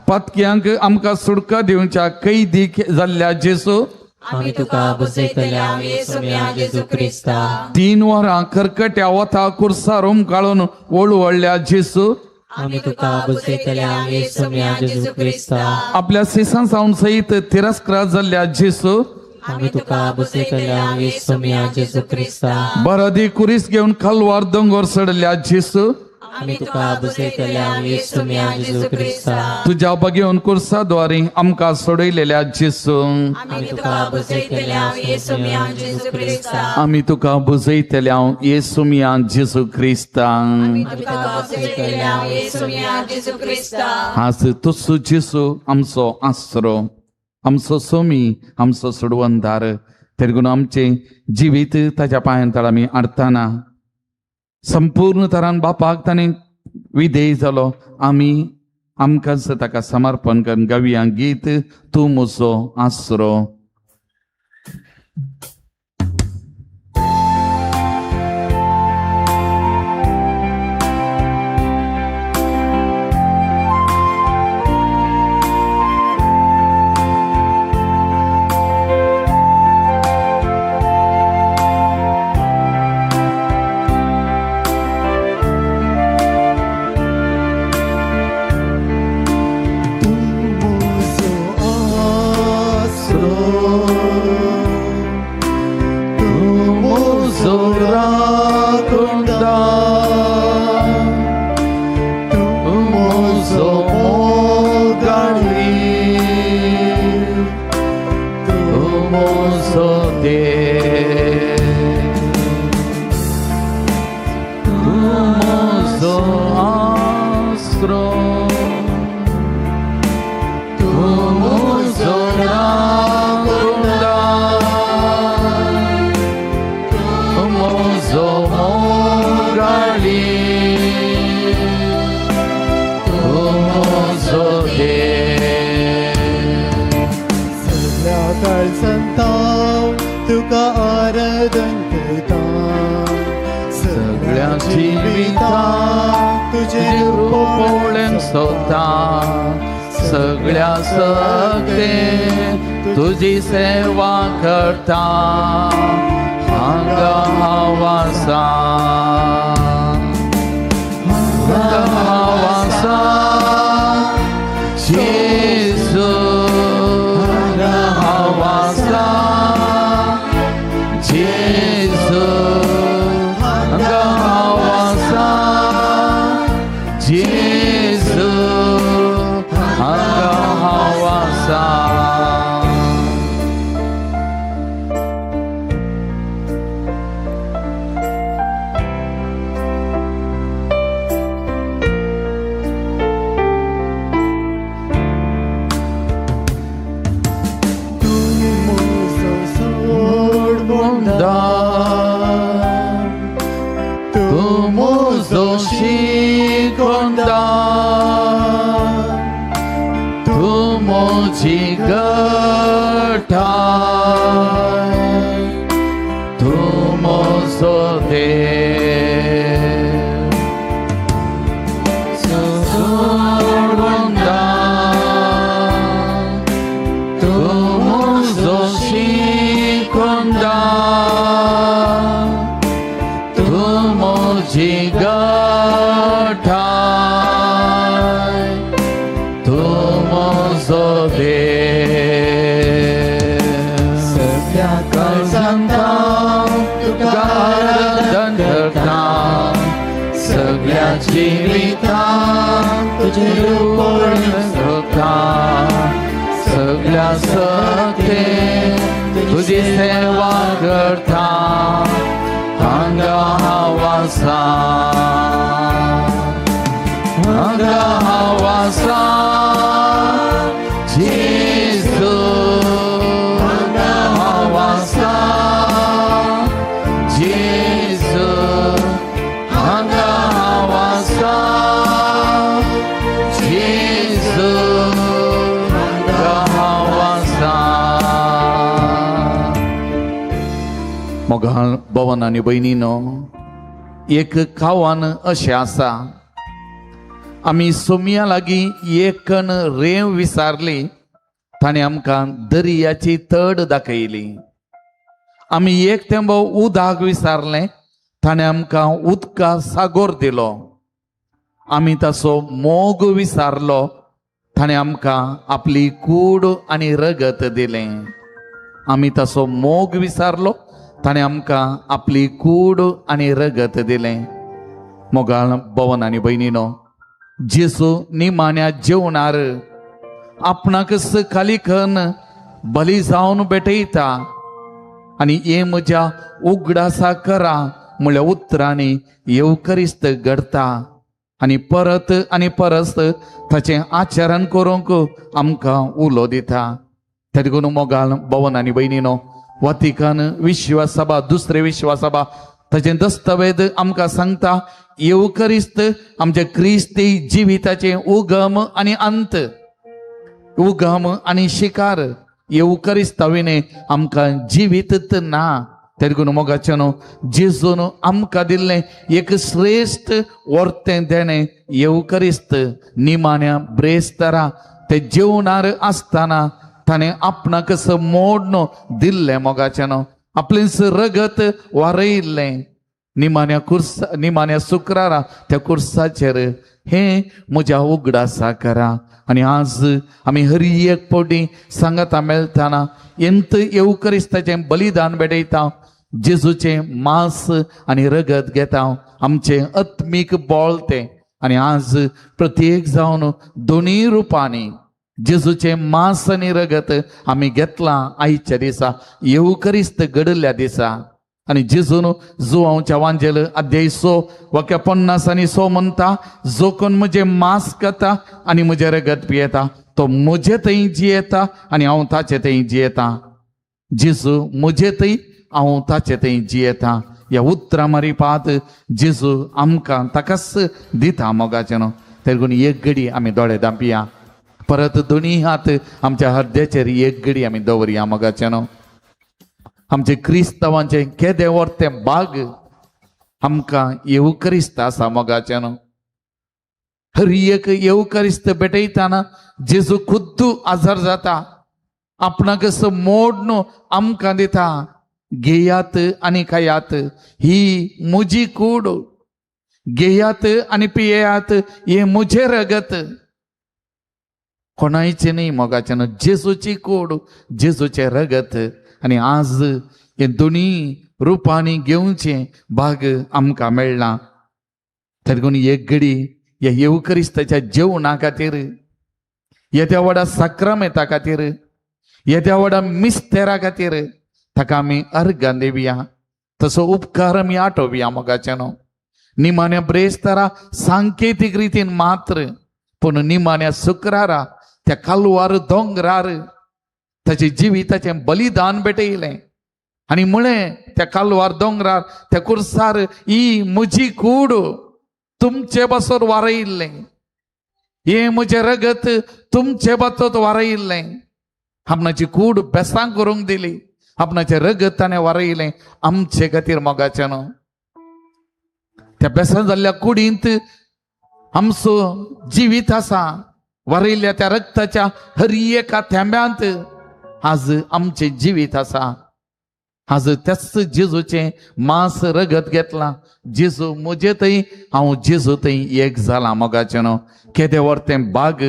पातक्यांक आमकां सुटका दिवच्या कैदी जाल्ल्या जेसू आमी तुका बुजयतल्या येसोम्या जेजू क्रिस्ता 3 वरां कर्कट्या वता कुर्सार काळून ओळवळल्या जेसू आमी तुका बुजयतल्या येसोम्या जेजू क्रिस्ता आपल्या सिसां सावन सहित तिरस्कार जाल्ल्या जेसू आमी तुका बुजयतल्या येसोम्या जेजू क्रिस्ता बरादी कुरीस घेवन खालवार दोंगर चडल्या जेसू आमी तुका बुजयतल्या येसोम्या जेजू क्रिस्ता तुज्या बगेवन कुर्साद्वारे आमकां सोडयलेल्या जेसू आमी तुका बुजयतल्या येसोम्या जेजू क्रिस्ता आमी तुका बुजयतल्या येसुमिया जेसू क्रिस्ता आमी तुका बुजयतल्या येसोम्या जेजू क्रिस्ता हाच तुसू जेसू आमचो आसरो आमचो सोमी आमचो सोडवंदार तेरगून आमचे जिवीत ताच्या पांयांतळ आमी हाडटाना संपूर्ण तरान बापाक ताणें विधेय जालो आमी आमकांच ताका समर्पण करून गावया गीत तूं म्हजो आसरो तुका आराधन करता सगळ्या जिवितांत तुझे रूप पळोवंक सोदता सगळ्या सकते तुजी सेवा करता हांगा हावासा जेजू हांगा हावासा जेजू हांगा हावासा जेजू हांगा हावासा Tu muzo shikonda Tu moji gatai Tu mozo de Surgonda Tu muzo shikonda Jigatai त्या काळजांता तुका आराधन करता सगळ्या जिवितांत तुझे रूप सोडता सगळ्या सत्ते तुझी सेवा करता हांगा हावासा हांगा हावासा जेजू हांगा हावासा जेजू हांगा हावासा जेजू हांगा हावासा. मोगाळ भवन आनी भयणीनो, एक खावान अशें आसा, आमी सोमिया लागीं एकन रेंव विचारली, ताणें आमकां दर्याची तड दाखयली. आमी एक तेंबो उदक विचारलें, ताणें आमकां उदका सागोर दिलो. आमी ताचो मोग विचारलो, ताणें आमकां आपली कूड आनी रगत दिलें. आमी ताचो मोग विचारलो, ताणें आमकां आपली कूड आनी रगत दिलें. मोगाळ भवन आनी भयणीनो, जेजू निमाण्या जेवणार आपणाक सखाली खन बली जावन भेटयता आनी हे म्हज्या उगडासा करा म्हळ्या उतरांनी येवकरिस्त घडता आनी परत आनी परत ताचें आचरण करूंक आमकां उलो दिता. त्या देखून मोगाळ भवन आनी भयणीनो, वातिकन विश्वासभा, दुसरे विश्वासभा ताचें दस्तावेज आमकां सांगता, येवकरिस्त आमच्या क्रिस्ती जिविताचे उगम आनी अंत, उगम आनी शिकार. येवकरिस्ताविने आमकां जिवीतच ना. त्या देखून मोगाचेनो, जेजून आमकां दिल्लें एक श्रेष्ठ वर्तें देणें येवकरिस्त निमाण्या ब्रेस्तारा ते जेवणार आसतना ताणें आपणाक मोडनो दिल्लें. मोगाचेनो, आपलें रगत वारयिल्लें निमाण्या शुक्रारा त्या कुर्साचेर. हें म्हज्या उगडासा करा. आनी आज आमी हरी एक फावटी सांगता मेळटाना एंत येवकरिस्ताचें बलिदान भेटयता, जेजूचें मांस आनी रगत घेता, आमचें आत्मीक बोळ तें. आनी आज प्रत्येक जावन दोनी रुपांनी जेजूचें मांस आनी रगत आमी घेतलां आयच्या दिसा, येवकरिस्त घडल्या दिसा. आनी जेजून जुवांवच्या वांजेल अध्याय 6 वाक्य 50 आनी 6 म्हणटा, जो कोण म्हजें मांस खाता आनी म्हजें रगत पियेता तो म्हजे थंय जियेता आनी हांव ताचे थंय जियेता. जेजू म्हजे थंय, हांव ताचे थंय जियेता. ह्या उतरां मारी पात जेजू आमकां ताकाच दिता. मोगाचेनो, त्या देखून एक घडी आमी दोळे धांपया, परत दोनी हात आमच्या हृदयाचेर एक घडी आमी दवरया. मोगाचेनो, आमचे क्रिस्तांवांचे केदें वर्तें बाग आमकां येवकरिस्त आसा. मोगाचेनो, हर एक येवकरिस्त भेटयतना जेजू खुद्द आजार जाता, आपणाक मोडनो आमकां दिता. घेयात आनी खायात, ही म्हजी कूड. घेयात आनी पियेयात, हे म्हजें रगत. कोणायचें न्ही. मोगाचेनो, जेजूची कूड, जेजूचें रगत. आनी आज हे दोनी रुपांनी घेवचें भाग आमकां मेळ्ळा. त्या देखून एक घडी ह्या येवकरिस्ताच्या जेवणा खातीर, येद्या व्हडा साक्रामेंता खातीर, येद्या व्हडा मिस्तेरा खातीर ताका आमी अर्गां दिवया. तसो उपकार आमी आठोवया. मोगाचेनो, निमाण्या ब्रेस्तारा सांकेतीक रितीन मात्र, पूण निमाण्या शुक्रारा त्या कालवार दोंगरार ताचे जिविताचें बलिदान भेटयलें. आनी म्हळें त्या कालवार दोंगरार त्या कुर्सार, ही म्हजी कूड तुमचे बसोर वारयिल्लें, हे म्हजें रगत तुमचे बाबतींत वारयिल्लें. आपणाची कूड बेसां करूंक दिली, आपणाचें रगत ताणें वारयलें आमचे खातीर. मोगाचेनो, त्या बेसां जाल्ल्या कुडींत आमचो जिवीत आसा. वारयल्ल्या त्या रक्ताच्या हर एका थेंब्यांत आज आमचें जिवीत आसा. आज त्याच जेजूचें मांस रगत घेतलां. जेजू म्हजे थंय, हांव जेजू थंय एक जाला. मोगाचेनो, केदें वर्तें बाग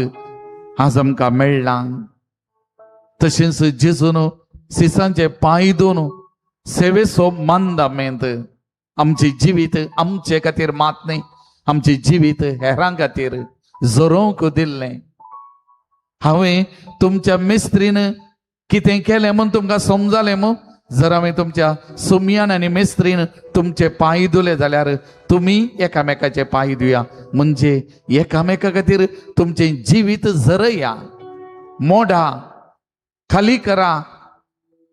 आज आमकां मेळ्ळां. तशेंच जेजून सिसांचे पांय दोन सेवेचो मान दामेंत आमचे जिवीत आमचे खातीर मात न्ही, आमचे जिवीत हेरां खातीर जरोवंक दिल्लें. हांवें तुमच्या मेस्त्रीन कितें केलें म्हूण तुमकां समजलें मू. जर हांवें तुमच्या सुमयान आनी मेस्त्रीन तुमचे पांय धुले जाल्यार तुमी एकामेकाचे पांय धुया, म्हणजे एकामेका खातीर तुमचे जिवीत जरया, मोडा, खाली करा.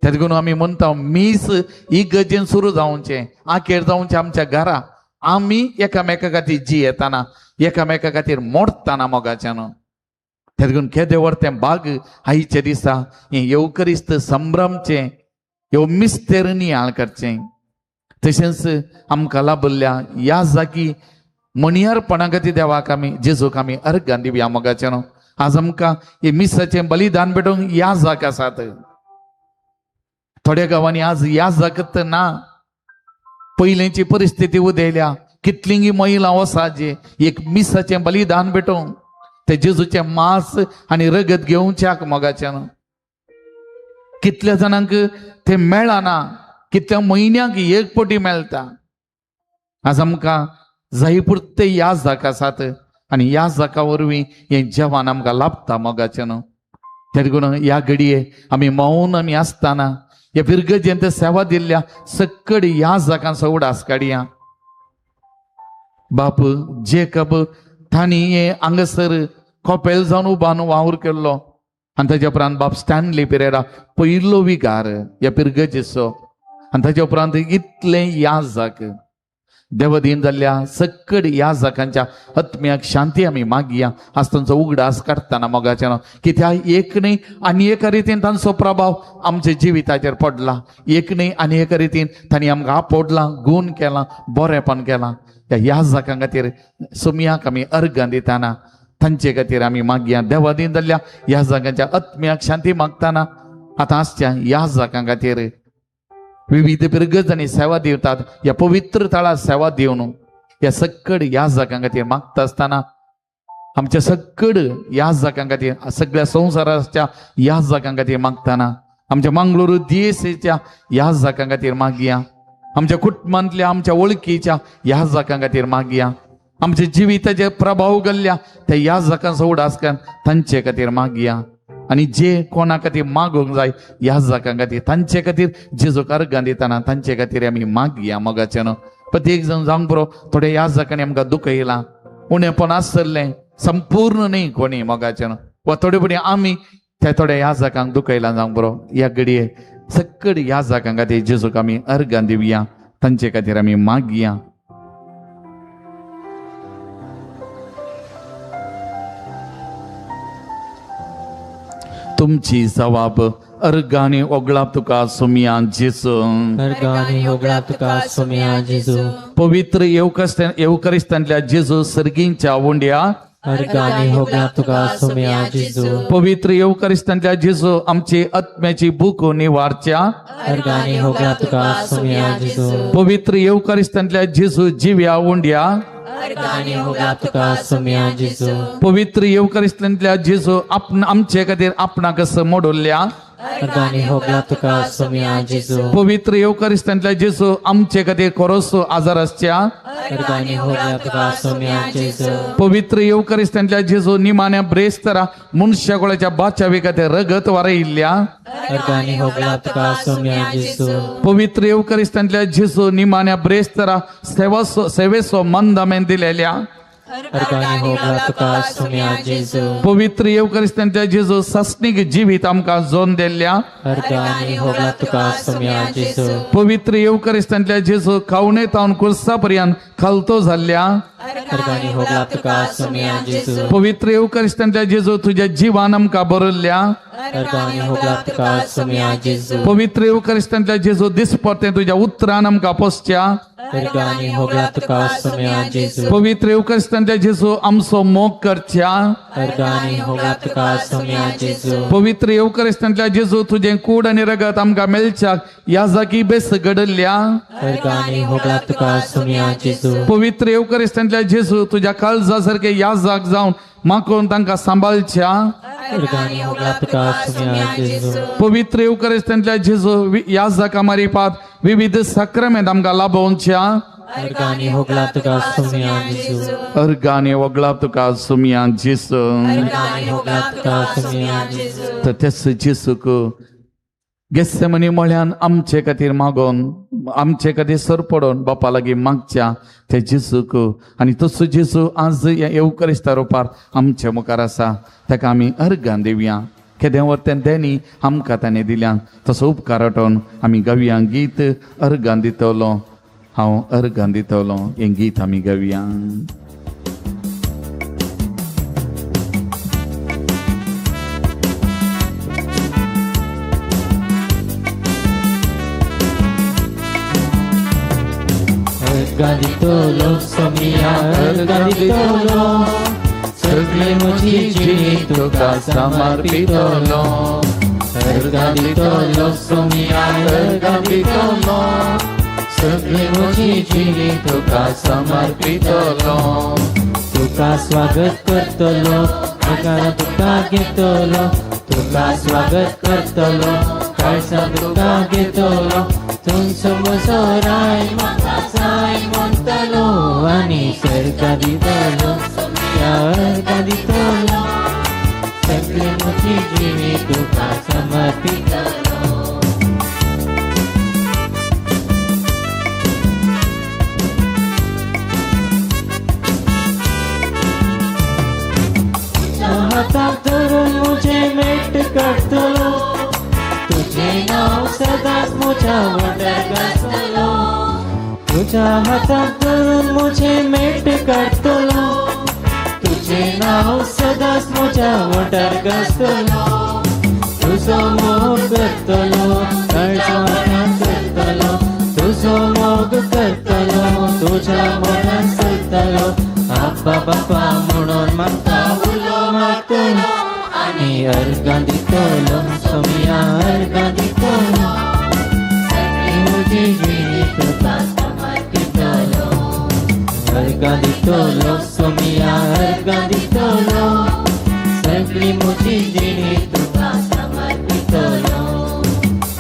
त्या देखून आमी म्हणटा मीस इगर्जेन सुरू जावचें, आखेर जावचें आमच्या घरा. आमी एकामेका खातीर जियेताना एकामेका खातीर मोडटाना मोगाच्यान. त्या देखून केदें व्हरतें भाग आयचे दिसा हें येवकरिस्त संभ्रमचें, ह्यो मिस्तेर नियाळ करचें. तशेंच आमकां लाभल्या ह्या जागी मणियारपणा खातीर देवाक आमी जेजूक आमी अर्घां दिवया मोगाच्यान. आज आमकां हे मिसाचें बलिदान भेटोवंक ह्या जाग आसात. थोड्या गांवांनी आज ह्या जागत ना. पयलींची परिस्थिती उदेल्या, कितलींय महिला वसा जे एक मिसाचें बलिदान भेटोवंक ते जेजूचें मांस आनी रगत घेवच्याक मोगाच्यान. कितल्या जाणांक ते मेळना, कितल्या म्हयन्याक एक पटी मेळटा. आज आमकां जाय पुरते ह्या जाका आसात आनी ह्या जाका वरवीं हें जेवण आमकां लाभता मोगाच्यान. त्या देखून ह्या घडये आमी मौन आमी आसतना ह्या विर्गजेंत सेवा दिल्ल्या सकड ह्या जाकांचो उडास काडया. बाप जेकब तांणी हे हांगासर कोपेल जावन उबान वावर केल्लो आनी ताच्या उपरांत बाप स्टॅनली पिरेडा पयलो विकार ह्या पिरगजेचो. आनी ताच्या उपरांत इतलें ह्या जाक देवदीन जाल्ल्या सकड ह्या जाकांच्या आत्म्याक शांती आमी मागया. आज तांचो उगडास काडटना मोगाच्यान, कित्याक एक न्ही आनी एका रितीन तांचो प्रभाव आमच्या जिविताचेर पडला. एक न्ही आनी एका रितीन तांणी आमकां आपडलां, गूण केलां, बरेंपण केलां. ह्या जाकां खातीर सुमयाक आमी अर्घां दिताना तांचे खातीर आमी मागया. देवादीन जाल्ल्या ह्या जागांच्या आत्म्याक शांती मागतना आतां आसच्या ह्या जागां खातीर विविध पिरगजांनी सेवा दिवतात. ह्या पवित्र तळार सेवा दिवन ह्या सकड ह्या जागां खातीर मागता आसतना आमच्या सकड ह्या जागां खातीर सगळ्या संवसाराच्या ह्या जागां खातीर मागतना आमच्या मंगळुरू DSAच्या ह्या जागां खातीर मागया. आमच्या कुटुंबांतल्या आमच्या वळखीच्या ह्या जागां खातीर मागया. आमच्या जिविताचे प्रभाव घाल्ल्या त्या ह्या जाकांचो उडास कर तांचे खातीर मागया. आनी जे कोणा खातीर मागोवंक जाय ह्या जाकां खातीर तांचे खातीर जेजूक अर्घां दितना तांचे खातीर आमी मागया मोगाच्यान. प्रत्येक जण जावंक बरो थोडे ह्या जाकांनी आमकां दुख येयलां, उणेपण आसतलें, संपूर्ण न्ही कोणी मोगाच्यान, वा थोडे फुडें आमी त्या थोड्या ह्या जाकांक दुखयलां जावंक बरो. ह्या घडये सकड ह्या जाकां खातीर जेजूक आमी अर्घां दिवया, तांचे खातीर आमी मागया. तुमची जबाब अर्गांनी ओगळाप तुका सुमया जेजू. अर्गांनी ओगळाप तुका सुमया जेजू. पवित्र येवकरिस्तांतल्या जेजू सर्गींच्या वोंड्या अर्गांनी ओगळाप तुका सुमया जेजू. पवित्र येवकरिस्तांतल्या जेजू आमची आत्म्याची भूक निवारच्या. अर्गांनी ओगळाप तुका सुमया जेजू. पवित्र येवकरिस्तांतल्या जेजू जिव्या वोंड्या अर्गांनी ओगळाप तुका सुमया जेजू. पवित्र येवकरिस्तांतल्या जेजू आमचे खातीर आपणाक मोडोल्ल्या. अर्गांनी ओगळाप तुका सुमया जेजू. पवित्र येवकरिस्तांतल्या जेजू आमचे खातीर कोरोसो आजार आसच्या. अर्गांनी ओगळाप तुका सुमया जेजू. पवित्र येवकरिस्तांतल्या जेजू निमाण्या ब्रेस्तरा मनशाकुळाच्या बाचावी खातीर रगत वारयिल्ल्या. अर्गांनी ओगळाप तुका सुमया जेजू. पवित्र येवकरिस्तांतल्या जेजू निमाण्या ब्रेस्तरा सेवेचो मन दामेन दिलेल्या. अर्गांनी ओगळाप तुका सुमया जेजू. पवित्र येवकरिस्तांतल्या जेजू सस्नीक जिवीत आमकां जोन दिल्ल्या. अर्गांनी ओगळाप तुका सुमया जेजू. पवित्र येवकरिस्तांतल्या जेजू खावणे तावन कुर्सा पर्यंत खालतो जाल्ल्या. अर्गांनी ओगळाप तुका सुमया जेजू. पवित्र येवकरिस्तांतल्या जेजू तुज्या जिवान आमकां बरयल्ल्या. अर्गांनी ओगळाप तुका सुमया जेजू. पवित्र येवकरिस्तांतल्या जेजू दिसपरते तुज्या उतरान आमकां पोसच्या. अर्गांनी ओगळाप तुका सुमया जेजू. पवित्र येवकरिस्तांतल्या जेजू आमचो मोग करच्या. अर्गांनी ओगळाप तुका सुमया जेजू. पवित्र येवकरिस्तांतल्या जेजू तुजें कूड आनी रगत आमकां मेळच्याक ह्या जागी बेस घडल्या. अर्गांनी ओगळाप तुका सुमया जेजू. पवित्र येवकरिस्तांतल्या जेजू तुज्या काळजा सारके ह्या जाग जावन मागून तांकां सांबाळच्या. अर्गानी होगला तुका सुमिया जेजू पवित्र युकरिस्तांतल्या जेजू याजका मारिफात विविध सक्रमेंत आमकां लाभोवच्या अर्गानी होगला तुका सुमिया जेजू अर्गाने वगळा तुका सुमिया जेजू अर्गानी होगला तुका सुमिया जेजू तर तेच जेजूक गेसेमनी म्हळ्यान आमचे खातीर मागोन आमचे खातीर सर पडोन बापा लागीं मागच्या ते जेजूक आनी तसो जेजू आज ह्या येवकरिस्ता रुपार आमचे मुखार आसा ताका आमी अर्गां दिवया केदें वर्तें तेणी आमकां ताणें दिल्यां तसो उपकार वाटोवन आमी गावया गीत अर्गां दितलो हांव अर्गां दितलो हें गीत आमी गावया. अर्गादितलो सुमिया अर्गादितलो सगळे म्हजी जिणी तुका समर्पितलो अर्गादितलो सुमिया अर्गादितलो सगळे म्हजी जिणी तुका समर्पितलो तुका स्वागत करतलो आकारा तुका घेतलो तुका स्वागत करतलो काळजा तुका घेतलो तुमचो म्हजो राय म्हाका जाय म्हणटलो आनी सर्गा दितलो अर्गां दितलो सगळे म्हजी जिणी तुका समर्पितलो हाताक धरून मुझे मेट काढतलो तुझे नाव सदांच म्हज्या वटार घातलो तुझ्या हाताक धरून मुझे मेट काढतलो तुझे नाव सदांच म्हज्या वटार घातलो तुजो मोग करतलो काळजा मनान करतलो तुजो मोग करतलो तुझ्या मनान करतलो आब्बा बापा म्हणून म्हाका उलो मागतलो आनी अर्गां दितलो सुमिया अर्गां दितलो सगळी म्हजी जिणी तुका समर्पितलो अर्गां दितलो सुमिया अर्गां दितलो सगळी म्हजी जिणी तुका समर्पितलो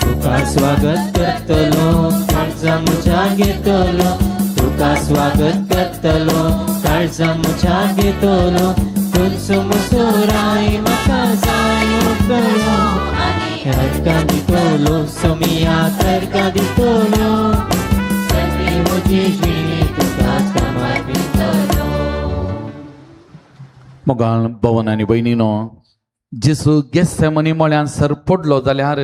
तुका स्वागत करतलो काळजा म्हज्या घेतलो तुका स्वागत करतलो काळजा म्हज्या घेतलो तुमचो म्हजो राय म्हाका जाय म्हणटलो अर्गां दितलो सुमिया अर्गां दितलो सगळी म्हजी जिणी तुका समर्पितलो. मोगाळ भवन आनी भयणीनो जेजू गेसेमनी मळ्यान सर पडलो जाल्यार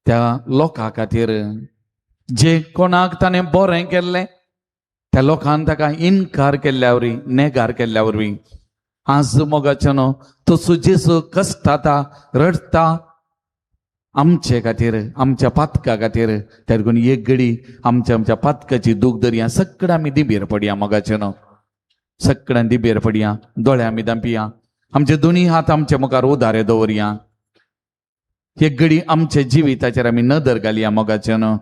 त्या लोकां खातीर जे कोणाक ताणें बरें केल्लें त्या लोकांन ताका इन्कार केल्ल्या वरवीं नेगार केल्ल्या वरवीं आज मोगाचेनो तसो जेजू कश्टाता रडता आमचे खातीर आमच्या पातका खातीर त्या देखून एक घडी आमच्या पातकाची दूख धरया सगळ्यां आमी दिबेर पडया मोगाचेनो सगळ्यां दिबेर पडया दोळे आमी दांपिया आमचे दोनी हात आमच्या मुखार उदारे दवरया एक घडी आमच्या जिविताचेर आमी नदर घालया मोगाचेनो.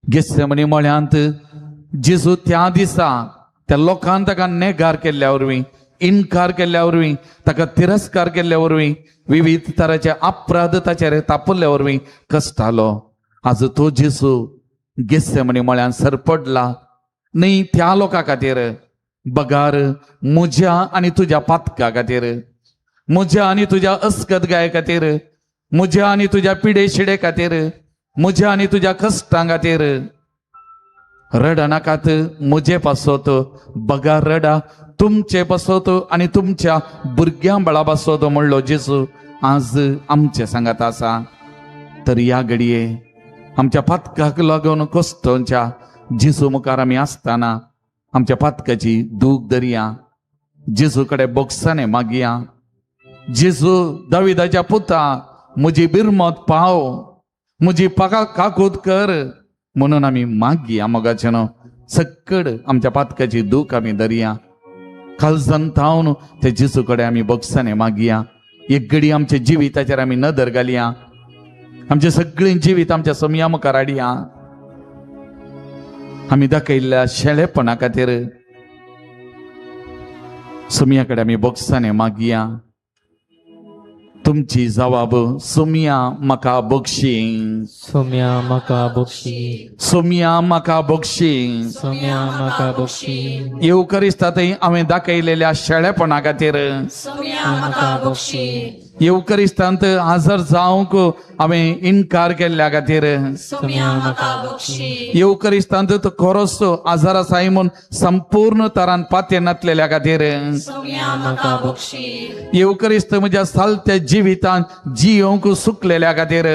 गेसेमनी मळ्यांत जेजू त्या दिसा त्या लोकांन ताका नेगार केल्ल्या वरवीं इन्कार केल्ल्या वरवीं ताका तिरस्कार केल्ल्या वरवीं विविध तरांचे अपराध ताचेर तापयल्ल्या वरवीं कश्टालो. आज तो जेजू गेसेमनी मळ्यान सरपडला न्ही त्या लोकां खातीर बगार म्हज्या आनी तुज्या पातका खातीर म्हज्या आनी तुज्या अस्कतगाये खातीर म्हज्या आनी तुज्या पिडे शिडे खातीर म्हज्या आनी तुज्या कश्टां खातीर रडा नाकात म्हजे पासत बगार रडा तुमचे पासत आनी तुमच्या भुरग्यां बाळा पासत म्हणलो जेजू आज आमचे सांगात आसा. तर ह्या घडये आमच्या पातकाक लागून कश्टांच्या जेजू मुखार आमी आसतना आमच्या पातकाची दूख धरया जेजू कडेन बोगसाने मागया. जेजू दाविदाच्या पुता म्हजी बिरमत पाव म्हजी पाका काकूत कर म्हणून आमी मागया मोगाचेनो सक्कड आमच्या पातकाची दूख आमी धरया काळजान थावन ते जेजू कडेन आमी बोगसाने मागया. एक घडी आमच्या जिविताचेर आमी नदर घालया आमचे सगळें जिवीत आमच्या समया मुखार हाडया आमी दाखयल्ल्या शेळेपणा खातीर सुमया कडेन आमी बोगसाने मागया. तुमची जबाब सुमया म्हाका बक्षी, सोम्या म्हाका बक्षी, सुमया म्हाका बक्षी. सोम्या म्हाका बक्षी, येवकरिस्तांतय हांवें दाखयलेल्या शेळेपणा खातीर म्हाका बक्षी, येवकरिस्तांत हजर जावंक हांवें इन्कार केल्ल्या खातीर येवकरिस्तांत तो खरोच आजार आसाय म्हूण संपूर्ण तरान पाते नातलेल्या खातीर म्हाका बक्षी, येवकरिस्त म्हज्या सालत्या जिवितान जियोंक सुकलेल्या खातीर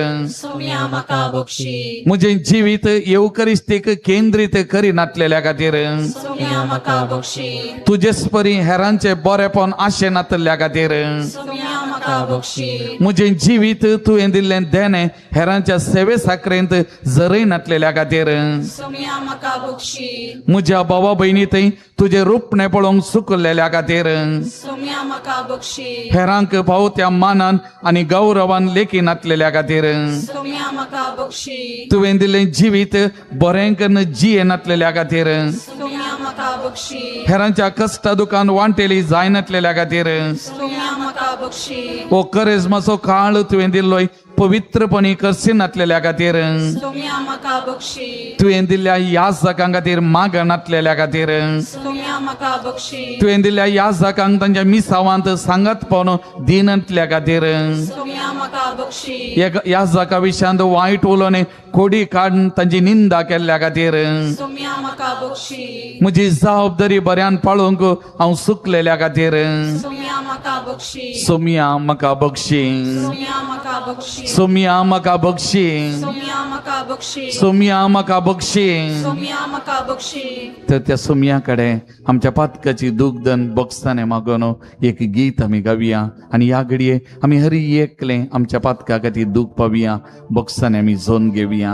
म्हाका बक्षी, म्हजें जिवीत येवकरिस्तीक केंद्रीत करी नातलेल्या खातीर म्हाका बक्षी, तुजेच परी हेरांचे बरेपण आशे नातल्या खातीर म्हाका बक्षी, म्हजें जिवीत तुवें दिल्लें देणें हेरांच्या सेवे साखरेंत जरय नातलेल्या खातीर म्हाका बक्षी, म्हज्या भावा भयणीतय तुजें रूपणें पळोवंक सुकलेल्या खातीर म्हाका बक्षी, हेरांक पावत्या मानान आनी गौरवान लेखी नातलेल्या खातीर म्हाका बक्षी, तुवें दिल्लें जिवीत बरें करून जिये नातलेल्या खातीर म्हाका बक्षी, हेरांच्या कश्टा दुखान वांटेली जाय नातलेल्या खातीर म्हाका बक्षी, ओ करेजमाचो काळ तुवें दिल्लोय पवित्रपणी करची नातलेल्या खातीर म्हाका बक्षी, तुवें दिल्ल्या याजकां खातीर माग नातलेल्या खातीर म्हाका बक्षी, तुवें दिल्ल्या याजकांक तांच्या मिसावांत सांगत पावन दिनातल्या खातीर म्हाका बक्षी, याजका विशयांत वायट उलोवने खोडी काडून तांची निंदा केल्ल्या खातीर म्हाका बक्षी, म्हजी जबाबदारी बऱ्यान पाळोवंक हांव सुकलेल्या खातीर म्हाका बक्षी, सोमया म्हाका बक्षी, म्हाका बक्षी, सोमया म्हाका बक्षी, म्हाका बक्षी, सोमया म्हाका बक्षी. म्हाका बक्षी, तर त्या सोमया कडेन आमच्या पातकाची दुग्धन बक्षाने मागून एक गीत आमी गावया आनी ह्या घडये आमी हरी एकले आमच्या पातका खातीर दूख पावया, बक्षाने आमी जोन घेवया.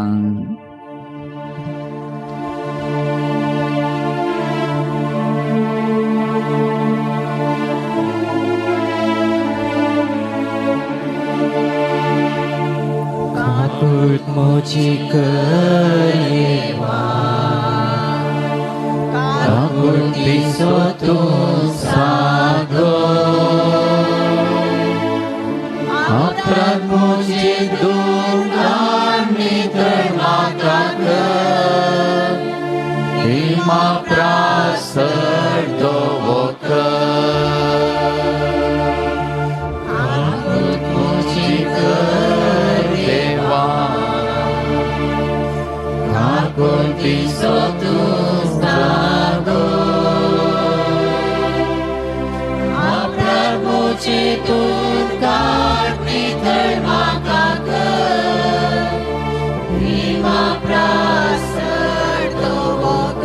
काकूट मोची करेवा, काकूट दिसो तू सागो, अपराध मोचे दुकान नितर म्हाका कर, हिमा प्रासर दोवक काकूट मोची देवा काकूट दिसो तू सागो, अपराध मोचे दुकान नितर म्हाका कर, हिमा प्रासर दोवक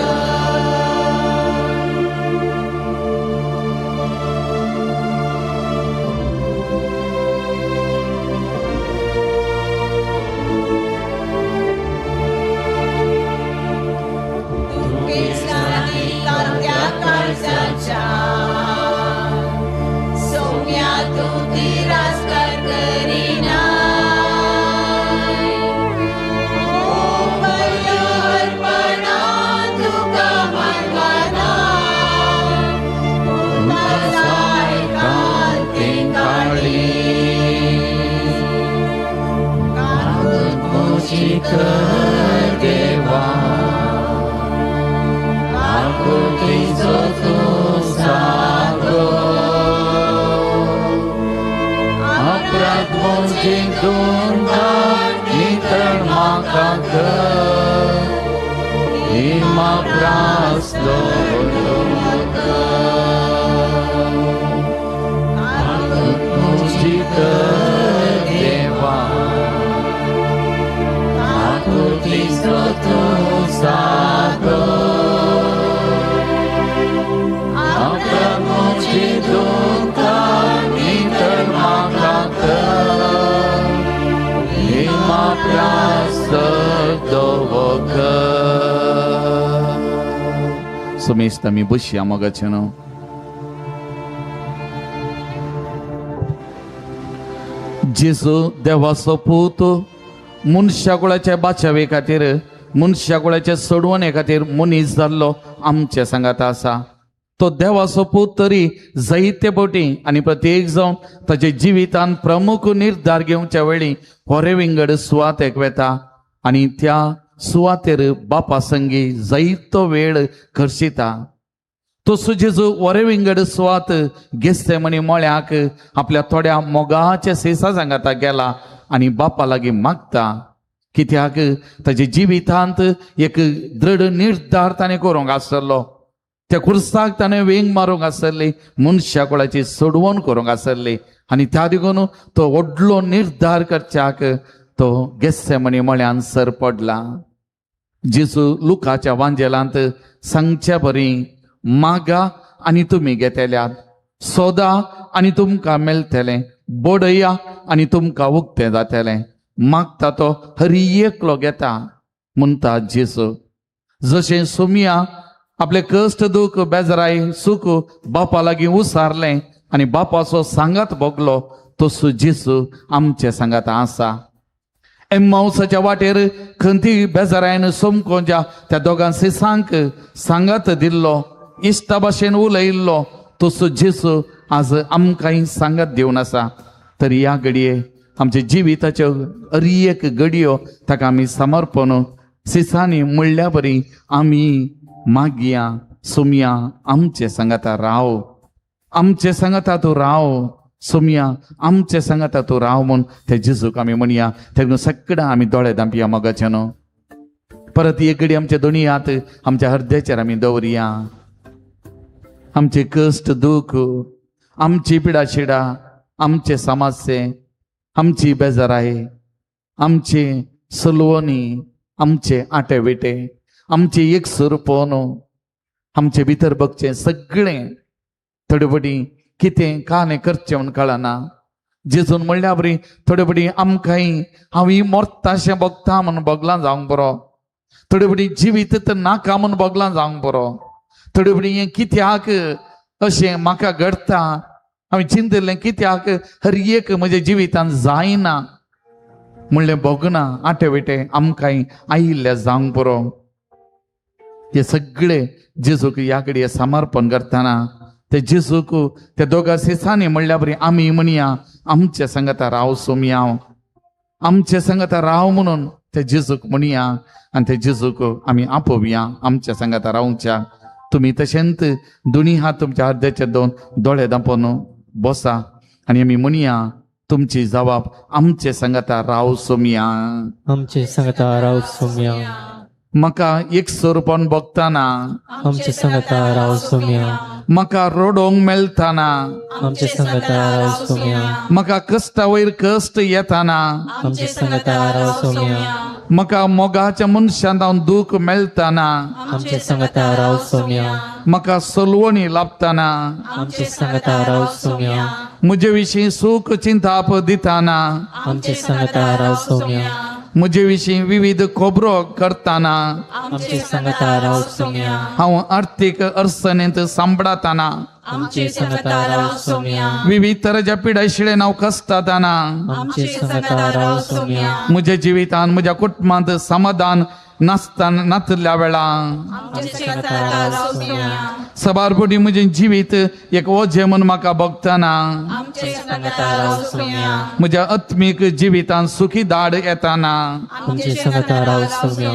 सोम्या तू तिरस्कार करीना, अर्पणा तुका मानवाना, काळी काकूट मोची कर देवा, काकूटीचो तू सागो, अपराध मोची दुकान नितर म्हाका कर, हिमा प्रास दोवक मोची कर देवा, काकूटीचो तू सागो, अपराध मोची दुकान नितर म्हाका कर, हिमा प्रास दोवक. सुमेस्त आमी बसया मोगाचे न्हू. जेजू देवाचो पूत मनशाकुळाच्या बाचावे खातीर मनशाकुळाचे सोडवणे खातीर मनीस जाल्लो आमचे सांगात आसा. तो देवाचो पूत तरी जायते फावटी आनी प्रत्येक जावन ताचे जिवितान प्रमुख निर्धार घेवच्या वेळी होरे विंगड सुवातेक वेता आनी त्या सुवातेर बापा संगी जायतो वेळ खर्चिता. तसो जेजू वरे विंगड सुवात गेस्तेमनी मळ्याक आपल्या थोड्या मोगाच्या सेसा सांगाता गेला आनी बापा लागीं मागता. कित्याक ताचे जिवितांत एक दृढ निर्धार ताणें करूंक आसलो. त्या खुर्साक ताणें वेंग मारूंक आसली, मनशा कुळाची सोडवण करूंक आसली आनी त्या देखून तो व्हडलो निर्धार करच्याक तो गेस्तेमनी मळ्यान सर पडला. जेजू लुकाच्या वांजेलांत सांगच्या परी मागा आनी तुमी घेतल्यात, सोदा आनी तुमकां मेळटलें, बोडया आनी तुमकां उक्तें जातलें, मागता तो हरी एकलो घेता म्हणटा जेजू. जशें सुमिया आपले कश्ट दूख बेजाराय सूख बापा लागीं उसारलें आनी बापाचो सांगात भोगलो, तसो जेजू आमचे सांगात आसा. एम्माउसाच्या वाटेर खंती बेजारायन सोमकोंच्या त्या दोगां सिसांक सांगात दिल्लो, इश्टा भाशेन उलयल्लो, तसो जेजू आज आमकांय सांगात दिवन आसा. तर ह्या घडये आमच्या जिविताच्यो एक घडयो ताका आमी समर्पण सिसांनी म्हणल्या बरी आमी मागया. सुमिया आमचे सांगाता राव, आमचे सांगाता तूं राव, सुमिया आमचे सांगाता तूं राव म्हूण त्या जेजूक आमी म्हणया. तेन्ना सगळ्यां आमी दोळे धांपया मोगाचे न्हू. परत एक घडी आमच्या दोनी हात आमच्या हृदयाचेर आमी दवरया. आमचे कश्ट दूख, आमची पिडाशिडा, आमचे समस्ये, आमची बेजाराय, आमचे सलवणी, आमचे आटे विटे, आमचे एक सुरपण, आमचे भितर बगचें सगळें थोडे फावटी कितें काने करचें म्हूण कळना. जेजून म्हणल्या बरी थोडे फावटी आमकांय हांव मोरताशें बगता म्हूण बगलां जावंक बरो, थोडे फावटी जिवीत नाका म्हूण बगलां जावंक बरो, थोडे फावटी हें कित्याक अशें म्हाका घडटा हांवें चिंतलें कित्याक हर एक म्हज्या जिवितांत जायना म्हणलें बगना आटे विटे आमकांय आयिल्लें जावंक बरो. हे सगळे जेजूक ह्या घडये समर्पण करतना ते जेजूक त्या दोगां सिसांनी म्हणल्या बरी आमी म्हणया आमच्या सांगाता राव सुमिया, आमच्या सांगाता राव म्हणून ते जेजूक म्हणया आनी ते जेजूक आमी आपोवया आमच्या सांगाता रावच्या. तुम्ही तशेंत दोनी हात तुमच्या हृदयाचे दोन दोळे धांपून बसा आनी आमी म्हणया तुमची जबाब आमचे सांगाता राव सुमिया, आमचे सांगता राव सोम्या, म्हाका एकसुरपण बगताना आमचे सांगता राव सोम्या, म्हाका रडोंक मेळटाना आमचे सांगता राव सोम्या, म्हाका कश्टा वयर कश्ट येताना आमचे सांगता राव सोम्या, म्हाका मोगाच्या मनशां जावन दूख मेळटाना आमचे सांगता राव सोम्या, म्हाका सलवणी लाभताना आमचे सांगता राव सोम्या, म्हजे विशीं सूख चिंताप दिताना आमचे सांगता राव सोम्या, म्हजे विशीं विविध खबरो करताना आमचे सांगता राव सोम्या, हांव आर्थीक अडचणींत सांबाळताना आमचे सांगता राव सोम्या, विविध तरेच्या पिडाशिळेन हांव कश्टाताना आमचे सांगता राव सोम्या, म्हज्या जिवितांत म्हज्या कुटुंबांत समाधान नासल्या वेळा आमचे सांगता राव सोम्या, सबारपटी म्हजें जिवीत एक ओझे म्हूण म्हाका बगताना आमचे सांगता राव सोम्या, म्हज्या आत्मीक जिवितांत सुखी दाड येताना आमचे सांगता राव सोम्या,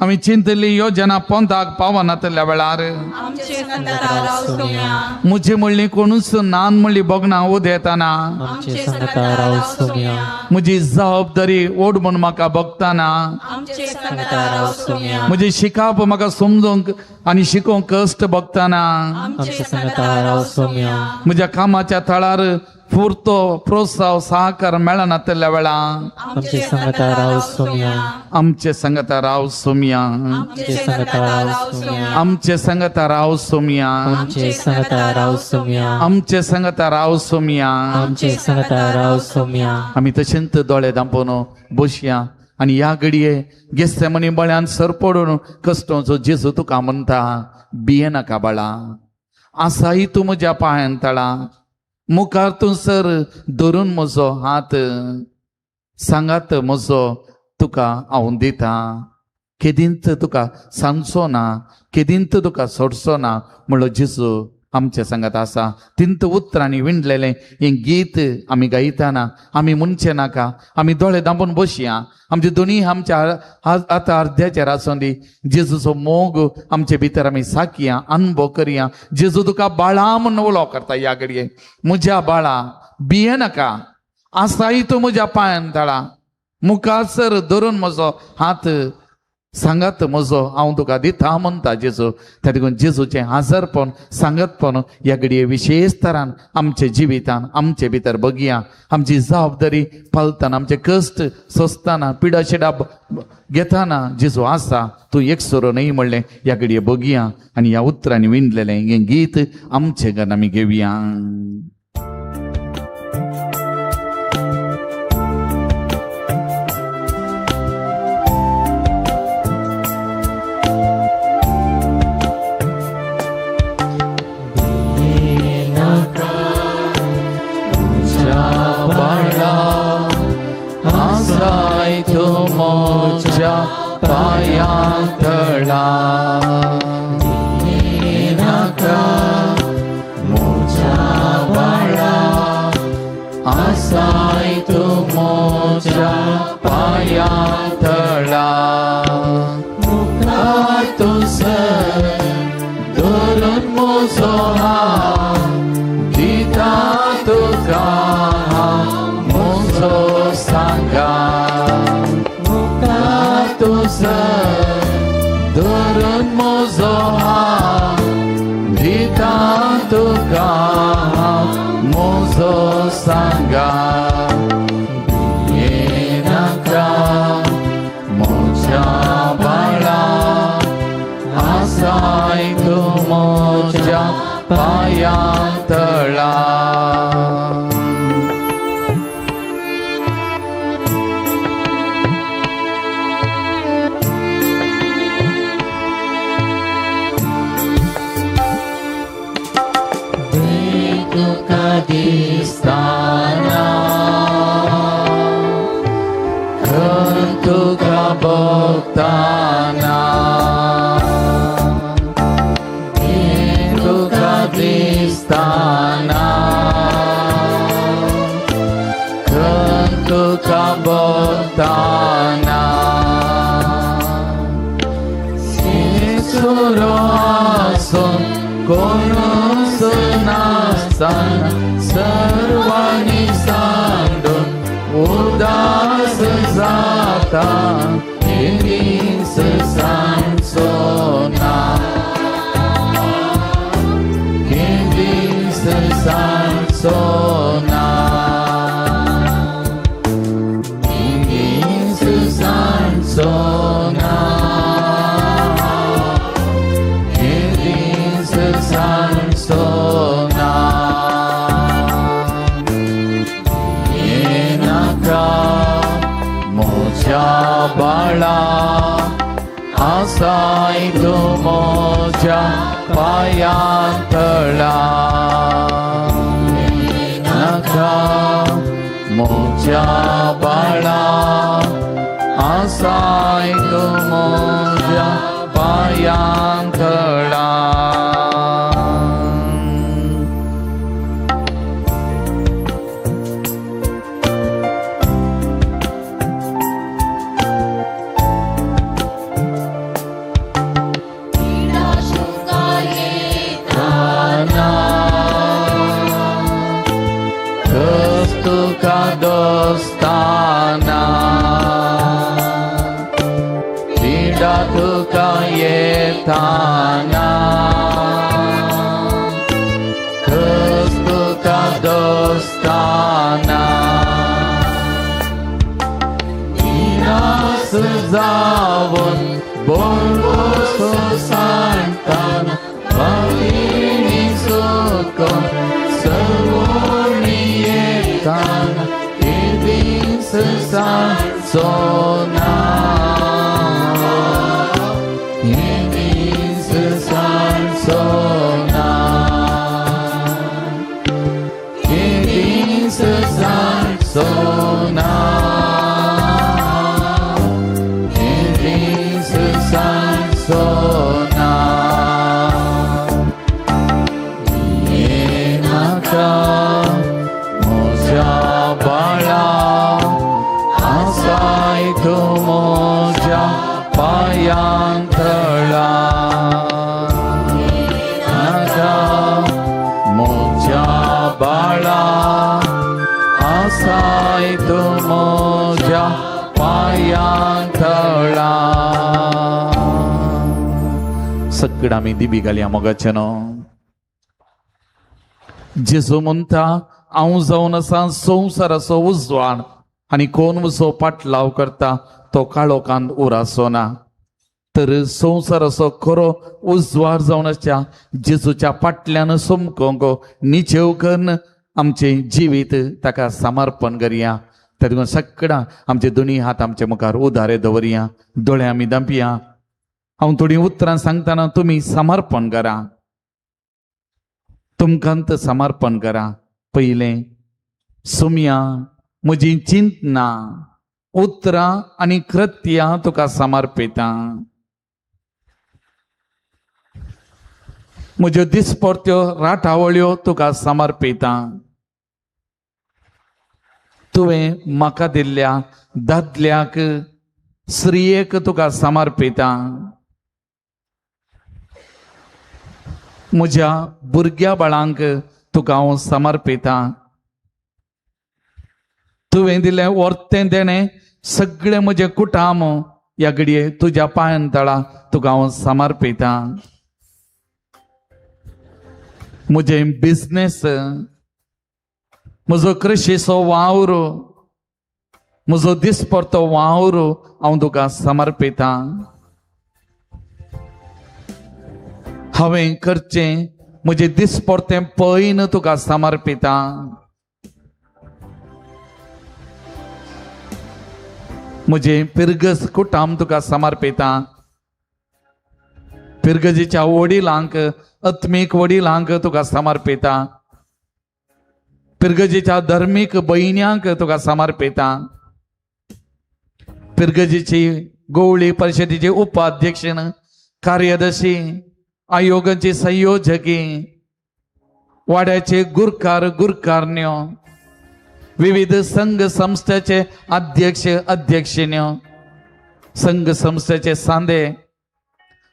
आमी चिंतली योजना पंथाक पावनातल्या वेळार आमचे सांगता राव सोम्या, म्हजी म्हणली कोणूच नान म्हणली बगना उदेताना आमचे सांगता राव सोम्या, म्हजी जबाबदारी ओड म्हूण म्हाका बगताना आमचे सांगता राव सोम्या, म्हजी शिकाप म्हाका समजूंक आनी शिकोवंक कश्ट बगताना आमचे सांगता राव सोम्या, म्हज्या कामाच्या थळार फुरतो प्रोत्साह सहकार मेळनातल्या वेळा आमचे सांगता राव सोम्या, आमचे सांगता राव सोमिया, आमचे सांगता राव सोम्या, आमचे सांगता राव सोमिया, आमचे सांगता राव सोम्या, आमचे सांगता राव सोमिया. आमचे सांगता राव सोम्या. आमी तशेंच दोळे धांपून बसया आनी ह्या घडये गेस्तेमनी बळ्यान सर पडून कश्टांचो जेजू तुका म्हणटा भिये नाका बाळा, आसाही तूं म्हज्या पांयां तळा, मुखार तूं सर धरून म्हजो हात, सांगात म्हजो तुका हांव दितां. केदींत तुका सांगचो ना, केदींत तुका सोडचो ना म्हणलो जेजू आमच्या संगात आसा. तिंत उतरांनी विणलेलें हें गीत आमी गायताना आमी म्हणचे नाका, आमी दोळे धांपून बसया. आमचे दोनी आमच्या आतां अर्ध्याचेर आसूं दी. जेजूचो मोग आमचे भितर आमी साकया, अनुभव करया. जेजू तुका बाळा म्हणून उलो करता ह्या घडये. म्हज्या बाळा भिये नाका, आसाय तूं म्हज्या पांयान तळा. मुखासर धरून म्हजो हात सांगात म्हजो हांव तुका दिता म्हणटा जेजू. त्या देखून जेजूचें हाजरपण सांगतपण ह्या घडये विशेष तरान आमच्या जिवितान आमचे भितर बगया. आमची जबाबदारी पालतना, आमचे कश्ट सोंसतना, पिडा शिडा घेताना जेजू आसा, तूं एकसुरो न्ही म्हणलें ह्या घडये बगया. आनी ह्या उतरांनी विणलेलें हें गीत आमचे घरान आमी घेवया. आसाय तूं म्हज्या पांयां तळा. नाका म्हज्या बाळा, आसाय तूं म्हज्या पांयां तळा. मुखार तुसर धरून म्हजो हात दिता तुका म्हजो सांगा. मुखार तुसर धरून म्हजो हात दिता तुका म्हजो सांगा. भिये नाका म्हज्या बाळा, आसाय तूं म्हज्या पांयां तळा. तुका दिसताना तुका बघताना, तुका दिसताना तुका बघताना. सुरो आसून कोणूच नासतना सर्वांनी सांडून उदास जाता. केदीस सांगचो ना, केदीस सांगचो ना, केदीस सांगचो ना, केदीस सांगचो ना. ये नाका म्हज्या बाळा, आसाय तूं म्हज्या पांयां तळा. नाका म्हज्या बाळा, आसाय तूं म्हज्या पांयां तळा. तुका दोस्ताना पिडा तुका येताना, कस तुका दोस्ताना. निराश जावन बोलवो सांगताना, भाविणी चुकून सर्वोणी येताना. केदीस सांगचो ना, केदीस सांगचो ना, केदीस सांगचो ना, केदीस सगळं आम्ही दिबी घालया मोगाचे न्हू. जेजू म्हणता हांव जावन आसा संवसाराचो उजवाड आनी कोण म्हजो पाटलाव करता तो काळोखांत उरासो ना. तर संवसाराचो खरो उजवाड जावन आसच्या जेजूच्या फाटल्यान सोमकोंक निचेव करून आमचे जिवीत ताका समर्पण करया. तातूंत सगळां आमचे दोनी हात आमच्या मुखार उदारे दवरया, दोळे आमी धांपया. हांव थोडीं उतरां सांगतना तुमी समर्पण करा, तुमकांत समर्पण करा. पयलें सुमया म्हजी चिंतना, उतरां आनी कृत्यां तुका समर्पिता. म्हज्यो दिसपरत्यो राटावळ्यो तुका समर्पिता. तुवें म्हाका दिल्ल्या दादल्याक स्त्रियेक तुका समर्पिता. म्हज्या भुरग्या बाळांक तुका हांव समर्पिता. तुवें दिलें वर्तें देणें सगळें म्हजें कुटाम ह्या घडये तुज्या पांयतळा तुका हांव समर्पिता. म्हजें बिझनेस, म्हजो कृशीचो वावर, म्हजो दिसपरतो वावर हांव तुका समर्पिता. हांवें करचें म्हजें दिसपरतें पयन तुका समर्पिता. म्हजें पिरगस कुटाम तुका समर्पिता. पिरगजीच्या वडिलांक, आत्मीक वडिलांक तुका समर्पिता. पिरगजीच्या धर्मीक भयण्यांक तुका समर्पिता. पिरगजीची गवळी परिशदेची उपाध्यक्षीण, कार्यदर्शी, आयोगाची संयोजकी, वाड्याचे गुरकार गुरकारण्यो, विविध संघ संस्थेचे अध्यक्ष अध्यक्षिण्यो, संघ संस्थेचे सांदे,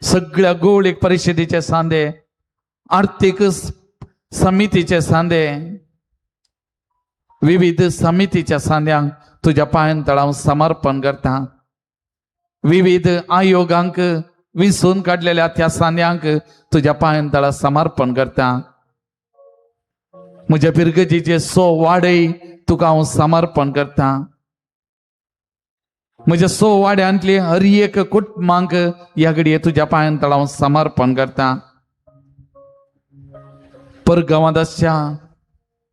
सगळ्या गवळीक परिशदेचे सांदे, आर्थिक समितीचे सांदे, विविध समितीच्या सांद्यांक तुज्या पांयतळांत समर्पण करता. विविध आयोगांक विसून काडलेल्या त्या सांद्यांक तुज्या पांयतळां समर्पण करता. म्हज्या पिरगजीचे वाडय तुका हांव समर्पण करता. म्हज्या वाड्यांतली हर एक कुटुंबांक ह्या घडये तुज्या पांयतळां हांव समर्पण करता. परगांवांत आसच्या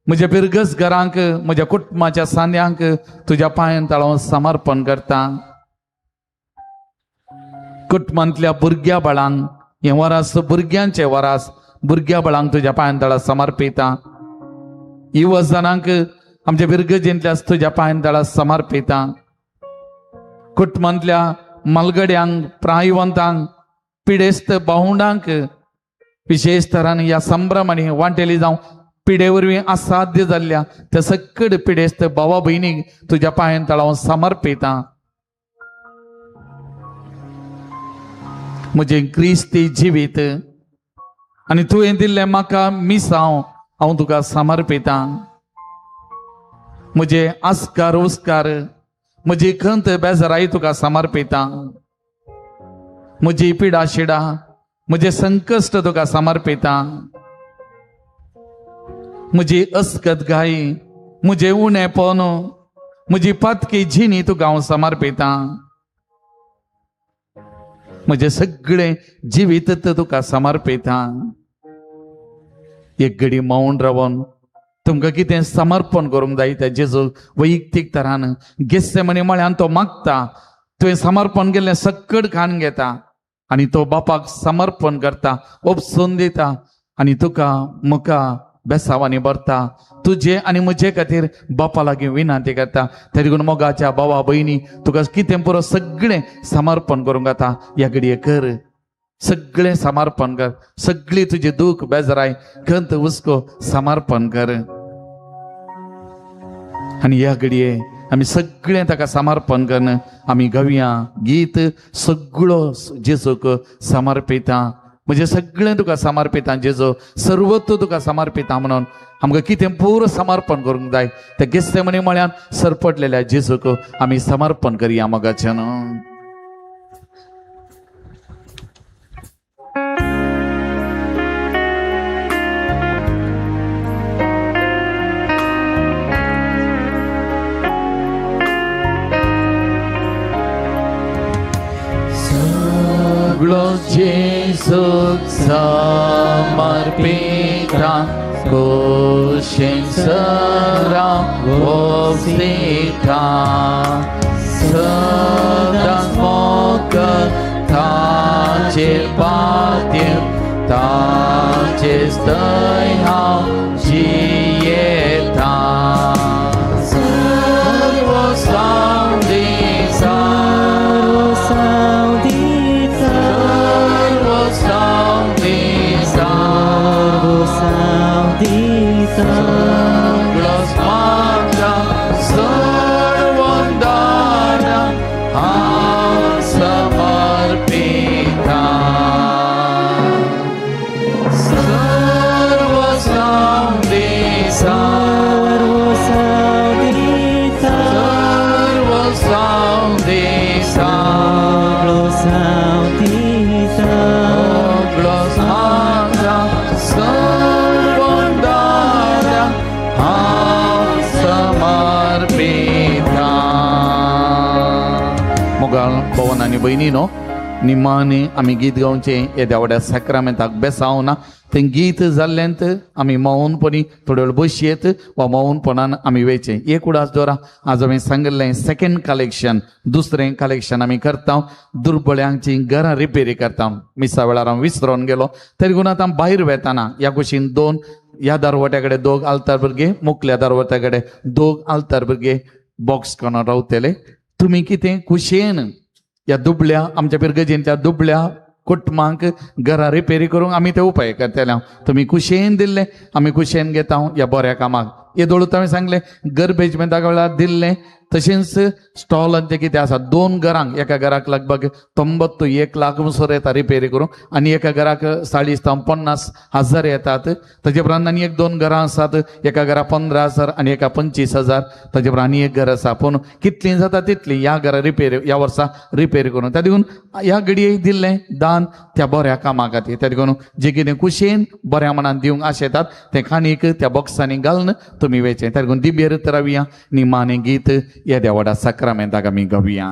म्हज्या बिरगस घरांक, म्हज्या कुटुंबाच्या सांद्यांक तुज्या पांयतळां हांव समर्पण करता. कुटुंबांतल्या भुरग्या बाळांक, हें वरास भुरग्यांचे वरास, भुरग्या बाळांक तुज्या पांयतळां समर्पिता. युवजनांक आमच्या बिरगजींतल्या तुज्या पांयतळां समर्पिता. कुटुंबांतल्या मलगड्यांक, प्रायवंतांक, पिडेस्त भावंडांक विशेष तरान ह्या संभ्रमांनी वांटेली जावं पिडे वरवीं असाध्य जाल्ल्या त्या सकड पिडेस्त भावा भयणीक तुज्या पांयतळां हांव समर्पिता. म्हजें क्रिस्ती जिवीत आनी तुवें दिल्लें म्हाका मिसांव हांव तुका समर्पिता. म्हजे आस्कार उस्कार, म्हजी खंत बेजाराई तुका समर्पिता. म्हजी पिडा शिडा, म्हजे संकश्ट तुका समर्पिता. म्हजी अस्कतगाई, म्हजें उणेपण, म्हजी पातकी जिणी तुका हांव समर्पिता. म्हजें सगळें जिवीत तुका समर्पिता. एक घडी मौन रावन तुमकां कितें समर्पण करूंक जाय त्या जेजू वैयक्तीक तरान गेत्सेमनी मळ्यान तो मागता. तुवें समर्पण केल्लें सक्कड खाण घेता आनी तो बापाक समर्पण करता, उपसून दिता आनी तुका मुका बेसावांनी भरता. तुजे आनी म्हजे खातीर बापा लागीं विनंती करता. त्या देखून मोगाच्या भावा भयणी तुका कितें पुरो सगळें समर्पण करूंक जाता. ह्या घडये कर, सगळें समर्पण कर. सगळी तुजी दूख बेजाराय खंत हुस्को समर्पण कर. आनी ह्या घडये आमी सगळें ताका समर्पण करून आमी गावया गीत सगळो जेजूक समर्पिता. म्हणजे सगळें तुका समर्पिता जेजू, सर्वत्व तुका समर्पिता म्हणून आमकां कितें पुरो समर्पण करूंक जाय त्या गेत्सेमनी मळ्यान सरपटलेल्या जेजूक आमी समर्पण करया मोगाचें. Jesús समर्पिता कुशेन सरा वोसिता सदा मोक ताचे पात्य ताचे स्तय हाव जियेता सर्व सावदीचा Sanglos mata sarvandana samarpita sarva samdisa sarva samdisa Sanglos mata sarvandana समर्पिता मोगाळ भवन आनी भयणीनो निमाणे आमी गीत गावचे येद्या व्हड्या सॅक्रामेंताक बेसाव ना तें गीत जाल्ल्यांत आमी मौनपणी थोडे वेळ बसयेत वा मौनपणान आमी वेचे एक उडास दोरा आज हांवें सांगिल्लें सेकंड कलेक्शन दुसरें कलेक्शन आमी करता दुर्बळ्यांची घरां रिपेरी करता मिसा वेळार हांव विसरोन गेलो तरी पूण आतां भायर वेताना ह्या कुशीन दोन ह्या दारवट्या कडेन दोग आल्तार भुरगे मुखल्या दारवट्या कडेन दोग आल्तार भुरगे बॉक्स करून रावतले तुमी कितें कुशेन ह्या दुबळ्या आमच्या पिरगजेंच्या दुबळ्या कुटुंबांक घरां रिपेरी करूंक आमी ते उपाय करतले तुमी कुशेन दिल्ले आमी कुशेन घेता ह्या बऱ्या कामाक हे दोळूत हांवें सांगलें गरबेजमेंटा वेळार दिल्लें तशेंच स्टॉलांचे कितें आसा दोन घरांक एका घराक लगभग 91 लाख म्हणसर येता रिपेरी करूंक आनी एका घराक 40-50,000 येतात ताचे उपरांत आनी एक दोन घरां आसात एका घरा 15,000 आनी एका 25,000 ताचे उपरांत आनी एक घर आसा पूण कितलीं जाता तितलीं ह्या घरा रिपेरी ह्या वर्सा रिपेरी करून त्या देखून ह्या घडये दिल्लें दान त्या बऱ्या कामा खातीर त्या देखून जे कितें कुशेन बऱ्या मनान दिवंक आशेतात तें खाणीक त्या बॉक्सांनी घालून तुमी वेचें त्या देखून दिबेर रावया निमाणें गीत येद्या व्हडा सॅक्रामेंताक आमी गावया